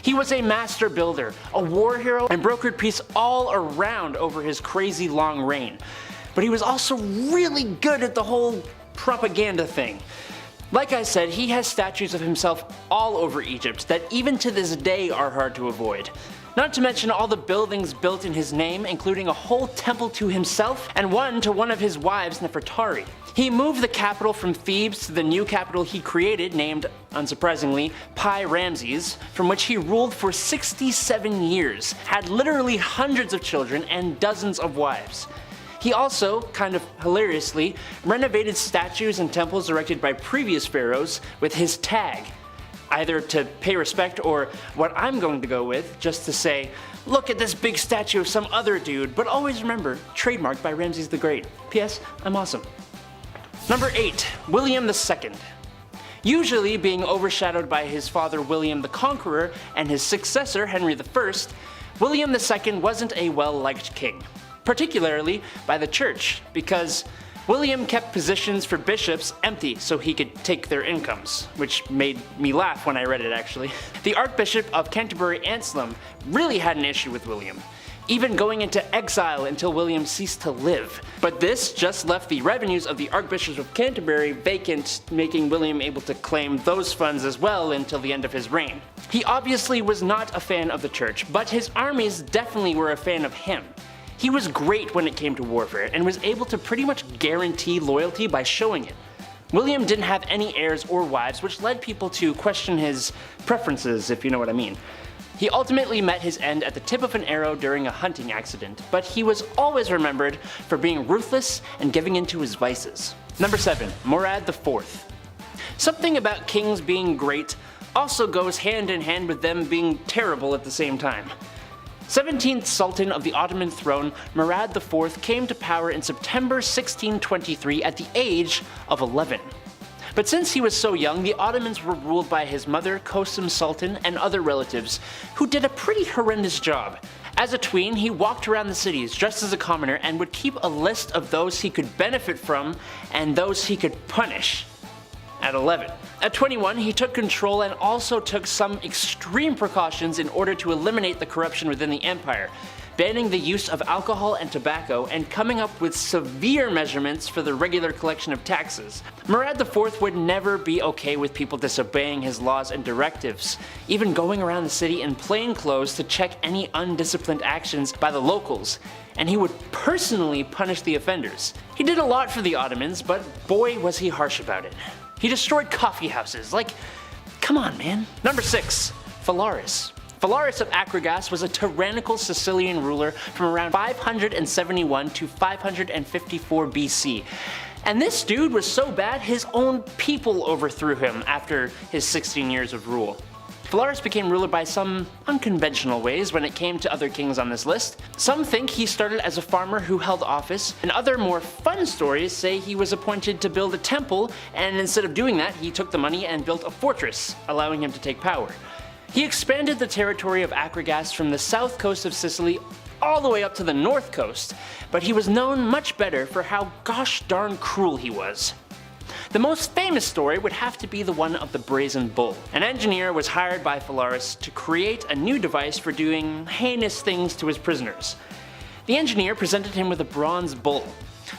He was a master builder, a war hero, and brokered peace all around over his crazy long reign. But he was also really good at the whole propaganda thing. Like I said, he has statues of himself all over Egypt that even to this day are hard to avoid. Not to mention all the buildings built in his name, including a whole temple to himself and one to one of his wives, Nefertari. He moved the capital from Thebes to the new capital he created, named, unsurprisingly, Pi Ramses, from which he ruled for 67 years, had literally hundreds of children and dozens of wives. He also, kind of hilariously, renovated statues and temples erected by previous pharaohs with his tag, either to pay respect or what I'm going to go with, just to say, look at this big statue of some other dude, but always remember, trademarked by Ramses the Great. P.S. I'm awesome. Number 8. William II. Usually being overshadowed by his father William the Conqueror and his successor Henry I, William II wasn't a well-liked king, particularly by the church, because William kept positions for bishops empty so he could take their incomes, which made me laugh when I read it actually. The Archbishop of Canterbury Anselm really had an issue with William, even going into exile until William ceased to live. But this just left the revenues of the Archbishop of Canterbury vacant, making William able to claim those funds as well until the end of his reign. He obviously was not a fan of the church, but his armies definitely were a fan of him. He was great when it came to warfare and was able to pretty much guarantee loyalty by showing it. William didn't have any heirs or wives, which led people to question his preferences, if you know what I mean. He ultimately met his end at the tip of an arrow during a hunting accident, but he was always remembered for being ruthless and giving into his vices. Number 7. Murad IV. Something about kings being great also goes hand in hand with them being terrible at the same time. 17th Sultan of the Ottoman throne, Murad IV came to power in September 1623 at the age of 11. But since he was so young, the Ottomans were ruled by his mother, Kosum Sultan, and other relatives, who did a pretty horrendous job. As a tween, he walked around the cities dressed as a commoner and would keep a list of those he could benefit from and those he could punish. At 11. At 21, he took control and also took some extreme precautions in order to eliminate the corruption within the empire, banning the use of alcohol and tobacco and coming up with severe measurements for the regular collection of taxes. Murad IV would never be okay with people disobeying his laws and directives, even going around the city in plain clothes to check any undisciplined actions by the locals, and he would personally punish the offenders. He did a lot for the Ottomans, but boy was he harsh about it. He destroyed coffee houses, like, come on man. Number 6. Phalaris. Phalaris of Akragas was a tyrannical Sicilian ruler from around 571 to 554 BC. And this dude was so bad his own people overthrew him after his 16 years of rule. Phalaris became ruler by some unconventional ways when it came to other kings on this list. Some think he started as a farmer who held office, and other more fun stories say he was appointed to build a temple, and instead of doing that, he took the money and built a fortress, allowing him to take power. He expanded the territory of Akragas from the south coast of Sicily all the way up to the north coast, but he was known much better for how gosh darn cruel he was. The most famous story would have to be the one of the Brazen Bull. An engineer was hired by Phalaris to create a new device for doing heinous things to his prisoners. The engineer presented him with a bronze bull.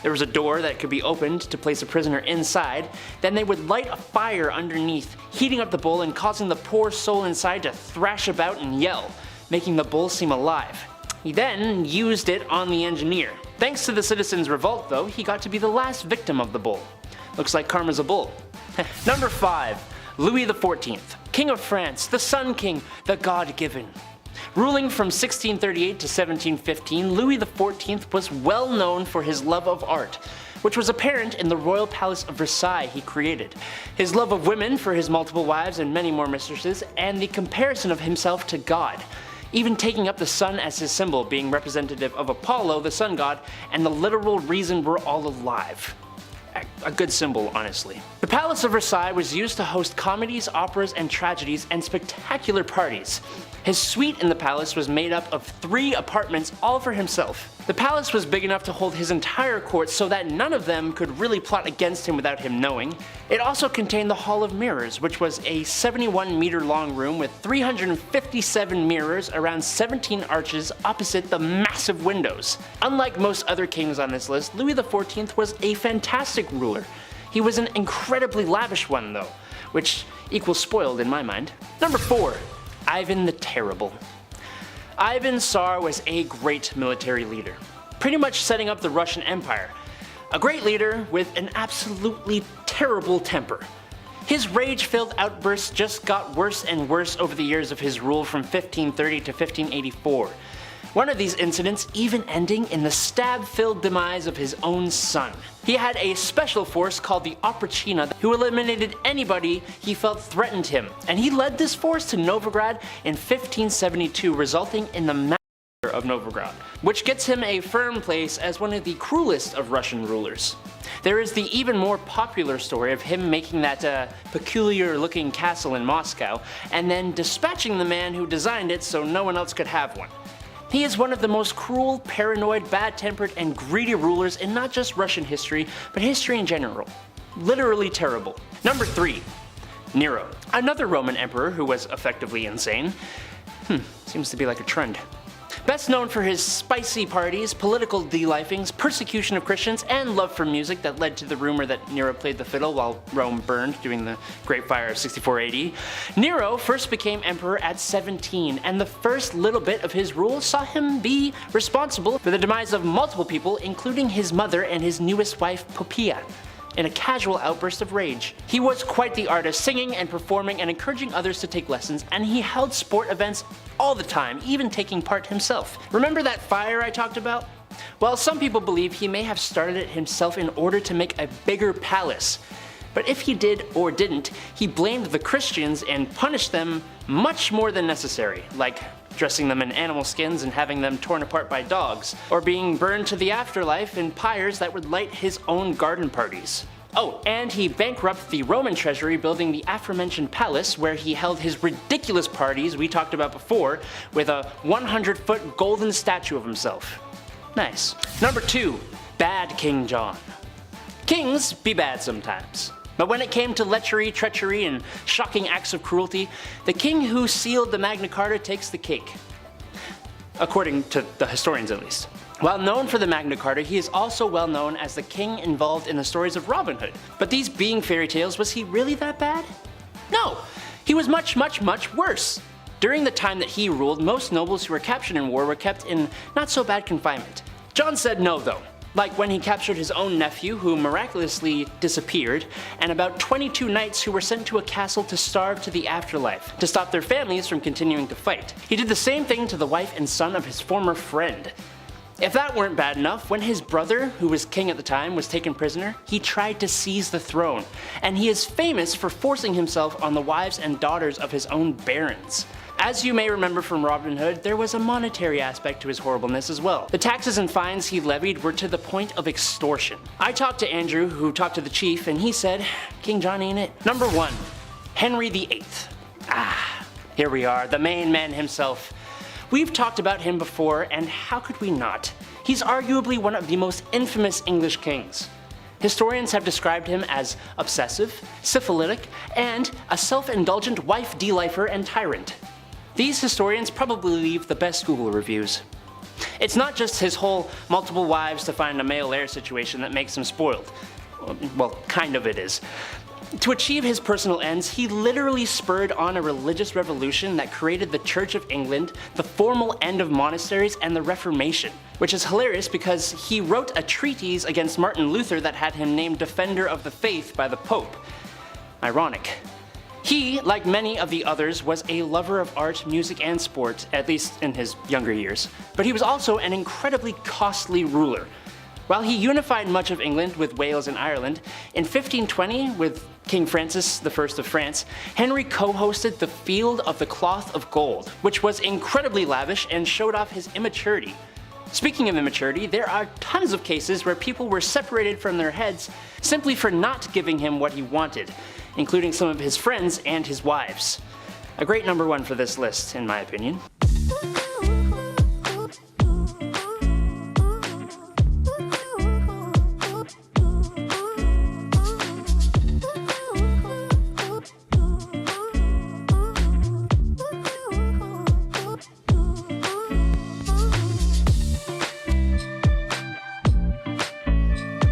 There was a door that could be opened to place a prisoner inside, then they would light a fire underneath, heating up the bull and causing the poor soul inside to thrash about and yell, making the bull seem alive. He then used it on the engineer. Thanks to the citizens' revolt though, he got to be the last victim of the bull. Looks like karma's a bull. Number 5. Louis XIV. King of France, the Sun King, the God-given. Ruling from 1638 to 1715, Louis XIV was well known for his love of art, which was apparent in the royal palace of Versailles he created, his love of women for his multiple wives and many more mistresses, and the comparison of himself to God, even taking up the sun as his symbol, being representative of Apollo, the sun god, and the literal reason we're all alive. A good symbol, honestly. The Palace of Versailles was used to host comedies, operas, and tragedies, and spectacular parties. His suite in the palace was made up of 3 apartments all for himself. The palace was big enough to hold his entire court so that none of them could really plot against him without him knowing. It also contained the Hall of Mirrors, which was a 71-meter long room with 357 mirrors around 17 arches opposite the massive windows. Unlike most other kings on this list, Louis XIV was a fantastic ruler. He was an incredibly lavish one though, which equals spoiled in my mind. Number 4. Ivan the Terrible. Ivan Tsar was a great military leader, pretty much setting up the Russian Empire. A great leader with an absolutely terrible temper. His rage-filled outbursts just got worse and worse over the years of his rule from 1530 to 1584. One of these incidents even ending in the stab-filled demise of his own son. He had a special force called the Oprachina who eliminated anybody he felt threatened him, and he led this force to Novigrad in 1572, resulting in the massacre of Novigrad, which gets him a firm place as one of the cruelest of Russian rulers. There is the even more popular story of him making that peculiar looking castle in Moscow and then dispatching the man who designed it so no one else could have one. He is one of the most cruel, paranoid, bad-tempered, and greedy rulers in not just Russian history, but history in general. Literally terrible. Number 3. Nero. Another Roman emperor who was effectively insane. Seems to be like a trend. Best known for his spicy parties, political delifings, persecution of Christians, and love for music that led to the rumor that Nero played the fiddle while Rome burned during the Great Fire of 64 AD, Nero first became emperor at 17, and the first little bit of his rule saw him be responsible for the demise of multiple people, including his mother and his newest wife, Poppaea, in a casual outburst of rage. He was quite the artist, singing and performing and encouraging others to take lessons, and he held sport events all the time, even taking part himself. Remember that fire I talked about? Well, some people believe he may have started it himself in order to make a bigger palace. But if he did or didn't, he blamed the Christians and punished them much more than necessary, like dressing them in animal skins and having them torn apart by dogs, or being burned to the afterlife in pyres that would light his own garden parties. Oh, and he bankrupted the Roman treasury building the aforementioned palace where he held his ridiculous parties we talked about before with a 100-foot golden statue of himself. Nice. Number 2. Bad King John. Kings be bad sometimes. But when it came to lechery, treachery, and shocking acts of cruelty, the king who sealed the Magna Carta takes the cake. According to the historians at least. While known for the Magna Carta, he is also well known as the king involved in the stories of Robin Hood. But these being fairy tales, was he really that bad? No, he was much, much, much worse. During the time that he ruled, most nobles who were captured in war were kept in not so bad confinement. John said no though. Like when he captured his own nephew, who miraculously disappeared, and about 22 knights who were sent to a castle to starve to the afterlife, to stop their families from continuing to fight. He did the same thing to the wife and son of his former friend. If that weren't bad enough, when his brother, who was king at the time, was taken prisoner, he tried to seize the throne, and he is famous for forcing himself on the wives and daughters of his own barons. As you may remember from Robin Hood, there was a monetary aspect to his horribleness as well. The taxes and fines he levied were to the point of extortion. I talked to Andrew, who talked to the chief, and he said, King John ain't it. Number 1. Henry VIII. Here we are, the main man himself. We've talked about him before, and how could we not? He's arguably one of the most infamous English kings. Historians have described him as obsessive, syphilitic, and a self-indulgent wife delifer and tyrant. These historians probably leave the best Google reviews. It's not just his whole multiple wives to find a male heir situation that makes him spoiled. Well, kind of it is. To achieve his personal ends, he literally spurred on a religious revolution that created the Church of England, the formal end of monasteries, and the Reformation. Which is hilarious because he wrote a treatise against Martin Luther that had him named Defender of the Faith by the Pope. Ironic. He, like many of the others, was a lover of art, music, and sport, at least in his younger years. But he was also an incredibly costly ruler. While he unified much of England with Wales and Ireland, in 1520, with King Francis I of France, Henry co-hosted the Field of the Cloth of Gold, which was incredibly lavish and showed off his immaturity. Speaking of immaturity, there are tons of cases where people were separated from their heads simply for not giving him what he wanted, including some of his friends and his wives. A great number 1 for this list, in my opinion.